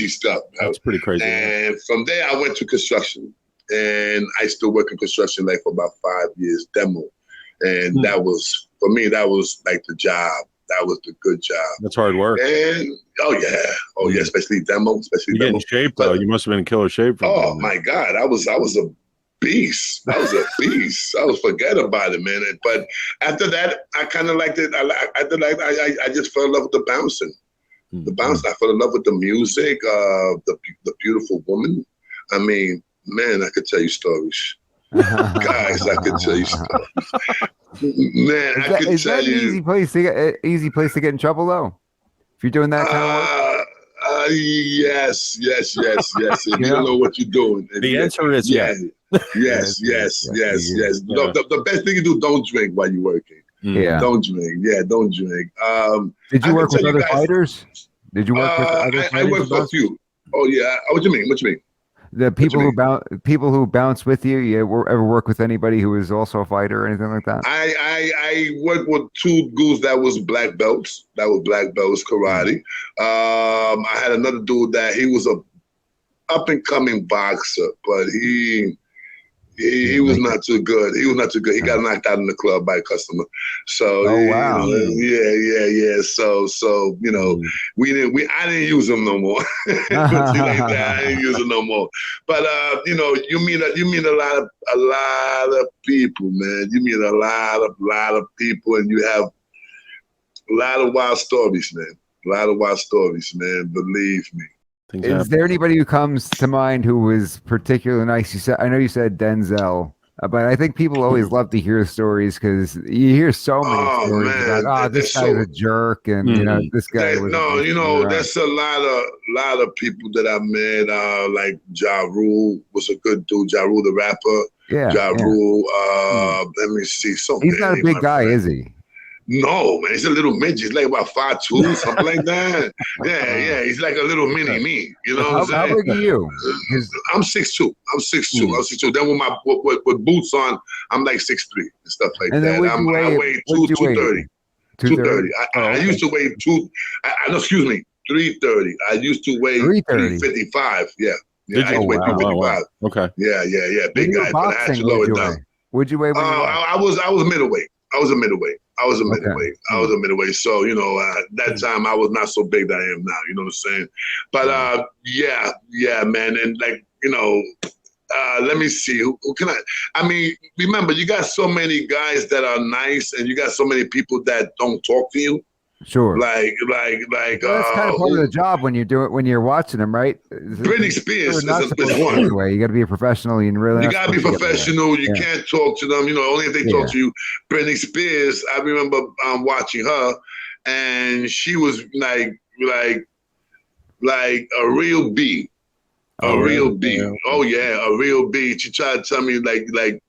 S5: stuff.
S2: That's pretty crazy.
S5: And from there, I went to construction, and I still work in construction like for about 5 years, demo, and that was for me. That was like the job. That was the good job.
S2: That's hard work.
S5: And especially demo.
S2: You get in shape though. You must have been in killer shape.
S5: My God, I was a beast. I was a beast. I was forget about it, man. But after that, I kind of liked it. I just fell in love with the bouncing. The bouncing. I fell in love with the music. The beautiful woman. I mean, man, I could tell you stories. Guys, I could tell you stories. Man, I could tell you.
S1: Easy place to get in trouble though. If you're doing that kind of work.
S5: Yes. If you don't know what you're doing.
S2: The answer is yes.
S5: Yes. The best thing you do, don't drink while you're working.
S1: Yeah.
S5: Don't drink. Yeah, don't drink.
S1: Did you work with other fighters? Did you work with other fighters?
S5: I worked for a few. Oh yeah. What do you mean? What you mean?
S1: The people who bounce with you, ever work with anybody who is also a fighter or anything like that?
S5: I worked with two dudes that was black belts. Karate. I had another dude that he was a up and coming boxer, but he was not too good. He got knocked out in the club by a customer. So
S1: wow.
S5: Yeah. So I didn't use them no more. I didn't use them no more. But you meet a lot of people, man. You meet a lot of people, and you have a lot of wild stories, man. Believe me.
S1: Is there anybody who comes to mind who was particularly nice? I know you said Denzel, But I think people always love to hear stories because you hear so many stories
S5: man,
S1: about, this guy's a jerk, and this guy was.
S5: There's a lot of people that I met. Like Ja Rule was a good dude. Ja Rule the rapper.
S1: Yeah.
S5: Ja Rule. Let me see.
S1: He's not a big guy, is he?
S5: No, man, he's a little midget. He's like about 5'2", something like that. Yeah, he's like a little mini me. You know what I'm saying?
S1: How big are you?
S5: I'm 6'2". I'm 6'2". Then with boots on, I'm like 6'3" and stuff like
S1: and
S5: that.
S1: I
S5: weigh 230. 230. I used to weigh 330. I used to weigh 355. Yeah. I used to weigh 355.
S2: Wow. Okay.
S5: Yeah. Big guy. But I had to lower it down.
S1: Would you weigh?
S5: I was middleweight. I was a middleweight. So, that time I was not so big that I am now. You know what I'm saying? But yeah, man. And like, let me see. Who can I mean, remember, you got so many guys that are nice, and you got so many people that don't talk to you.
S1: Sure.
S5: Like.
S1: Well, that's kind of part of the job when you're watching them, right?
S5: Britney Spears is one.
S1: Anyway, you got to be a professional. You got
S5: to be professional. You can't talk to them. Only if they talk to you. Britney Spears. I remember watching her, and she was like a real B. A real B. Yeah. Oh yeah, a real B. She tried to tell me to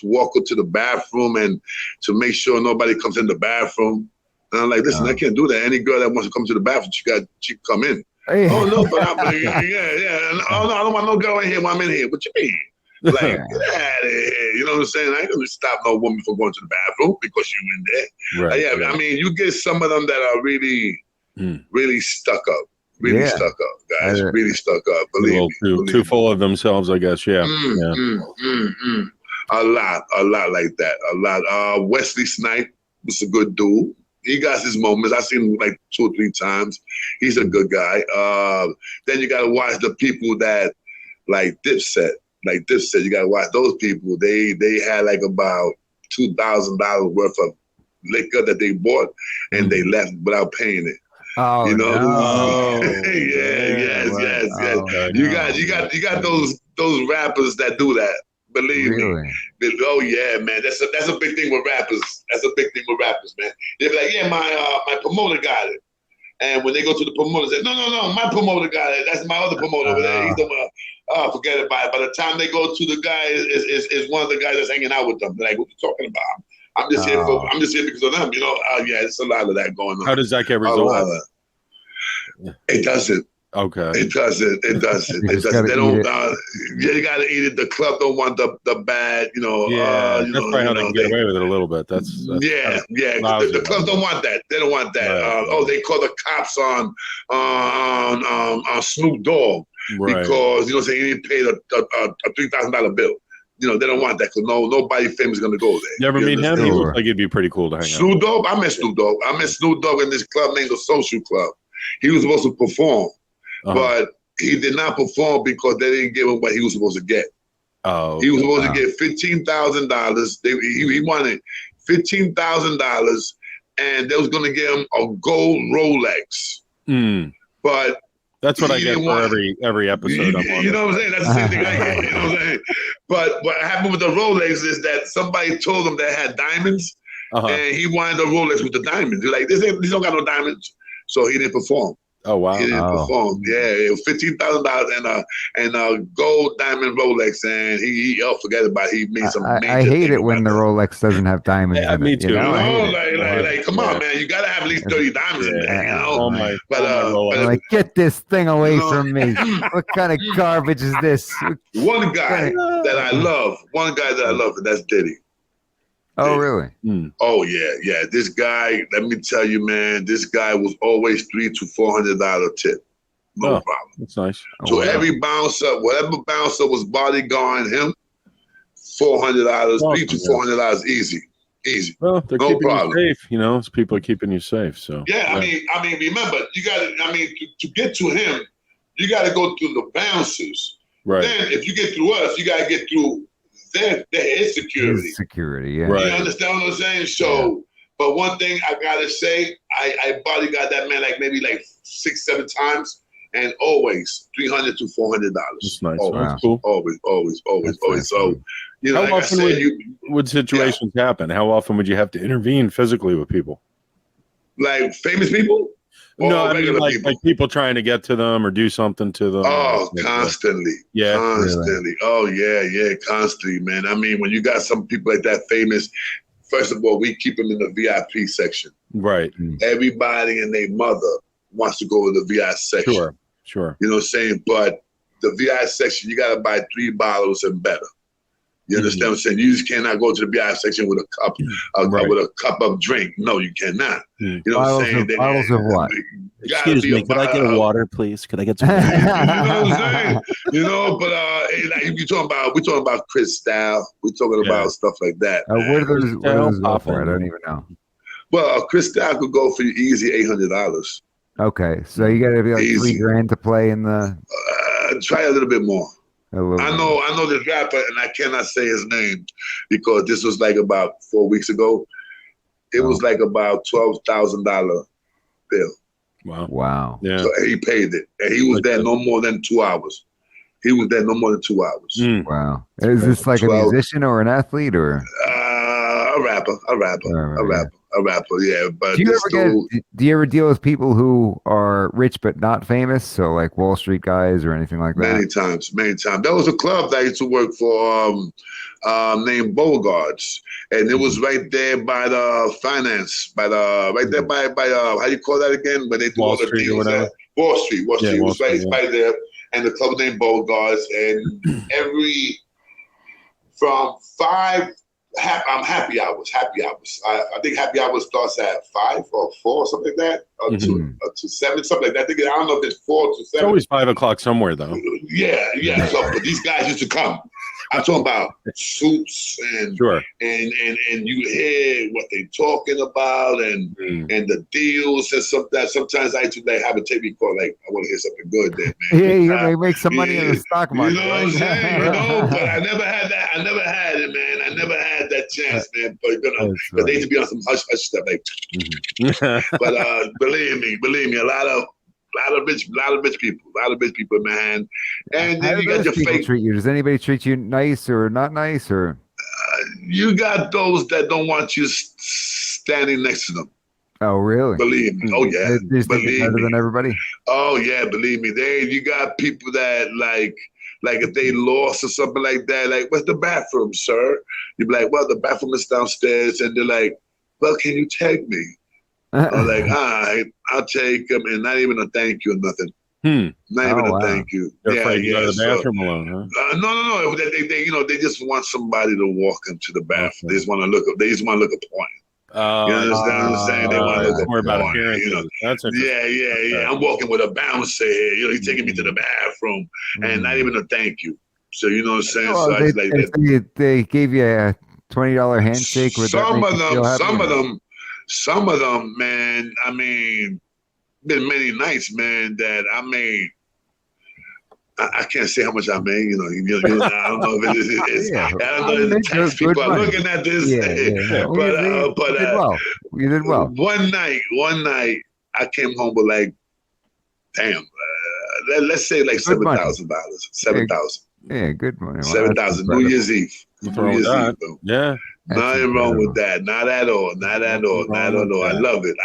S5: walk her to the bathroom and to make sure nobody comes in the bathroom. And I'm like, listen, I can't do that. Any girl that wants to come to the bathroom, she come in. Hey. Oh no, but yeah. Oh no, I don't want no girl in here while I'm in here. What you mean? Like, get out of here. You know what I'm saying? I ain't gonna stop no woman from going to the bathroom because you in there. Right. I mean, you get some of them that are really, really stuck up. Really stuck up, guys. Really stuck up. Believe me.
S2: Too full of themselves, I guess. Yeah.
S5: A lot like that. A lot. Wesley Snipes was a good dude. He got his moments. I've seen him like 2 or 3 times. He's a good guy. Then you gotta watch the people that like Dipset. You gotta watch those people. They had like about $2,000 worth of liquor that they bought, and they left without paying it.
S1: Oh, no.
S5: Yes. You got those rappers that do that. Believe me. Oh yeah, man. That's a big thing with rappers. Man. They be like, yeah, my promoter got it. And when they go to the promoter, they say, no, my promoter got it. That's my other promoter over there. He's the one. Forget about it. By the time they go to the guy, is one of the guys that's hanging out with them. They're like, what you talking about? I'm just here because of them. Yeah, it's a lot of that going on.
S2: How does that get resolved?
S5: It doesn't.
S2: Okay.
S5: It doesn't. They don't. You gotta eat it. The club don't want the bad.
S2: That's probably how they can get away with it a little bit. That's
S5: yeah. The clubs don't want that. They don't want that. Right. They call the cops on Snoop Dogg because he didn't pay a $3,000 bill. They don't want that because nobody famous is gonna go there.
S2: You ever meet him? He looks like it'd be pretty cool to hang out.
S5: Snoop Dogg. I met Snoop Dogg. In this club named the Social Club. He was supposed to perform. But he did not perform because they didn't give him what he was supposed to get.
S2: Oh,
S5: he was supposed to get $15,000. He wanted $15,000, and they was going to give him a gold Rolex. But
S2: that's what I get for every episode.
S5: You know what I'm saying? That's the same thing I get. You know what I'm saying? But what happened with the Rolex is that somebody told him they had diamonds, and he wanted a Rolex with the diamonds. He's like, these don't got no diamonds, so he didn't perform.
S2: Oh wow!
S5: He didn't perform. Yeah, it was $15,000 and a gold diamond Rolex, and he forget about it. He made some.
S1: I hate it when the Rolex doesn't have diamonds.
S2: Yeah, me too.
S5: Like, come on, man, you gotta have at least 30 diamonds in there.
S1: But get this thing away from me. What kind of garbage is this?
S5: One guy that I love, and that's Diddy.
S1: Oh, really?
S5: Oh, yeah. This guy, let me tell you, man, this guy was always $300 to $400 tip. No problem.
S2: That's nice.
S5: So every bouncer, whatever bouncer was bodyguarding him, $400, $300 to $400 easy.
S2: Well, they're keeping you safe. It's people are keeping you safe. So
S5: yeah. I mean, remember, you got to. To get to him, you got to go through the bouncers.
S2: Right.
S5: Then, if you get through us, you got to get through. There is security.
S1: Yeah.
S5: Right. You understand what I'm saying? So, but one thing I gotta say, I bodyguard that man maybe 6-7 times, and always $300 to $400.
S2: That's nice.
S5: Always,
S2: wow.
S5: always. So, You know,
S2: How
S5: like I
S2: often
S5: said,
S2: would situations happen? How often would you have to intervene physically with people?
S5: like famous people
S2: No,
S5: or
S2: I mean
S5: regular
S2: like
S5: people?
S2: people trying to get to them or do something to them.
S5: Oh, constantly.
S2: Yeah,
S5: Constantly. Oh, yeah, constantly, man. I mean, when you got some people like that famous, first of all, we keep them in the VIP section.
S2: right.
S5: Everybody and their mother wants to go to the VIP section.
S2: Sure.
S5: You know what I'm saying? But the VIP section, you got to buy 3 bottles and better. You understand what I'm saying? You just cannot go to the VIP section with a cup, with a cup of drink. No, you cannot. You know what I'm saying?
S1: Bottles of what?
S4: Excuse me, could I get a water, please? Could I get some?
S5: You know what I'm saying? You know, but like we're talking about Cristal. We're talking about stuff like that.
S1: What are those go for? I
S4: Poppin'.
S1: don't even know.
S5: Well, Cristal could go for you easy $800.
S1: Okay, so you got to be like
S5: Easy.
S1: $3,000 to play in the.
S5: Try a little bit more.
S1: A little
S5: I
S1: bit.
S5: know this rapper, and I cannot say his name because this was like about 4 weeks ago. It was like about $12,000 bill.
S1: Wow.
S2: Yeah.
S5: So he paid it, and he was there no more than 2 hours. He was there no more than 2 hours.
S1: Wow. Is this like 12, a musician or an athlete or
S5: a rapper? Yeah. But
S1: do you ever deal with people who are rich but not famous? So like Wall Street guys or anything like that?
S5: Many times. There was a club that I used to work for named Beauregards, and it was right there by the finance, right there by how you call that again? But they do
S2: Wall
S5: all the
S2: Street
S5: deals there. Wall Street. It was right there, and the club named Beauregards, and from 5. Happy hours. I think happy hours starts at 5 or 4, something like that, or to 7, something like that. I don't know if it's 4 to 7.
S2: It's always 5 o'clock somewhere, though.
S5: Yeah. So, but these guys used to come. I'm talking about suits and you hear what they're talking about and the deals and something. Sometimes I used to have a tape record, like I want to hear something good there, man.
S1: Yeah, you gotta make some money in the stock market.
S5: You know what I'm saying? But I never had that. I never had it, man. I never had that chance, man. But they used to be on some hush stuff, like. But believe me, a lot of rich people, man. And then you got your fake.
S1: Treat you? Does anybody treat you nice or not nice or?
S5: You got those that don't want you standing next to them.
S1: Oh, really?
S5: Believe me. Oh, yeah.
S1: They think it's better than everybody.
S5: Oh, yeah. Believe me. You got people that like if they lost or something like that, like, where's the bathroom, sir? You'd be like, well, the bathroom is downstairs. And they're like, well, can you take me? I'm like, all right, I'll take them, and not even a thank you or nothing. Not even a thank you.
S2: They're afraid to go to the bathroom alone, huh?
S5: No. They just want somebody to walk them to the bathroom. Okay. They just want to look up. They just want to look a point. You understand what I'm saying? They want to look a point.
S2: About appearances. You know? That's
S5: yeah. I'm walking with a bouncer here. You know, he's taking me to the bathroom, and not even a thank you. So you know what I'm saying?
S1: Well, they gave you a $20 handshake. With
S5: some of them, man. I mean, been many nights, man. That I mean, I can't say how much I made. You know, I don't know if it is. I don't know if tax people are looking at this.
S1: Yeah. But you did well.
S5: One night, I came home with like, damn, let's say like $7,000. $7,000.
S1: Yeah, good money.
S5: $7,000. New Year's Eve.
S2: Yeah.
S5: Nothing wrong with that. Not at all. I love it.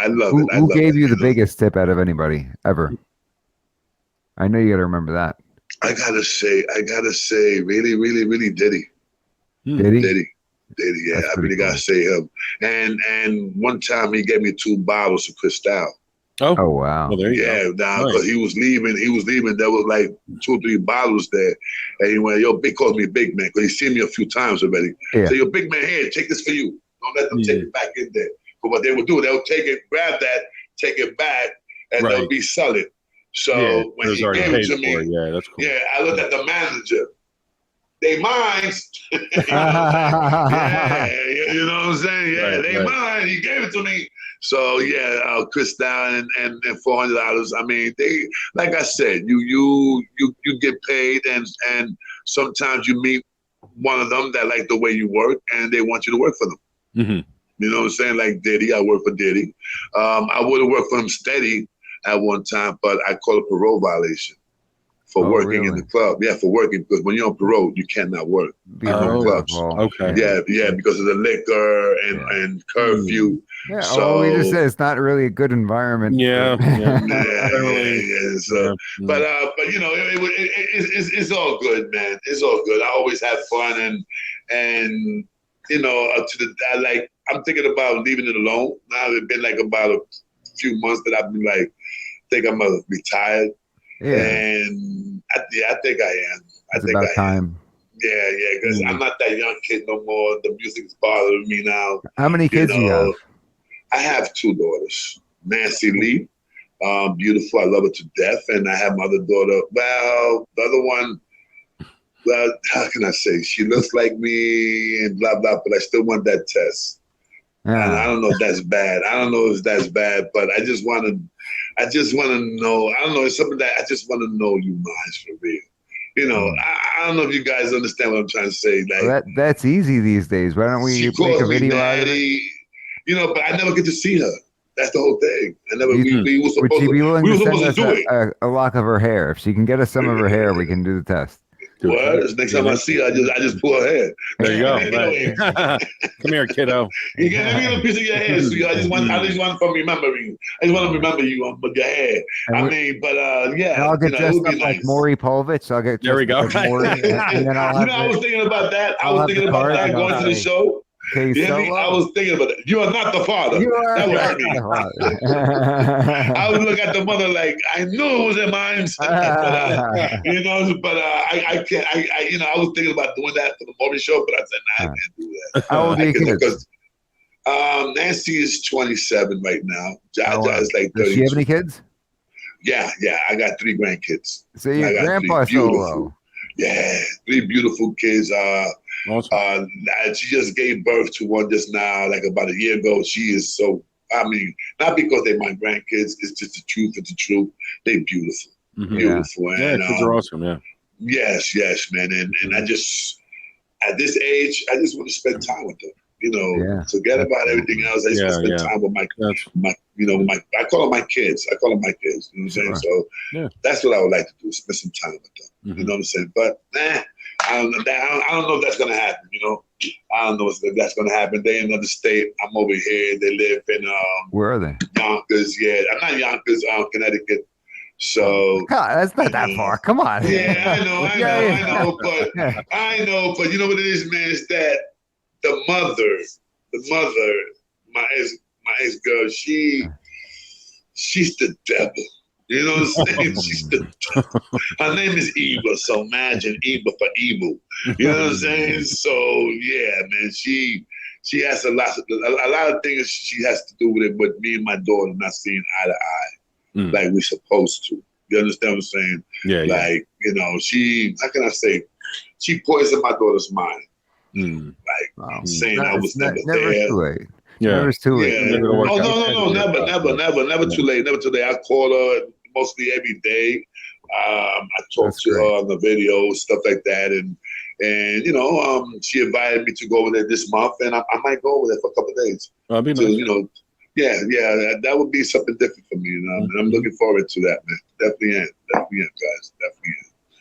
S1: Who gave you the biggest tip out of anybody ever? I know you got to remember that.
S5: I gotta say, really, Diddy. Diddy. Yeah, I really gotta say him. And one time he gave me 2 bottles of Cristal.
S1: Oh wow!
S2: Well, there you go.
S5: Because he was leaving. There was like 2 or 3 bottles there, and he went, "Yo, Big calls me Big Man," because he's seen me a few times already. Yeah. So, "Yo, Big Man, here, take this for you. Don't let them take it back in there." But what they would do, they'll take it, grab that, take it back, and they'll resell it. So when he gave it to me,
S2: that's cool.
S5: I looked at the manager. They mines. You know what I'm saying? Yeah, they mine. He gave it to me. So Cristal and $400. I mean, they, like I said, you get paid, and sometimes you meet one of them that like the way you work, and they want you to work for them.
S2: Mm-hmm.
S5: You know what I'm saying? Like Diddy, I work for Diddy. I would have worked for him steady at one time, but I call it parole violation. for
S1: Oh,
S5: working in
S1: really?
S5: the club. Yeah, for working, because when you're on parole, you cannot work.
S1: Be on
S2: Oh,
S1: the
S5: clubs.
S1: wall.
S2: Okay.
S5: Yeah, because of the liquor and curfew.
S1: Yeah.
S5: So
S1: We just said it's not really a good environment.
S2: Yeah,
S1: for-
S5: yeah. So, but you know, it's all good, man. It's all good. I always have fun, and you know, I'm thinking about leaving it alone. Now it's been like about a few months that I've been like, think I'm gonna retire,
S1: yeah.
S5: and I think I am.
S1: It's about time.
S5: Yeah, because I'm not that young kid no more. The music's bothering me now.
S1: How many kids do you have?
S5: I have 2 daughters. Nancy Lee, beautiful. I love her to death. And I have my other daughter. Well, the other one, well, how can I say? She looks like me and blah, blah, but I still want that test. And I don't know if that's bad. I don't know if that's bad, but I just want to know. I don't know. It's something that I just want to know you minds for real. You know, I don't know if you guys understand what I'm trying to say. Like,
S1: well, that's easy these days. Why don't we
S5: she
S1: make
S5: calls
S1: a
S5: me
S1: video out of it?
S5: daddy, you know, but I never get to see her. That's the whole thing. I never.
S1: You-
S5: We were
S1: Would
S5: supposed
S1: she be willing
S5: we were
S1: to
S5: supposed
S1: send
S5: to
S1: us
S5: do it.
S1: a lock of her hair? If she can get us some of her hair, we can do the test.
S5: What? Next time I see her, I just pull her hair.
S2: There you go.
S5: Anyway,
S2: Right. Come here, kiddo.
S5: you can let me get a piece of your hair, sweetheart. I just want from remembering. I just want to remember you with your hair.
S1: And
S5: Yeah.
S1: and I'll get
S5: it
S1: dressed
S5: would be
S1: up like
S5: nice.
S1: Maury Povich. I'll get
S2: There we
S1: dressed
S2: go.
S1: up like Maury, and then I'll
S5: You
S1: have
S5: know, I was thinking about that. I
S1: I'll
S5: was
S1: have
S5: thinking
S1: the
S5: about
S1: card
S5: that
S1: and I'll
S5: going to the
S1: say,
S5: show.
S1: okay,
S5: You hear me?
S1: Solo.
S5: I was thinking about it. You are not the father.
S1: You are
S5: That would
S1: not
S5: hurt me.
S1: the father.
S5: I would look at the mother like I knew it was in mine. You know, but I can't. You know, I was thinking about doing that for the morning show, but I said, nah, I can't do that.
S1: How old are your kids?
S5: Because Nancy is 27 right now. Jaja is like 32.
S1: Does she have any kids?
S5: Yeah. I got 3 grandkids.
S1: So your
S5: I got
S1: grandpa
S5: 3 beautiful.
S1: Solo.
S5: Yeah, 3 beautiful kids.
S2: Awesome.
S5: She just gave birth to one just now, like about a year ago. She is so. I mean, not because they're my grandkids. It's just the truth of the truth. They're beautiful, beautiful.
S2: Yeah,
S5: And,
S2: kids are awesome. Yeah.
S5: Yes, man. And I just, at this age, I just want to spend time with them. You know, forget about everything else. I just want to spend time with my, I call them my kids. You know what I'm saying? So that's what I would like to do, spend some time with them. You know what I'm saying? But I don't know if that's going to happen, you know? I don't know if that's going to happen. They're in another state. I'm over here. They live in
S1: Where are they?
S5: Yonkers. Yeah, I'm not Yonkers, Connecticut. So
S1: God, that's not that far. Come on.
S5: yeah, I know, but you know what it is, man, is that the mother, my ex girl, she's the devil. You know what I'm saying? She's the devil. Her name is Eva, so imagine Eva for evil. You know what I'm saying? So yeah, man, she has a lot of things she has to do with it, but me and my daughter not seeing eye to eye like we're supposed to. You understand what I'm saying?
S2: Yeah.
S5: Like, you know, how can I say? She poisoned my daughter's mind. Saying I was never there.
S1: Too late.
S2: Yeah.
S1: Never too late.
S5: Yeah. No, never too late. Never too late. I call her mostly every day. I talk to her on the video, stuff like that, and you know, she invited me to go over there this month, and I might go over there for a couple of days.
S2: That'd be nice.
S5: You know, that would be something different for me, you know. And I'm looking forward to that, man. Definitely am, guys. Definitely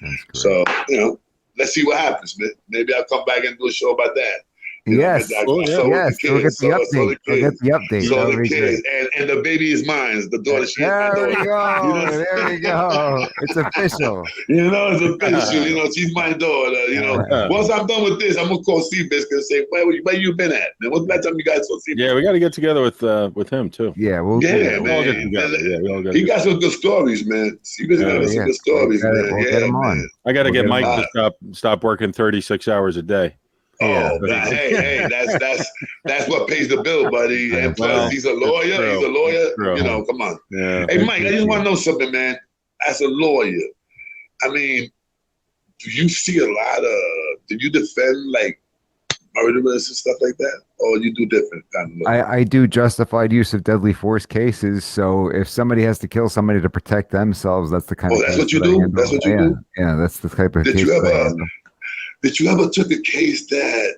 S5: am. So, you know, let's see what happens, man. Maybe I'll come back and do a show about that.
S1: Yes. We'll get the update.
S5: So the kids, and the baby is mine. The daughter, she is my daughter.
S1: There we go. It's official.
S5: You know, it's official. You know, she's my daughter. You know, once I'm done with this, I'm gonna call Seabiscuit and say, "Where you been at? Man, when's the last time you guys saw Seabiscuit?"
S2: Yeah, we got to get together with him too.
S1: Yeah,
S5: man.
S2: We all get together.
S5: He got some good stories, man. Seabiscuit got some good stories, man.
S1: We'll get him on.
S2: I got to get Mike to stop working 36 hours a day.
S5: Oh, hey, that's what pays the bill, buddy. And plus, he's a lawyer. You know, come on.
S2: Yeah.
S5: Hey, Mike, I just want to know something, man. As a lawyer, I mean, do you see a lot of? Do you defend like murderers and stuff like that, or you do different kind of?
S1: I do justified use of deadly force cases. So if somebody has to kill somebody to protect themselves, that's the kind of.
S5: That's what you do. That's what you do.
S1: Yeah, that's the type of.
S5: Did you ever took a case that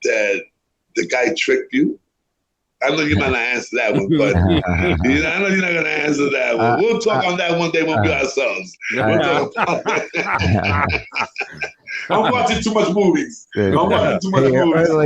S5: the guy tricked you? I know you might not answer that one, but I know you're not going to answer that one. We'll talk on that one day when we ourselves. We'll talk I'm watching too much movies.
S1: Like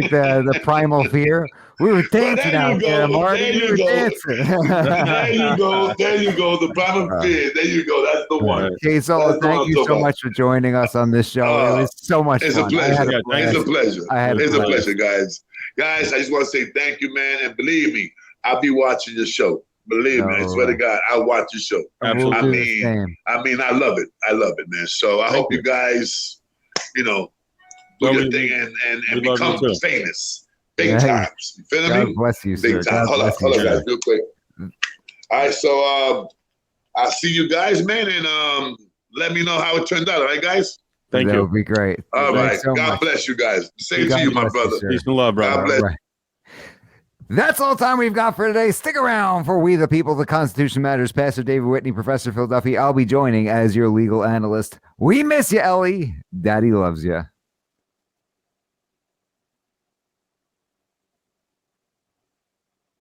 S1: the primal fear. We were dancing out there, Marty. We were dancing.
S5: There you go. There you go. The primal fear. There you go. That's the one.
S1: Okay, so thank you so much for joining us on this show. It was so much
S5: it's
S1: fun.
S5: A pleasure.
S1: It's
S5: a pleasure. It's a pleasure, guys. Guys, I just want to say thank you, man. And believe me, I'll be watching your show. Believe me, I swear to God, I'll watch your show.
S2: Absolutely.
S5: I mean, I love it. I love it, man. So I hope you guys, do your thing and become famous. Big times. You feel me?
S1: God bless you,
S5: Big
S1: sir.
S5: time. Hold on, guys, real quick. All right, so I'll see you guys, man, and let me know how it turned out. All right, guys?
S2: Thank you.
S1: That would be great.
S5: All right. God bless you guys. Same to you, my brother.
S2: Peace and love, brother.
S5: God bless.
S1: Right. That's all the time we've got for today. Stick around for We the People, the Constitution Matters. Pastor David Whitney, Professor Phil Duffy. I'll be joining as your legal analyst. We miss you, Ellie. Daddy loves you.